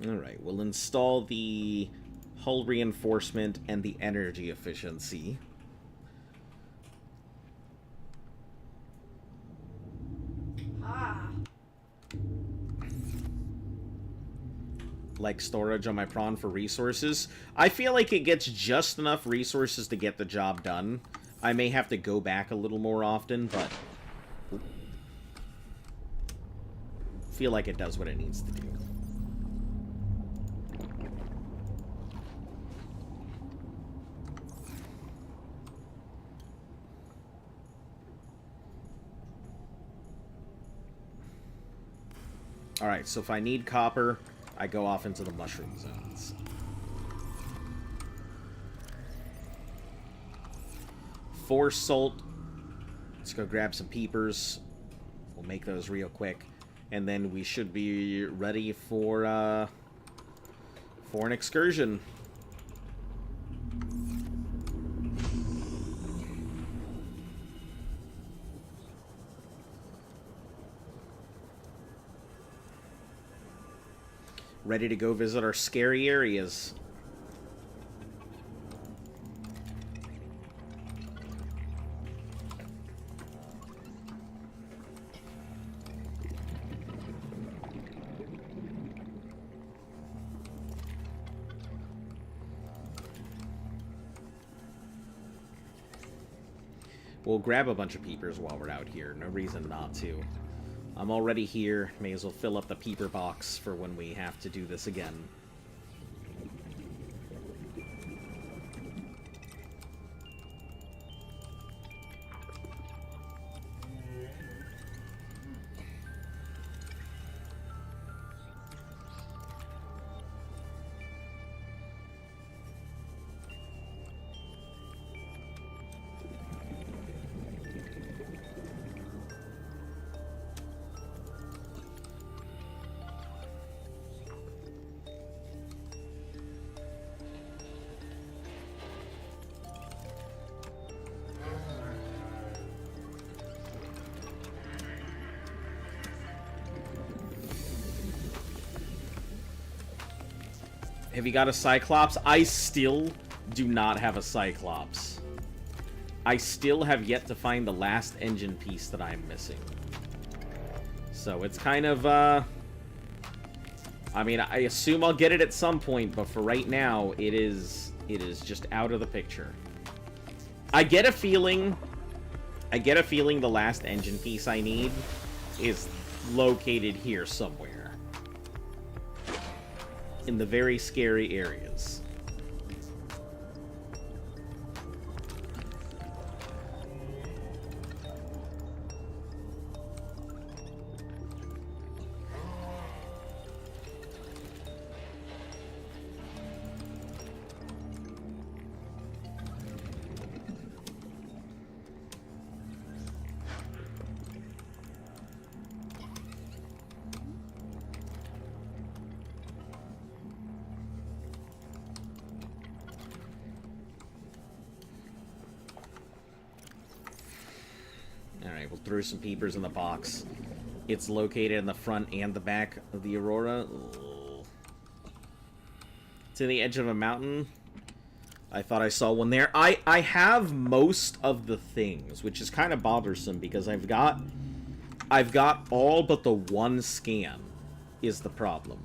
Alright, we'll install the hull reinforcement and the energy efficiency. like storage on my prawn for resources. I feel like it gets just enough resources to get the job done. I may have to go back a little more often, but feel like it does what it needs to do. Alright, so if I need copper, I go off into the mushroom zones. Four salt. Let's go grab some peepers. We'll make those real quick. And then we should be ready for an excursion. Ready to go visit our scary areas. We'll grab a bunch of peepers while we're out here. No reason not to. I'm already here. May as well fill up the peeper box for when we have to do this again. Have you got a Cyclops? I still do not have a Cyclops. I still have yet to find the last engine piece that I'm missing. So it's kind of, I mean, I assume I'll get it at some point, but for right now, it is just out of the picture. I get a feeling the last engine piece I need is located here somewhere. In the very scary areas. Alright, we'll throw some peepers in the box. It's located in the front and the back of the Aurora. Ugh. It's in the edge of a mountain. I thought I saw one there. I have most of the things, which is kind of bothersome because I've got all but the one scan is the problem.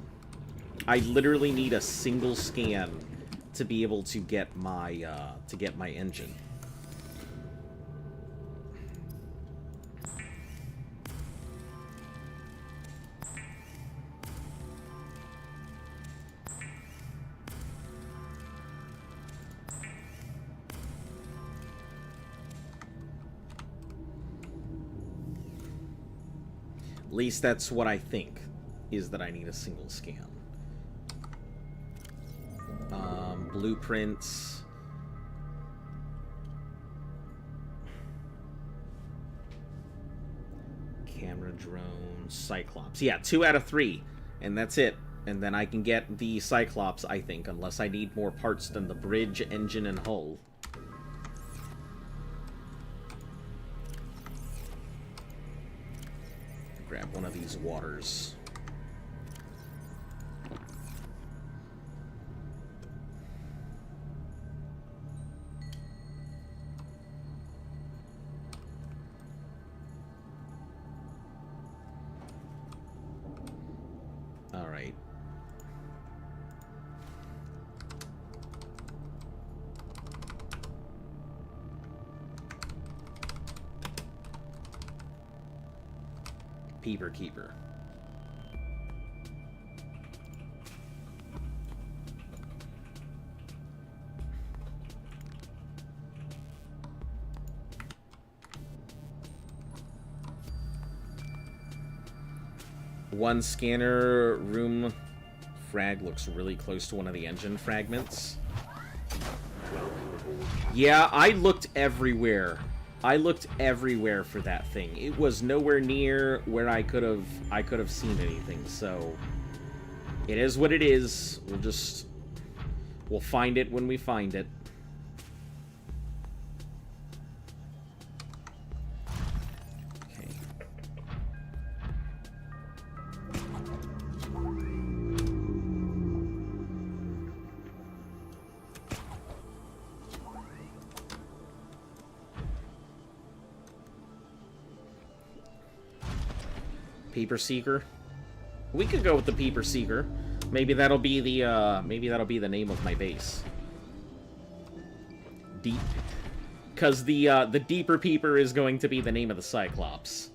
I literally need a single scan to be able to get my engine. At least that's what I think, is that I need a single scan. Blueprints. Camera drone, Cyclops. Yeah, 2 out of 3. And that's it. And then I can get the Cyclops, I think, unless I need more parts than the bridge, engine, and hull. Grab one of these waters. Alright. Peeper Keeper. One scanner room frag looks really close to one of the engine fragments. Yeah, I looked everywhere. I looked everywhere for that thing. It was nowhere near where I could have seen anything. So it is what it is. We'll find it when we find it. Peeper Seeker. We could go with the Peeper Seeker. Maybe that'll be the name of my base. Deep, because the Deeper Peeper is going to be the name of the Cyclops.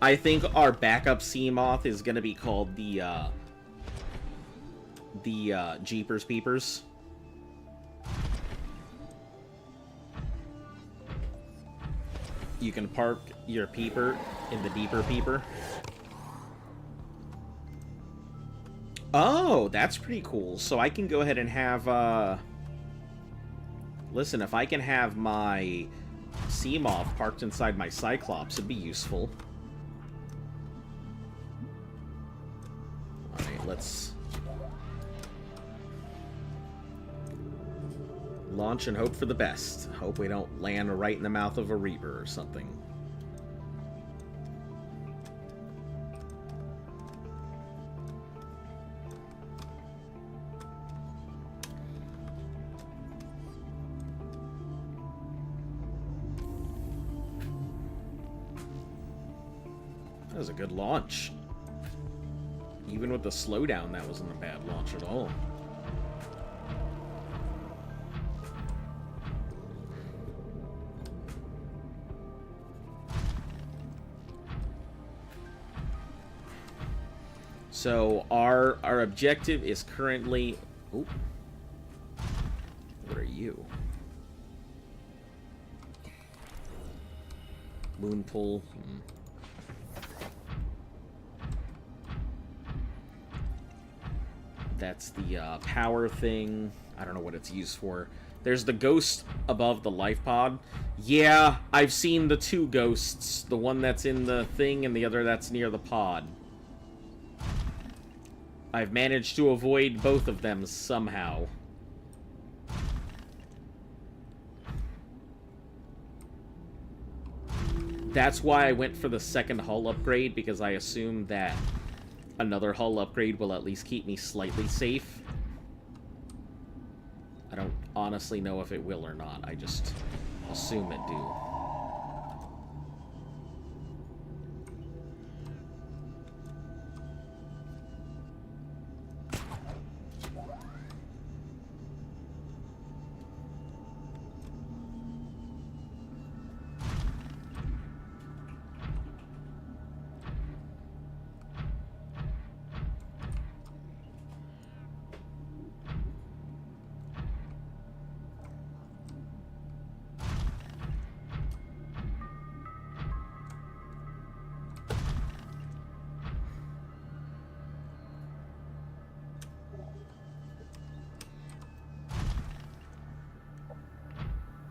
I think our backup Seamoth is gonna be called the Jeepers Peepers. You can park your Peeper in the Deeper Peeper. Oh, that's pretty cool. So I can go ahead and have, listen, if I can have my Seamoth parked inside my Cyclops, it'd be useful. Let's launch and hope for the best. Hope we don't land right in the mouth of a Reaper or something. That was a good launch. Even with the slowdown, that wasn't a bad launch at all. So our objective is currently... Ooh. What are you? Moon pull. That's the power thing. I don't know what it's used for. There's the ghost above the life pod. Yeah, I've seen the two ghosts. The one that's in the thing and the other that's near the pod. I've managed to avoid both of them somehow. That's why I went for the second hull upgrade, because I assumed that another hull upgrade will at least keep me slightly safe. I don't honestly know if it will or not. I just assume it do.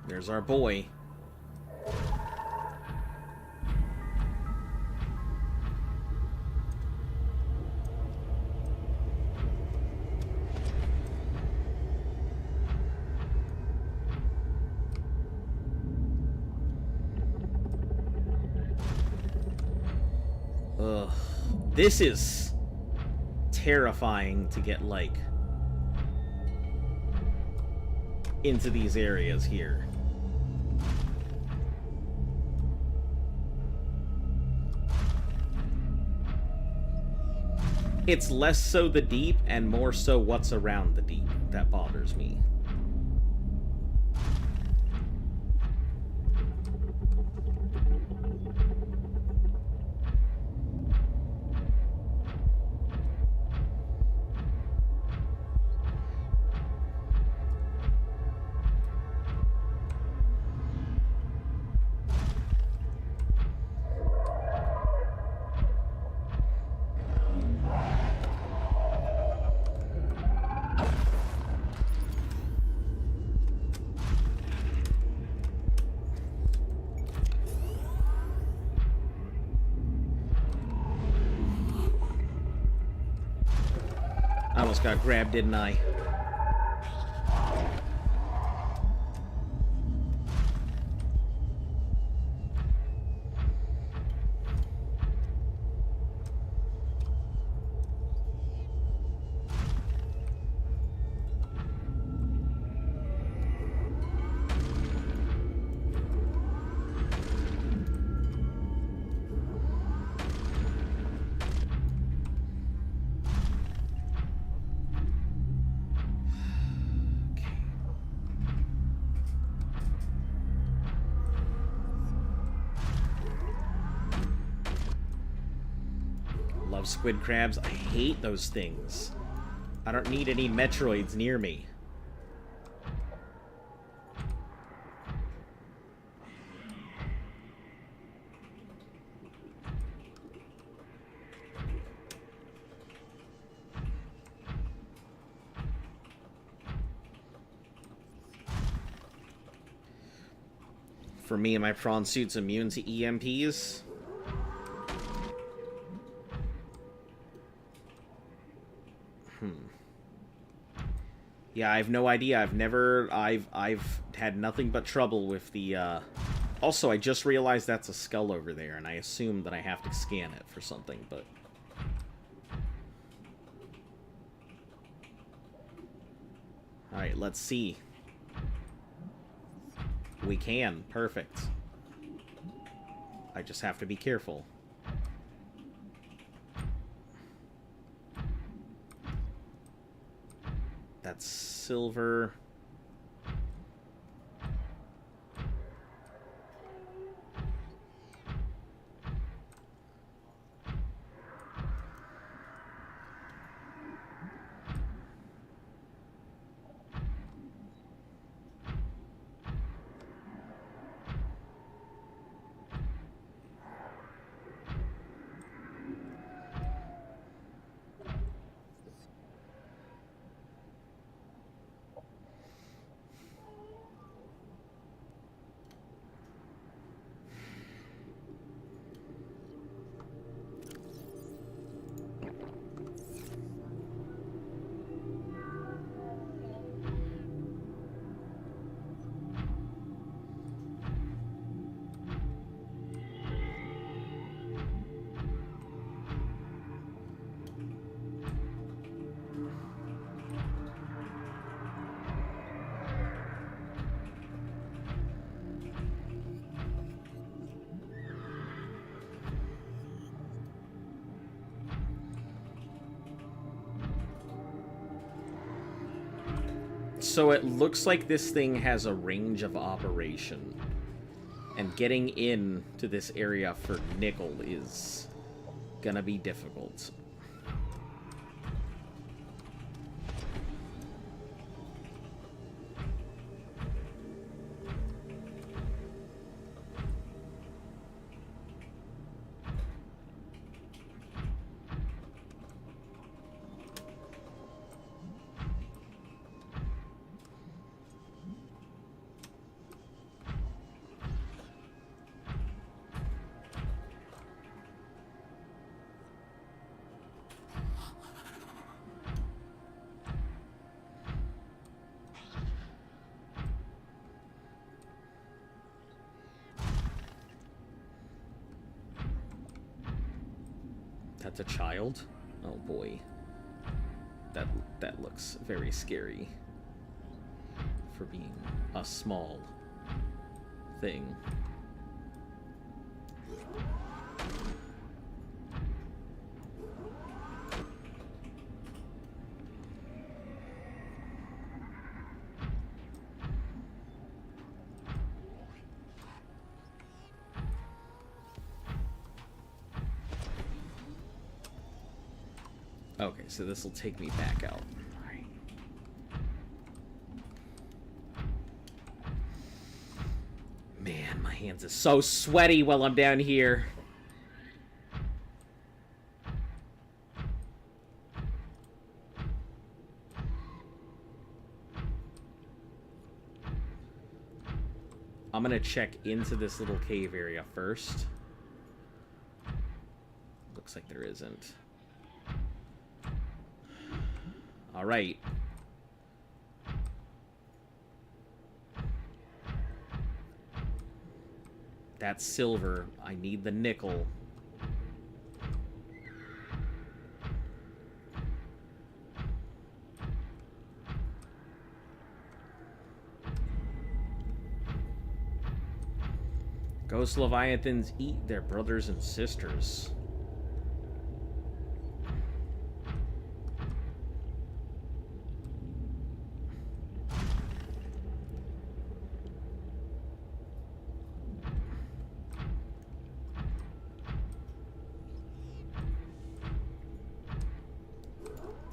There's our boy. Ugh. This is terrifying to get, like, into these areas here. It's less so the deep and more so what's around the deep that bothers me. I almost got grabbed, didn't I? Love squid crabs. I hate those things. I don't need any Metroids near me. For me, my prawn suit's immune to EMPs. Yeah, I have no idea. I've had nothing but trouble with the, Also, I just realized that's a skull over there, and I assume that I have to scan it for something, but... Alright, let's see. We can. Perfect. I just have to be careful. That's silver. So it looks like this thing has a range of operation. And getting in to this area for nickel is gonna be difficult. That's a child? Oh boy. That looks very scary for being a small thing. Okay, so this will take me back out. Alright. Man, my hands are so sweaty while I'm down here. I'm gonna check into this little cave area first. Looks like there isn't. Alright. That's silver. I need the nickel. Ghost Leviathans eat their brothers and sisters.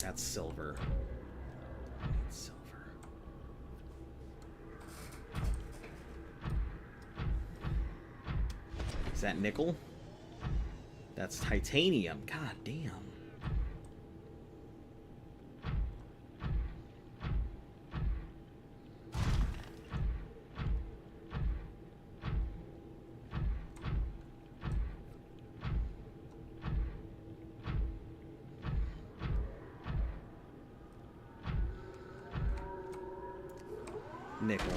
That's silver. I need silver. Is that nickel? That's titanium. God damn. Nickel.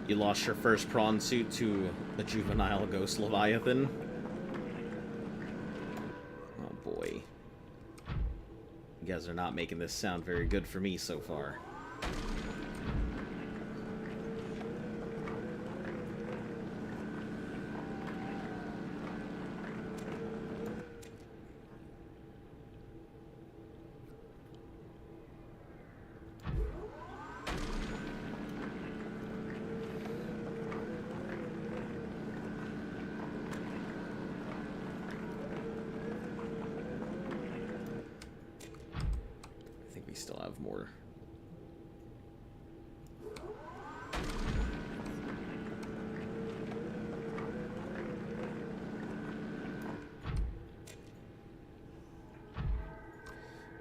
You lost your first prawn suit to a juvenile ghost leviathan. Oh boy. You guys are not making this sound very good for me so far. I think we still have more.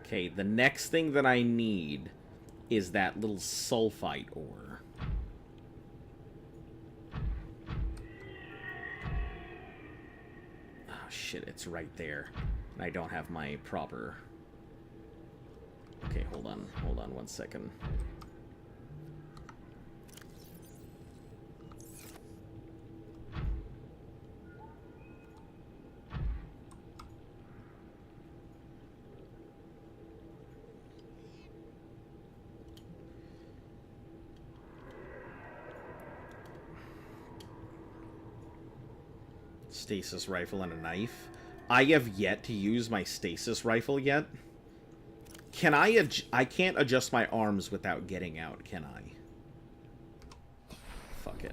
Okay, the next thing that I need is that little sulfite ore. Oh shit, it's right there. And I don't have my proper... Okay, hold on 1 second. Stasis rifle and a knife. I have yet to use my stasis rifle yet. Can I can't adjust my arms without getting out, can I? Fuck it.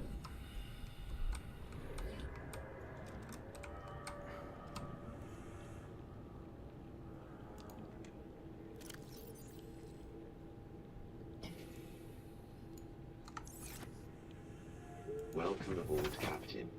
Welcome aboard, Captain.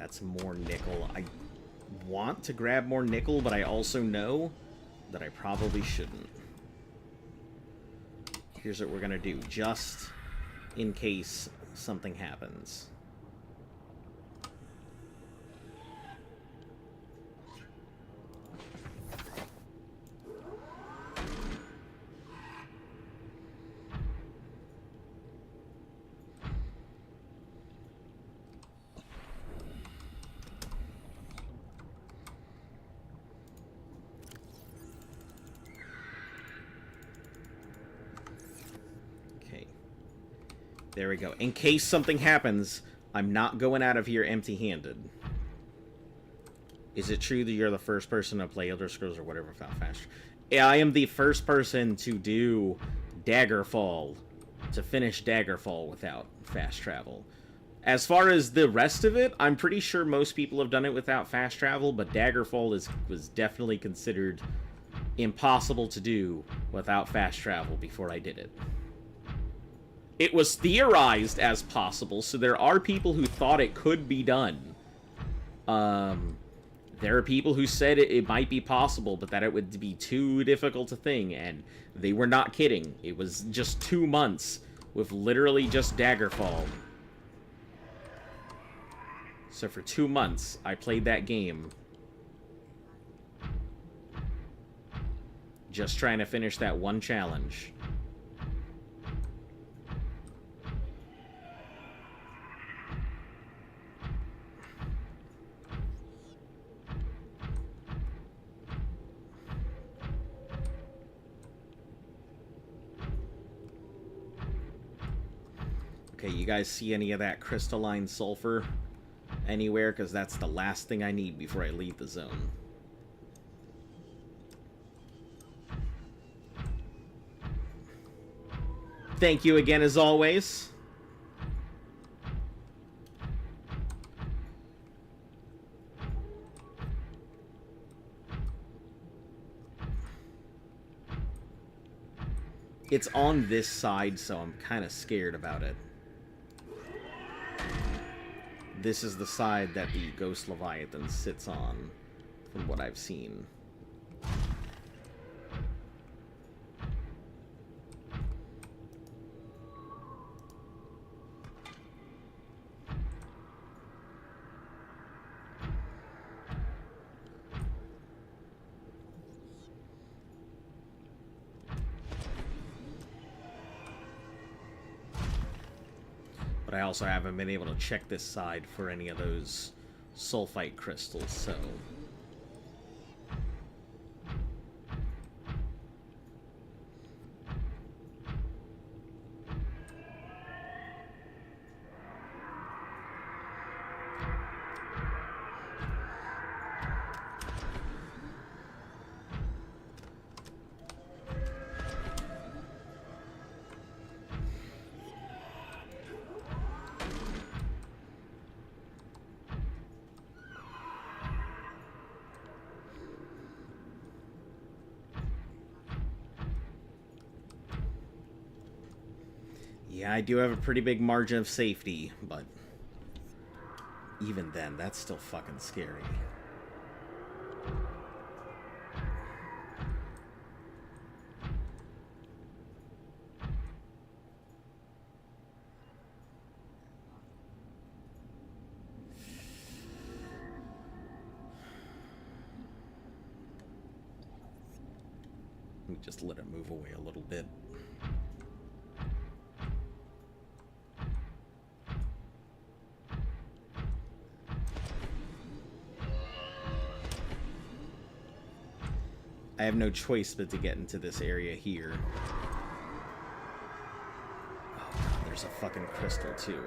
That's more nickel. I want to grab more nickel, but I also know that I probably shouldn't. Here's what we're gonna do, just in case something happens. There we go. In case something happens, I'm not going out of here empty-handed. Is it true that you're the first person to play Elder Scrolls or whatever without fast? Yeah, I am the first person to do Daggerfall, to finish Daggerfall without fast travel. As far as the rest of it, I'm pretty sure most people have done it without fast travel, but Daggerfall was definitely considered impossible to do without fast travel before I did it. It was theorized as possible, so there are people who thought it could be done. There are people who said it might be possible, but that it would be too difficult a thing, and they were not kidding. It was just 2 months with literally just Daggerfall. So for 2 months, I played that game. Just trying to finish that one challenge. Okay, you guys see any of that crystalline sulfur anywhere? Because that's the last thing I need before I leave the zone. Thank you again, as always. It's on this side, so I'm kind of scared about it. This is the side that the Ghost Leviathan sits on, from what I've seen. But I also haven't been able to check this side for any of those sulfite crystals, so... Yeah, I do have a pretty big margin of safety, but even then, that's still fucking scary. Let me just let it move away a little bit. I have no choice but to get into this area here. Oh god, there's a fucking crystal too.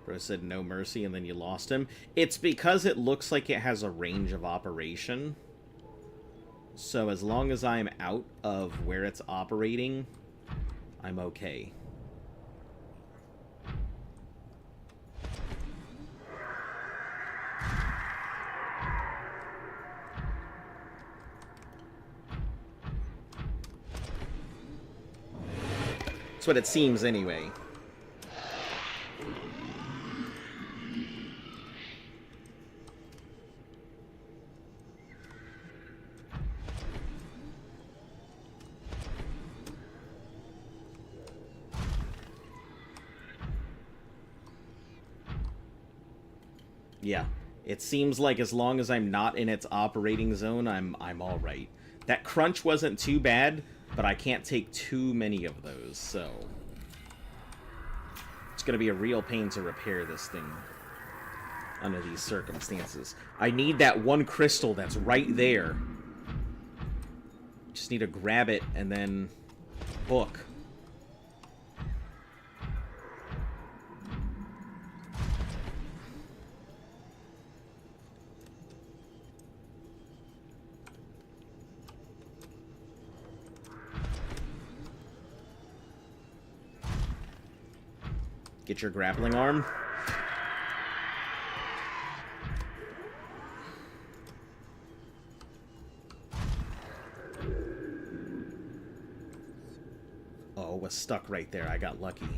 Bro said no mercy and then you lost him. It's because it looks like it has a range of operation. So as long as I'm out of where it's operating, I'm okay. That's what it seems, anyway. Yeah, it seems like as long as I'm not in its operating zone, I'm all right. That crunch wasn't too bad, but I can't take too many of those, so it's gonna be a real pain to repair this thing under these circumstances. I need that one crystal that's right there. Just need to grab it and then book. Get your grappling arm. Oh, it was stuck right there. I got lucky.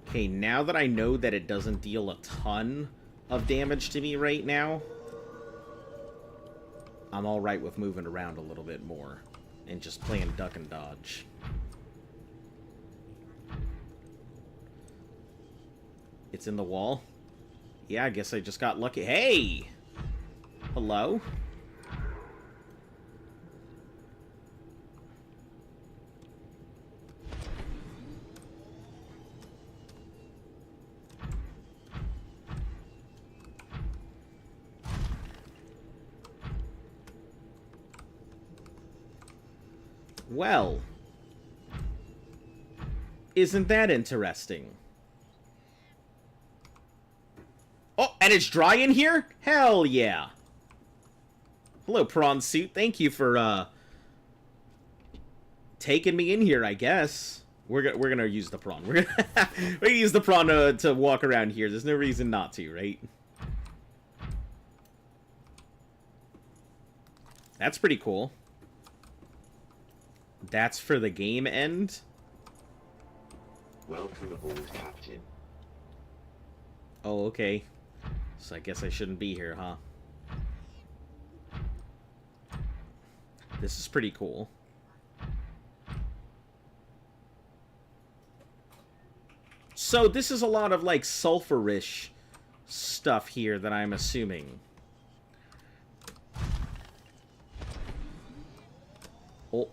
Okay, now that I know that it doesn't deal a ton of damage to me right now, I'm alright with moving around a little bit more and just playing duck and dodge. It's in the wall? Yeah, I guess I just got lucky. Hey! Hello? Well, isn't that interesting? Oh, and it's dry in here? Hell yeah. Hello, Prawn Suit. Thank you for, taking me in here, I guess. We're gonna use the prawn. We're gonna use the prawn to walk around here. There's no reason not to, right? That's pretty cool. That's for the game end? Welcome aboard, Captain. Oh, okay. So I guess I shouldn't be here, huh? This is pretty cool. So this is a lot of, like, sulfurish stuff here that I'm assuming. Oh.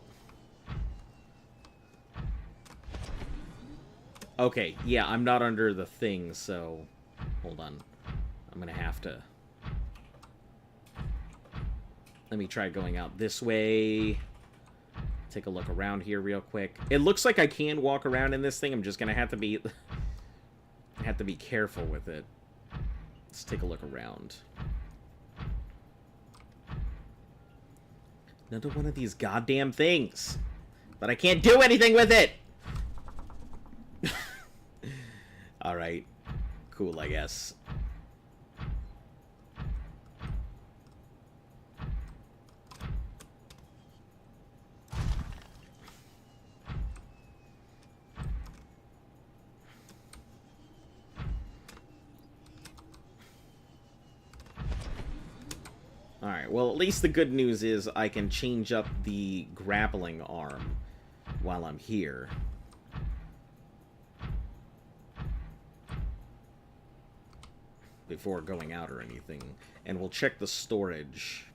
Okay, yeah, I'm not under the thing, so... Hold on. I'm gonna have to... Let me try going out this way. Take a look around here real quick. It looks like I can walk around in this thing. I'm just gonna have to be... have to be careful with it. Let's take a look around. Another one of these goddamn things. But I can't do anything with it! Alright. Cool, I guess. Alright, well, at least the good news is I can change up the grappling arm while I'm here. Before going out or anything. And we'll check the storage.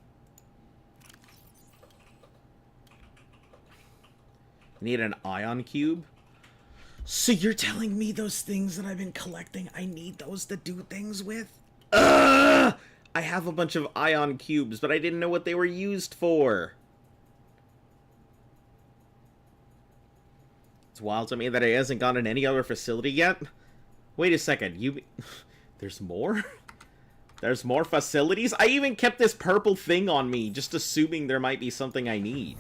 Need an ion cube? So you're telling me those things that I've been collecting, I need those to do things with? Ugh! I have a bunch of ion cubes, but I didn't know what they were used for. It's wild to me that it hasn't gone in any other facility yet. Wait a second, you... There's more? There's more facilities? I even kept this purple thing on me, just assuming there might be something I need.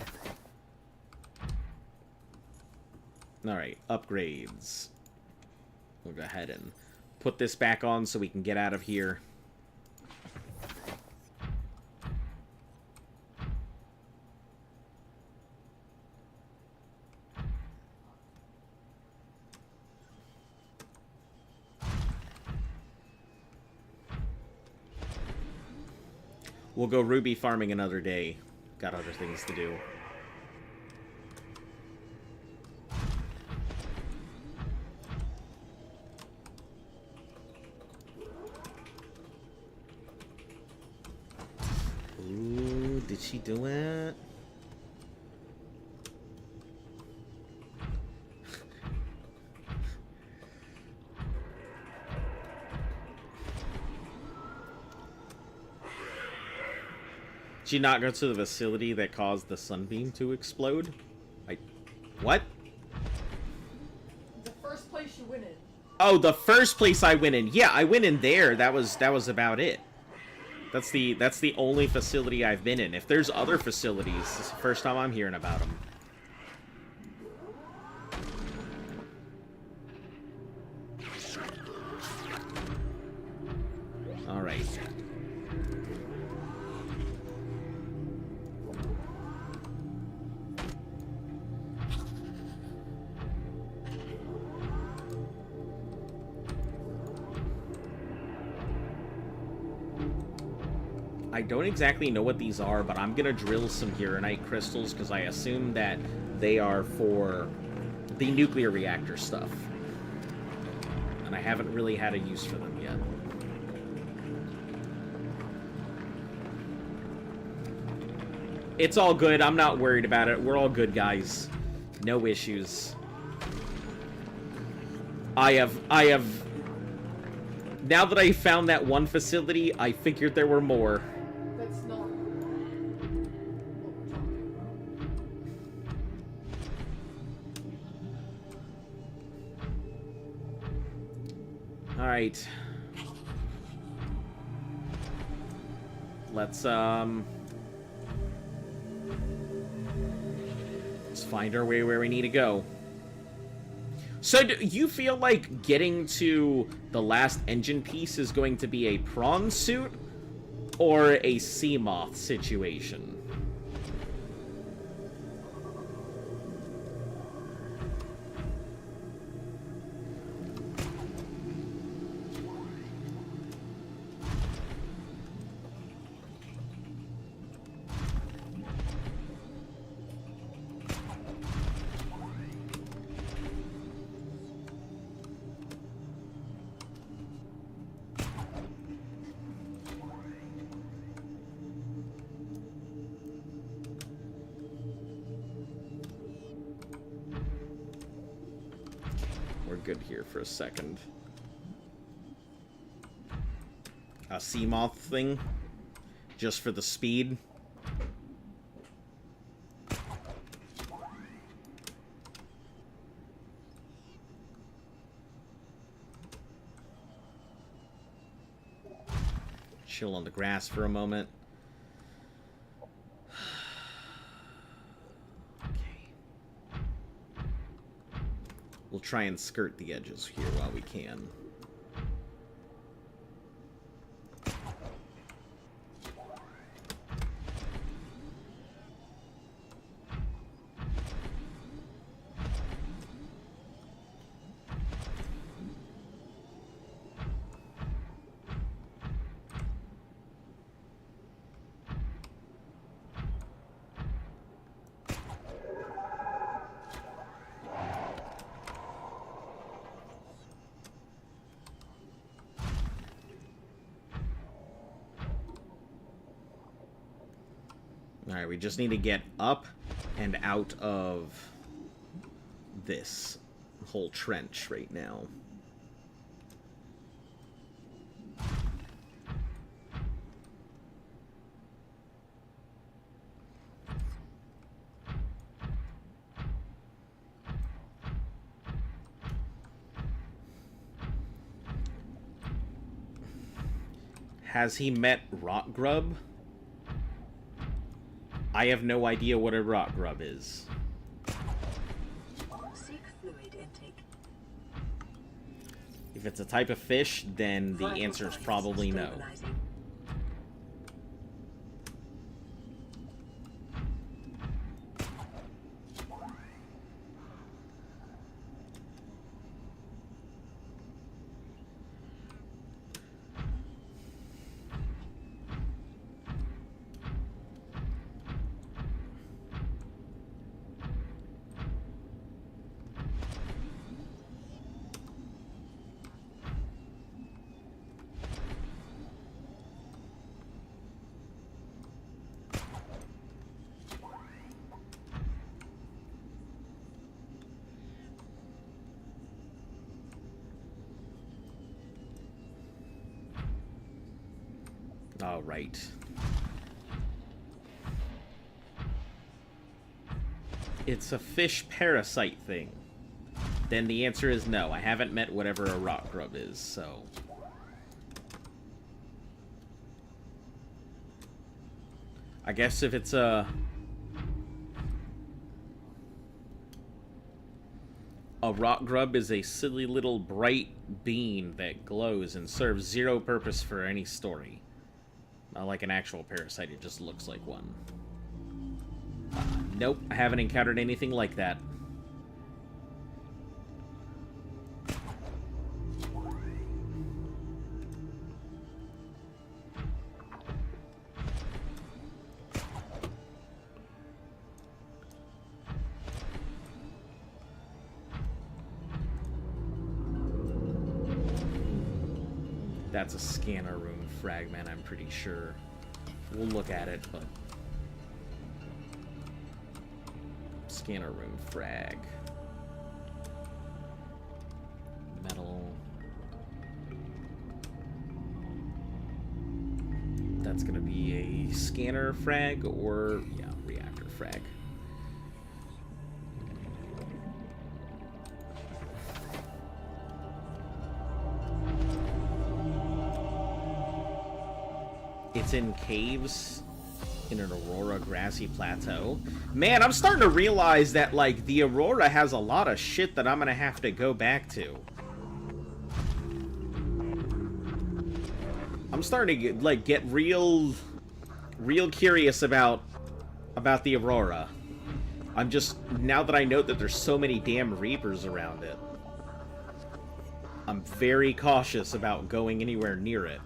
Alright, upgrades. We'll go ahead and put this back on so we can get out of here. We'll go ruby farming another day. Got other things to do. Ooh, did she do it? Did she not go to the facility that caused the sunbeam to explode? What? The first place you went in. Oh, the first place I went in. Yeah, I went in there. That was about it. That's the only facility I've been in. If there's other facilities, this is the first time I'm hearing about them. All right. I don't exactly know what these are, but I'm gonna drill some uranite crystals because I assume that they are for the nuclear reactor stuff. And I haven't really had a use for them yet. It's all good. I'm not worried about it. We're all good, guys. No issues. I have... Now that I found that one facility, I figured there were more. That's not what we're talking about. Alright. Let's find our way where we need to go. So, do you feel like getting to the last engine piece is going to be a prawn suit or a sea moth situation? Good here for a second. A sea moth thing, just for the speed. Chill on the grass for a moment. We'll try and skirt the edges here while we can. Alright, we just need to get up and out of this whole trench right now. Has he met rock grub? I have no idea what a rock grub is. Seek fluid intake. If it's a type of fish, then the Vital answer is signs probably no. stabilizing. All right. It's a fish parasite thing. Then the answer is no. I haven't met whatever a rock grub is, so... I guess if it's a rock grub is a silly little bright bean that glows and serves zero purpose for any story. Not like an actual parasite, it just looks like one. Nope, I haven't encountered anything like that. That's a scanner room fragment, I'm pretty sure. We'll look at it, but... Scanner room frag. Metal. That's gonna be a scanner frag or, yeah, reactor frag. It's in caves in an Aurora grassy plateau. Man, I'm starting to realize that, like, the Aurora has a lot of shit that I'm gonna have to go back to. I'm starting to get real curious about the Aurora. I'm just, now that I know that there's so many damn Reapers around it, I'm very cautious about going anywhere near it.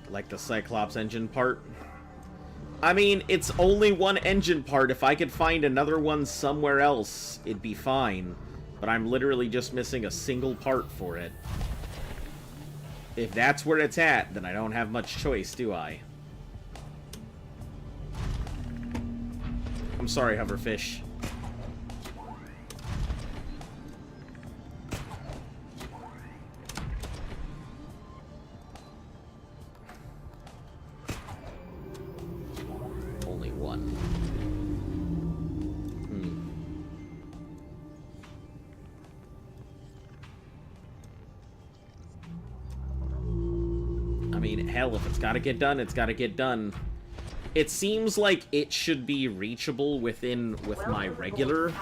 Like the Cyclops engine part. I mean, it's only one engine part. If I could find another one somewhere else, it'd be fine. But I'm literally just missing a single part for it. If that's where it's at, then I don't have much choice, do I? I'm sorry, Hoverfish. Only one. I mean, hell, if it's gotta get done, it's gotta get done. It seems like it should be reachable with my regular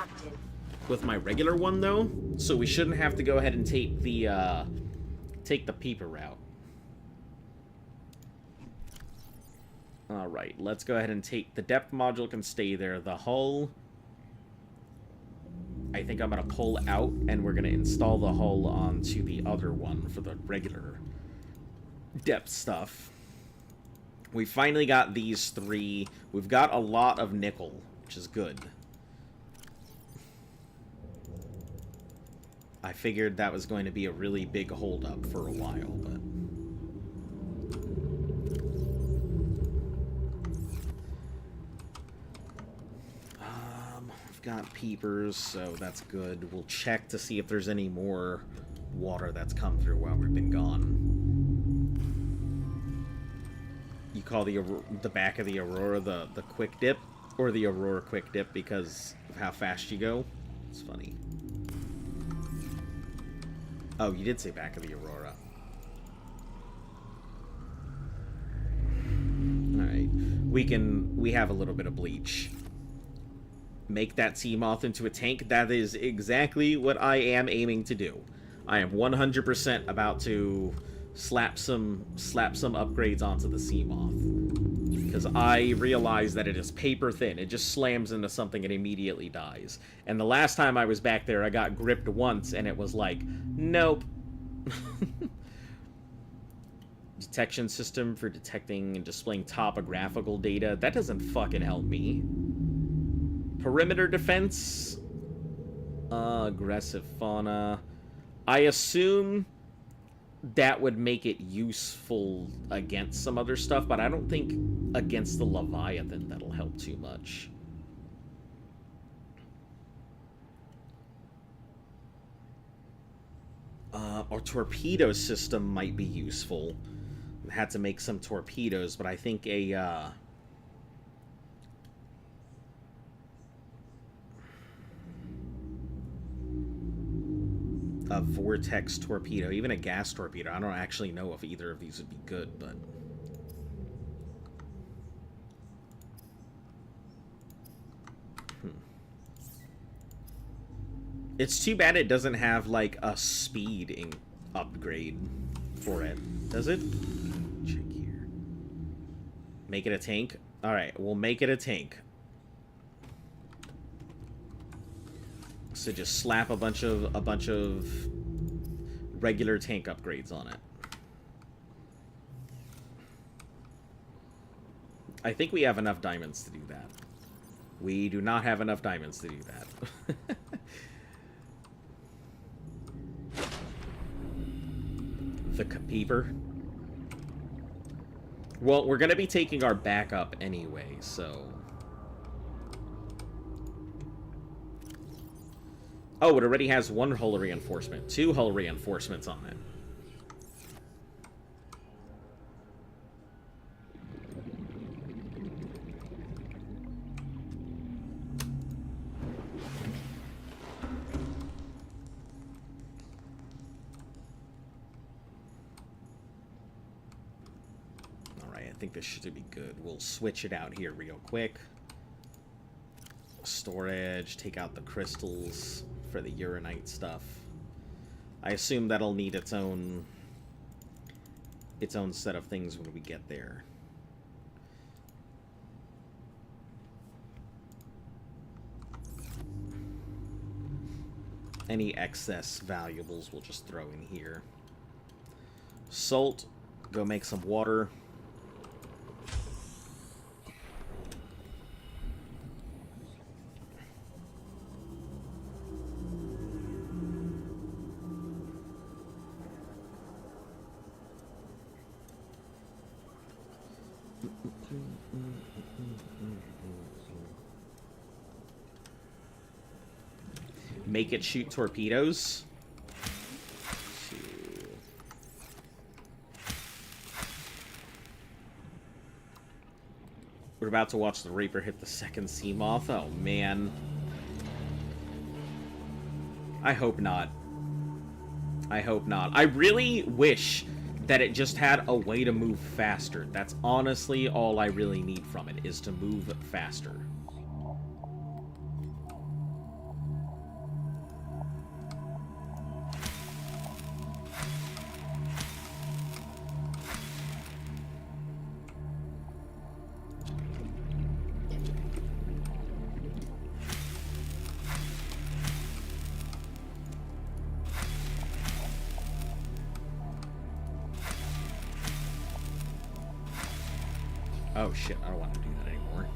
one though, so we shouldn't have to go ahead and take the Peeper route. Alright, let's go ahead and take... The depth module can stay there. The hull... I think I'm going to pull out, and we're going to install the hull onto the other one for the regular depth stuff. We finally got these three. We've got a lot of nickel, which is good. I figured that was going to be a really big holdup for a while, but... got peepers, so that's good. We'll check to see if there's any more water that's come through while we've been gone. You call the back of the Aurora the quick dip, or the Aurora quick dip because of how fast you go? It's funny. Oh, you did say back of the Aurora. Alright. We have a little bit of bleach. Make that sea moth into a tank. That is exactly what I am aiming to do. I am 100% about to slap some upgrades onto the sea moth. Because I realize that it is paper thin. It just slams into something and immediately dies. And the last time I was back there, I got gripped once and it was like, nope. Detection system for detecting and displaying topographical data. That doesn't fucking help me. Perimeter defense. Aggressive fauna. I assume that would make it useful against some other stuff, but I don't think against the Leviathan that'll help too much. Our torpedo system might be useful. Had to make some torpedoes, but I think a vortex torpedo, even a gas torpedo. I don't actually know if either of these would be good, but it's too bad it doesn't have like a speed upgrade for it. Does it? Check here. Make it a tank. All right, we'll make it a tank. So just slap a bunch of regular tank upgrades on it. I think we have enough diamonds to do that. We do not have enough diamonds to do that. The Peeper. Well, we're gonna be taking our backup anyway, so. Oh, it already has one hull reinforcement. 2 hull reinforcements on it. Alright, I think this should be good. We'll switch it out here real quick. Storage, take out the crystals for the uranite stuff. I assume that'll need its own set of things when we get there. Any excess valuables we'll just throw in here. Salt, go make some water. Make it shoot torpedoes. We're about to watch the Reaper hit the second sea moth. Oh, man. I hope not. I hope not. I really wish that it just had a way to move faster. That's honestly all I really need from it, is to move faster. Oh shit, I don't want to do that anymore.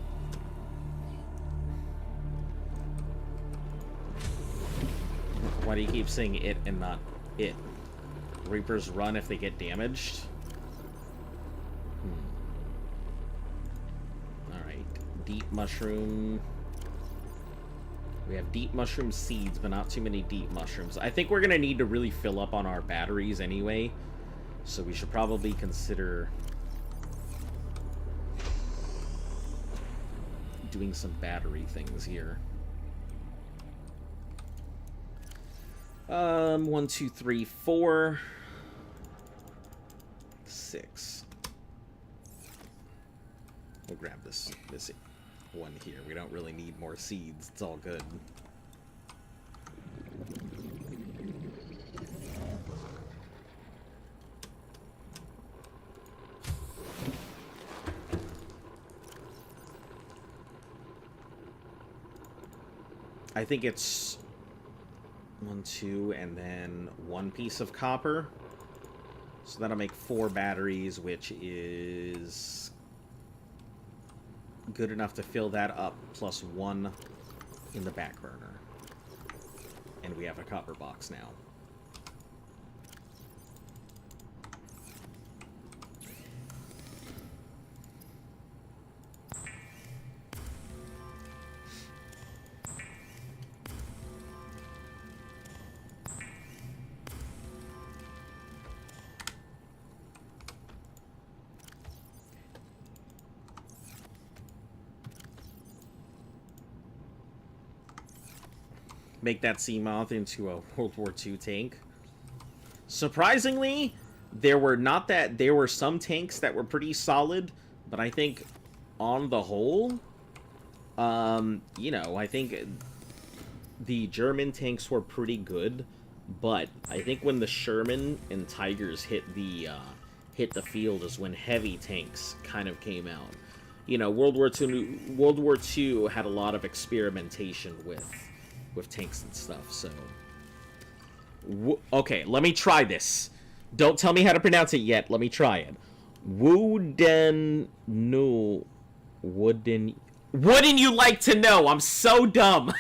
Why do you keep saying it and not it? Reapers run if they get damaged? Alright. Deep mushroom. We have deep mushroom seeds, but not too many deep mushrooms. I think we're going to need to really fill up on our batteries anyway. So we should probably consider doing some battery things here. 1, 2, 3, 4, 6. We'll grab this one here. We don't really need more seeds. It's all good. I think it's 1, 2, and then 1 piece of copper. So that'll make 4 batteries, which is good enough to fill that up, plus 1 in the back burner. And we have a copper box now. Make that Seamoth into a World War II tank. Surprisingly, there were some tanks that were pretty solid, but I think on the whole, you know, I think the German tanks were pretty good, but I think when the Sherman and Tigers hit the field is when heavy tanks kind of came out. You know, World War II had a lot of experimentation with tanks and stuff, so... Okay, let me try this. Don't tell me how to pronounce it yet. Let me try it. Wouldn't you like to know? I'm so dumb.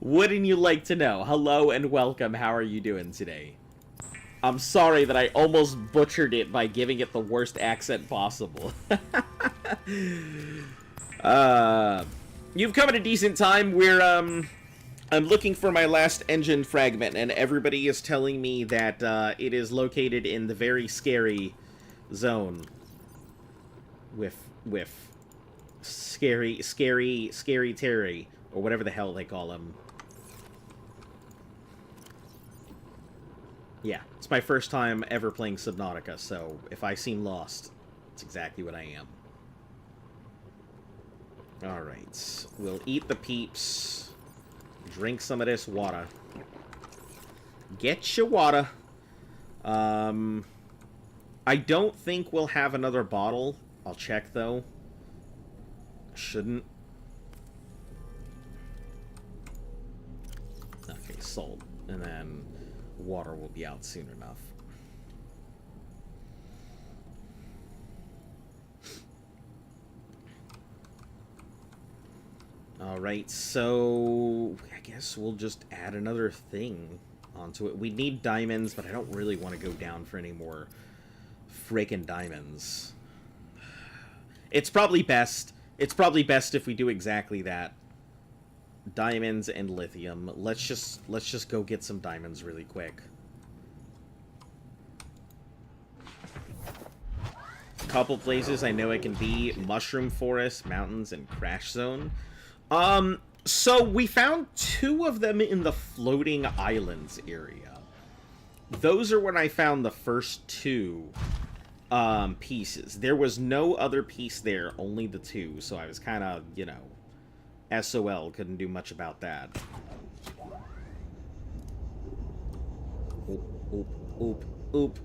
Wouldn't you like to know? Hello and welcome. How are you doing today? I'm sorry that I almost butchered it by giving it the worst accent possible. You've come at a decent time. I'm looking for my last engine fragment, and everybody is telling me that it is located in the very scary zone. With scary Terry, or whatever the hell they call him. Yeah, it's my first time ever playing Subnautica, so if I seem lost, it's exactly what I am. Alright, we'll eat the peeps, drink some of this water. Get your water. I don't think we'll have another bottle. I'll check, though. Shouldn't. Okay, salt. And then water will be out soon enough. Alright, so I guess we'll just add another thing onto it. We need diamonds, but I don't really want to go down for any more freaking diamonds. It's probably best if we do exactly that. Diamonds and lithium. Let's just go get some diamonds really quick. Couple places I know it can be: Mushroom Forest, Mountains, and Crash Zone. So we found 2 of them in the floating islands area. Those are when I found the first 2 pieces. There was no other piece there, only the 2, so I was kind of, you know, SOL, couldn't do much about that. Oop, oop, oop, oop.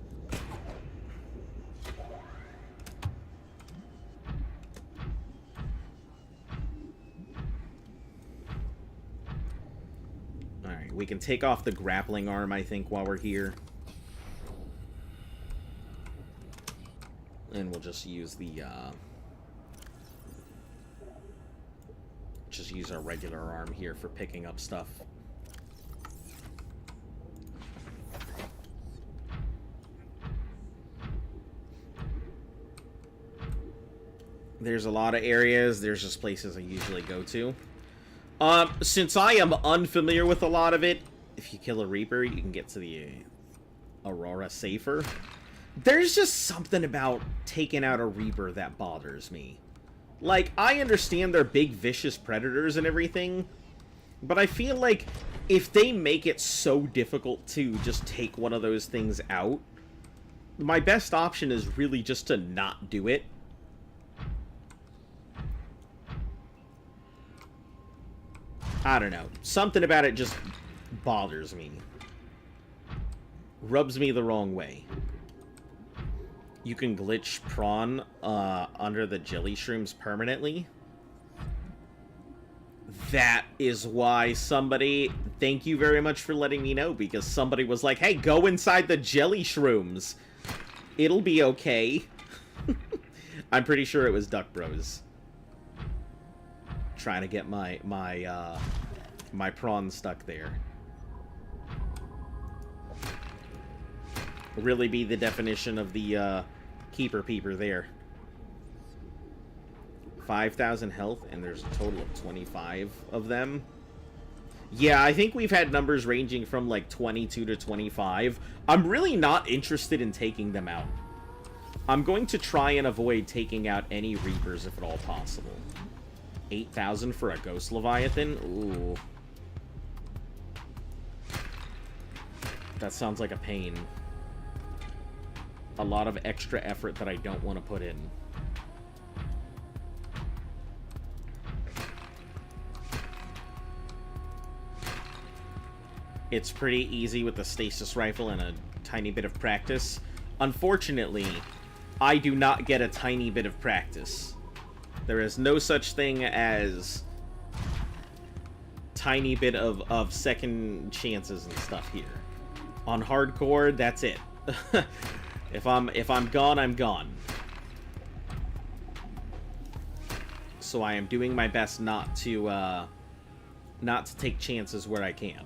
Alright, we can take off the grappling arm, I think, while we're here. And we'll just use the, just use our regular arm here for picking up stuff. There's a lot of areas. There's just places I usually go to. Since I am unfamiliar with a lot of it, if you kill a Reaper, you can get to the Aurora safer. There's just something about taking out a Reaper that bothers me. Like, I understand they're big, vicious predators and everything, but I feel like if they make it so difficult to just take one of those things out, my best option is really just to not do it. I don't know. Something about it just bothers me. Rubs me the wrong way. You can glitch prawn under the jelly shrooms permanently. That is why somebody... Thank you very much for letting me know, because somebody was like, hey, go inside the jelly shrooms. It'll be okay. I'm pretty sure it was Duck Bros. Trying to get my prawn stuck there. Really be the definition of the keeper peeper there. 5,000 health, and there's a total of 25 of them. Yeah, I think we've had numbers ranging from like 22 to 25. I'm really not interested in taking them out. I'm going to try and avoid taking out any Reapers if at all possible. 8,000 for a Ghost Leviathan? Ooh. That sounds like a pain. A lot of extra effort that I don't want to put in. It's pretty easy with the stasis rifle and a tiny bit of practice. Unfortunately, I do not get a tiny bit of practice. There is no such thing as tiny bit of second chances and stuff here. On hardcore, that's it. If I'm gone, I'm gone. So I am doing my best not to take chances where I can.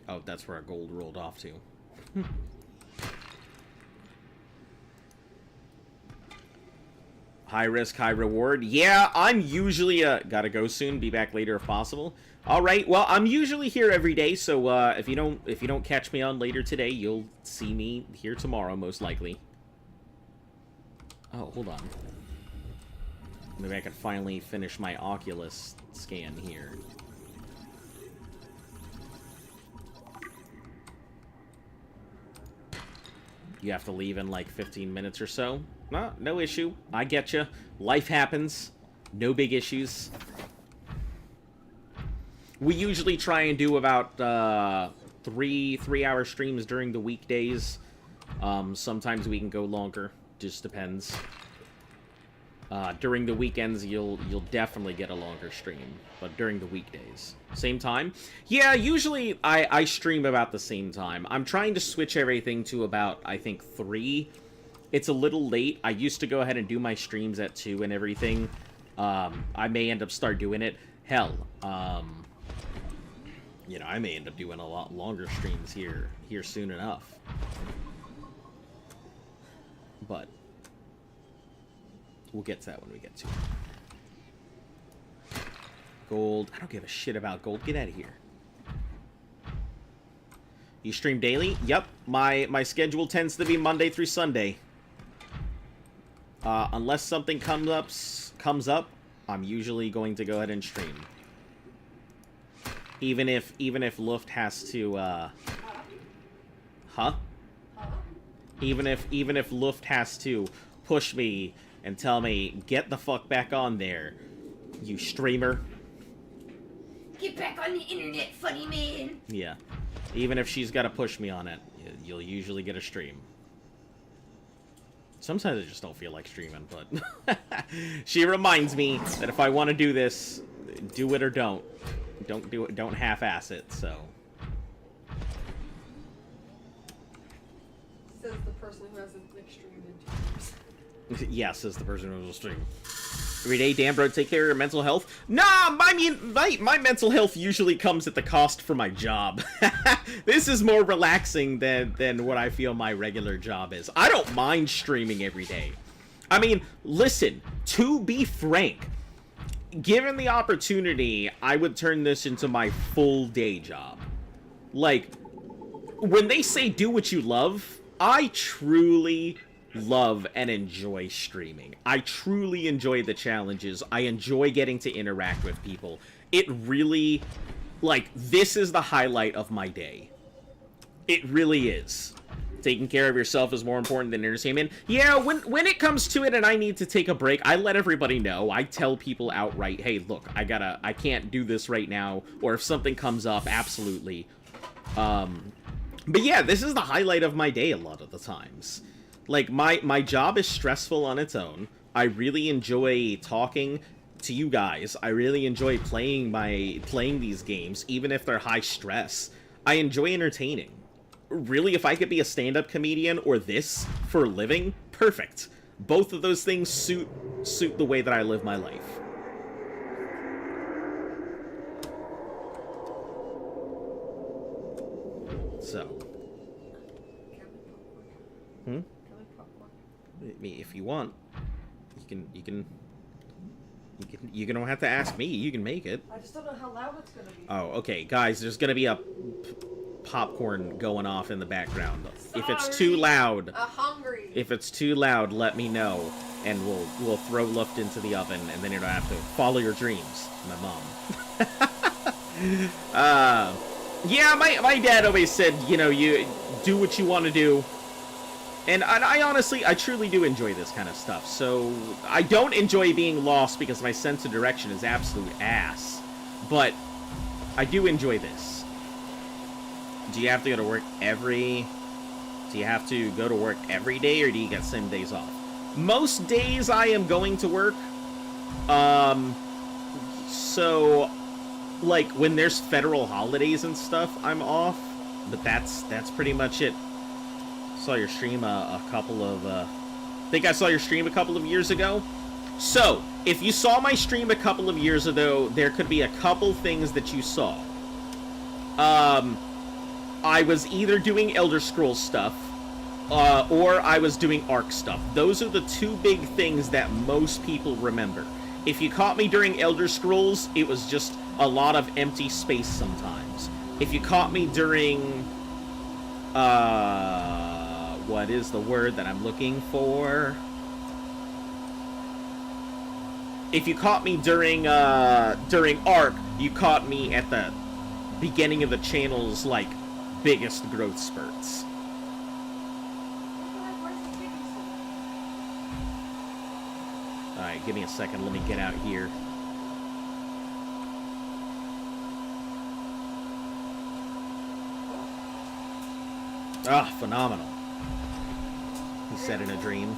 Oh, that's where our gold rolled off to. High risk, high reward. Yeah, I'm usually, gotta go soon, be back later if possible. Alright, well, I'm usually here every day, so, if you don't catch me on later today, you'll see me here tomorrow, most likely. Oh, hold on. Maybe I can finally finish my Oculus scan here. You have to leave in like 15 minutes or so. No issue. I get you. Life happens. No big issues. We usually try and do about 3-hour streams during the weekdays. Sometimes we can go longer. Just depends. During the weekends, you'll definitely get a longer stream, but during the weekdays, same time. Yeah, usually I stream about the same time. I'm trying to switch everything to about, I think, 3. It's a little late. I used to go ahead and do my streams at 2 and everything. I may end up start doing it. Hell, you know, I may end up doing a lot longer streams here soon enough. But we'll get to that when we get to it. Gold. I don't give a shit about gold. Get out of here. You stream daily? Yep. My schedule tends to be Monday through Sunday. Unless something comes up, I'm usually going to go ahead and stream. Even if Luft has to Even if Luft has to push me and tell me, get the fuck back on there, you streamer. Get back on the internet, funny man. Yeah. Even if she's got to push me on it, you'll usually get a stream. Sometimes I just don't feel like streaming, but she reminds me that if I want to do this, do it or don't. Don't do it. Don't half-ass it, so. person who hasn't like streamed in 2 years. Yes, as the person who was streaming. Every day, damn bro, take care of your mental health. Nah, my mental health usually comes at the cost for my job. This is more relaxing than what I feel my regular job is. I don't mind streaming every day. I mean, listen, to be frank, given the opportunity, I would turn this into my full day job. Like, when they say do what you love, I truly love and enjoy streaming. I truly enjoy the challenges. I enjoy getting to interact with people. It really, like, this is the highlight of my day. It really is. Taking care of yourself is more important than entertainment. Yeah, when it comes to it and I need to take a break, I let everybody know. I tell people outright, hey, look, I can't do this right now. Or if something comes up, absolutely. But yeah, this is the highlight of my day a lot of the times. Like, my job is stressful on its own. I really enjoy talking to you guys. I really enjoy playing these games, even if they're high stress. I enjoy entertaining. Really, if I could be a stand-up comedian or this for a living, perfect. Both of those things suit the way that I live my life. So. If you want, you don't have to ask me. You can make it. I just don't know how loud it's gonna be. Oh, okay, guys. There's gonna be a popcorn going off in the background. Sorry, if it's too loud, I'm hungry. if it's too loud, let me know, and we'll throw Luft into the oven, and then you don't have to follow your dreams. My mom. Yeah, my dad always said, you know, you do what you want to do. And I honestly, I truly do enjoy this kind of stuff. So, I don't enjoy being lost because my sense of direction is absolute ass. But, I do enjoy this. Do you have to go to work every day, or do you get some days off? Most days I am going to work. So, like, when there's federal holidays and stuff, I'm off. But that's pretty much it. Saw your stream I think I saw your stream a couple of years ago. So, if you saw my stream a couple of years ago, there could be a couple things that you saw. I was either doing Elder Scrolls stuff, or I was doing Ark stuff. Those are the two big things that most people remember. If you caught me during Elder Scrolls, it was just a lot of empty space sometimes. If you caught me during, what is the word that I'm looking for? If you caught me during Ark, you caught me at the beginning of the channel's, like, biggest growth spurts. Alright, give me a second, let me get out here. Ah, phenomenal. He said in a dream.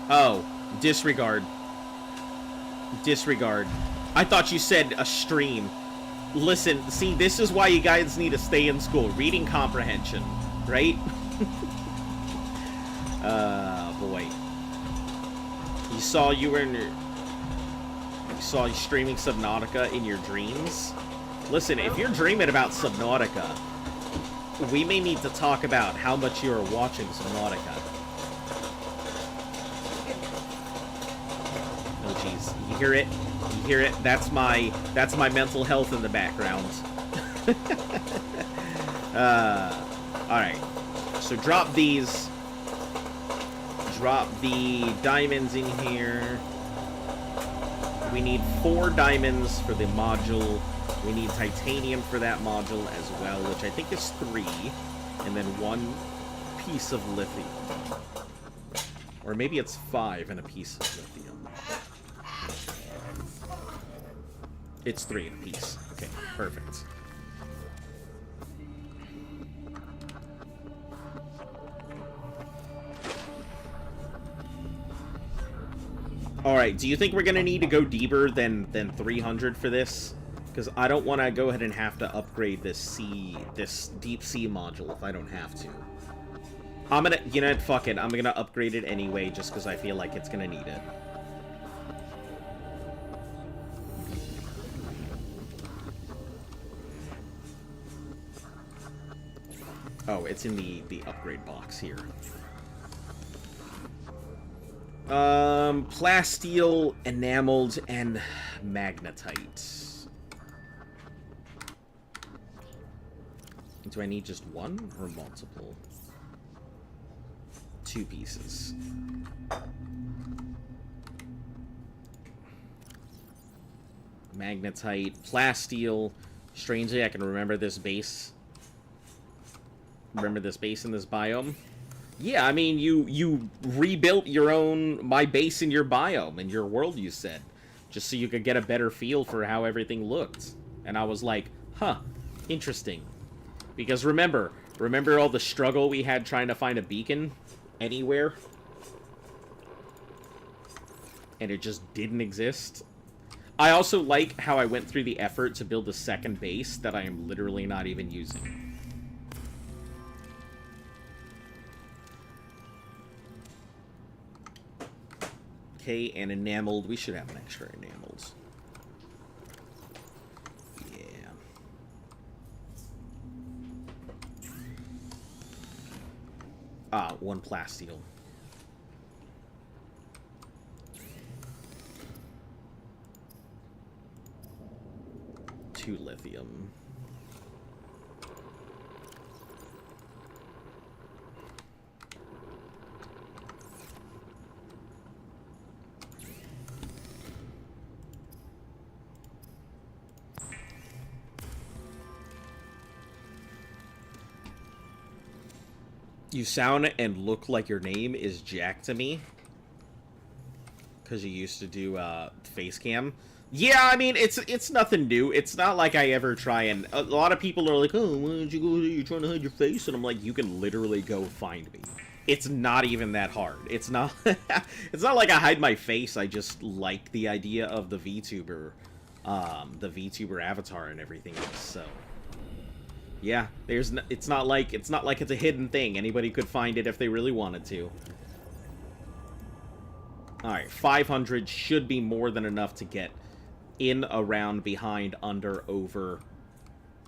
Oh, disregard. Disregard. I thought you said a stream. Listen, see, this is why you guys need to stay in school. Reading comprehension, right? Boy. You saw you streaming Subnautica in your dreams? Listen, if you're dreaming about Subnautica, we may need to talk about how much you are watching Subnautica. Oh jeez, you hear it? You hear it? That's my mental health in the background. Alright. So drop these. Drop the diamonds in here. We need 4 diamonds for the module. We need titanium for that module as well, which I think is 3. And then 1 piece of lithium. Or maybe it's 5 and a piece of lithium. It's 3 a piece. Okay, perfect. Alright, do you think we're gonna need to go deeper than 300 for this? Because I don't want to go ahead and have to upgrade this deep sea module if I don't have to. I'm gonna, you know what, fuck it. I'm gonna upgrade it anyway, just because I feel like it's gonna need it. Oh, it's in the upgrade box here. Plasteel, enameled, and magnetite. Do I need just one or multiple? 2 pieces. Magnetite, plasteel. Strangely, I can remember this base. Remember this base in this biome? Yeah, I mean, you rebuilt my base in your biome, in your world, you said. Just so you could get a better feel for how everything looked. And I was like, huh, interesting. Because remember all the struggle we had trying to find a beacon anywhere? And it just didn't exist? I also like how I went through the effort to build a second base that I am literally not even using. Okay, and enameled. We should have an extra enameled. Yeah. Ah, 1 plasteel. 2 lithium. You sound and look like your name is Jack to me. Because you used to do face cam. Yeah, I mean, it's nothing new. It's not like I ever try and... A lot of people are like, oh, why don't you go there? You're trying to hide your face? And I'm like, you can literally go find me. It's not even that hard. It's not... it's not like I hide my face. I just like the idea of the VTuber avatar and everything else, so... Yeah, it's not like it's a hidden thing. Anybody could find it if they really wanted to. Alright, 500 should be more than enough to get in, around, behind, under, over,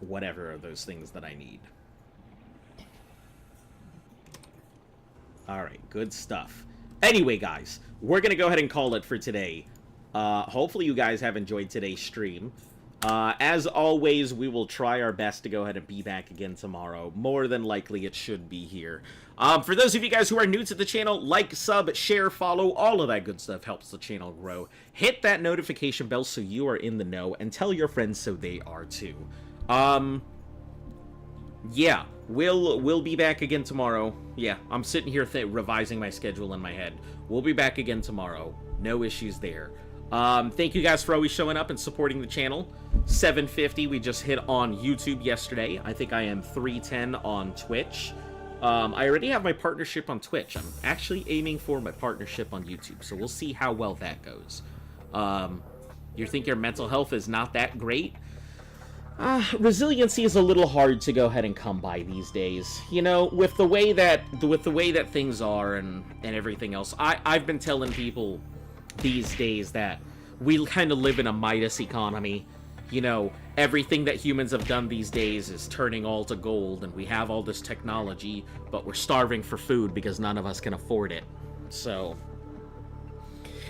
whatever are those things that I need. Alright, good stuff. Anyway, guys, we're gonna go ahead and call it for today. Hopefully you guys have enjoyed today's stream. As always, we will try our best to go ahead and be back again tomorrow. More than likely, it should be here. For those of you guys who are new to the channel, like, sub, share, follow, all of that good stuff helps the channel grow. Hit that notification bell so you are in the know, and tell your friends so they are too. Yeah, we'll be back again tomorrow. Yeah, I'm sitting here revising my schedule in my head. We'll be back again tomorrow. No issues there. Thank you guys for always showing up and supporting the channel. 750 we just hit on YouTube yesterday. I think I am 310 on Twitch. I already have my partnership on Twitch. I'm actually aiming for my partnership on YouTube, so we'll see how well that goes. You think your mental health is not that great? Resiliency is a little hard to go ahead and come by these days. You know, with the way that things are and everything else. I've been telling people these days that we kind of live in a Midas economy. You know, everything that humans have done these days is turning all to gold, and we have all this technology, but we're starving for food because none of us can afford it. So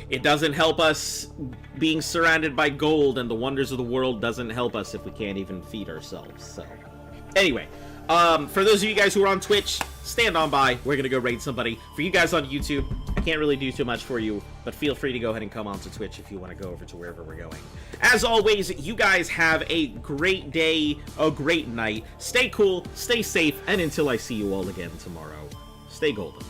it doesn't help us being surrounded by gold, and the wonders of the world doesn't help us if we can't even feed ourselves. So anyway, for those of you guys who are on Twitch, stand on by. We're gonna go raid somebody. For you guys on YouTube, I can't really do too much for you, but feel free to go ahead and come onto Twitch if you want to go over to wherever we're going. As always, you guys have a great day, a great night. Stay cool, stay safe, and until I see you all again tomorrow, stay golden.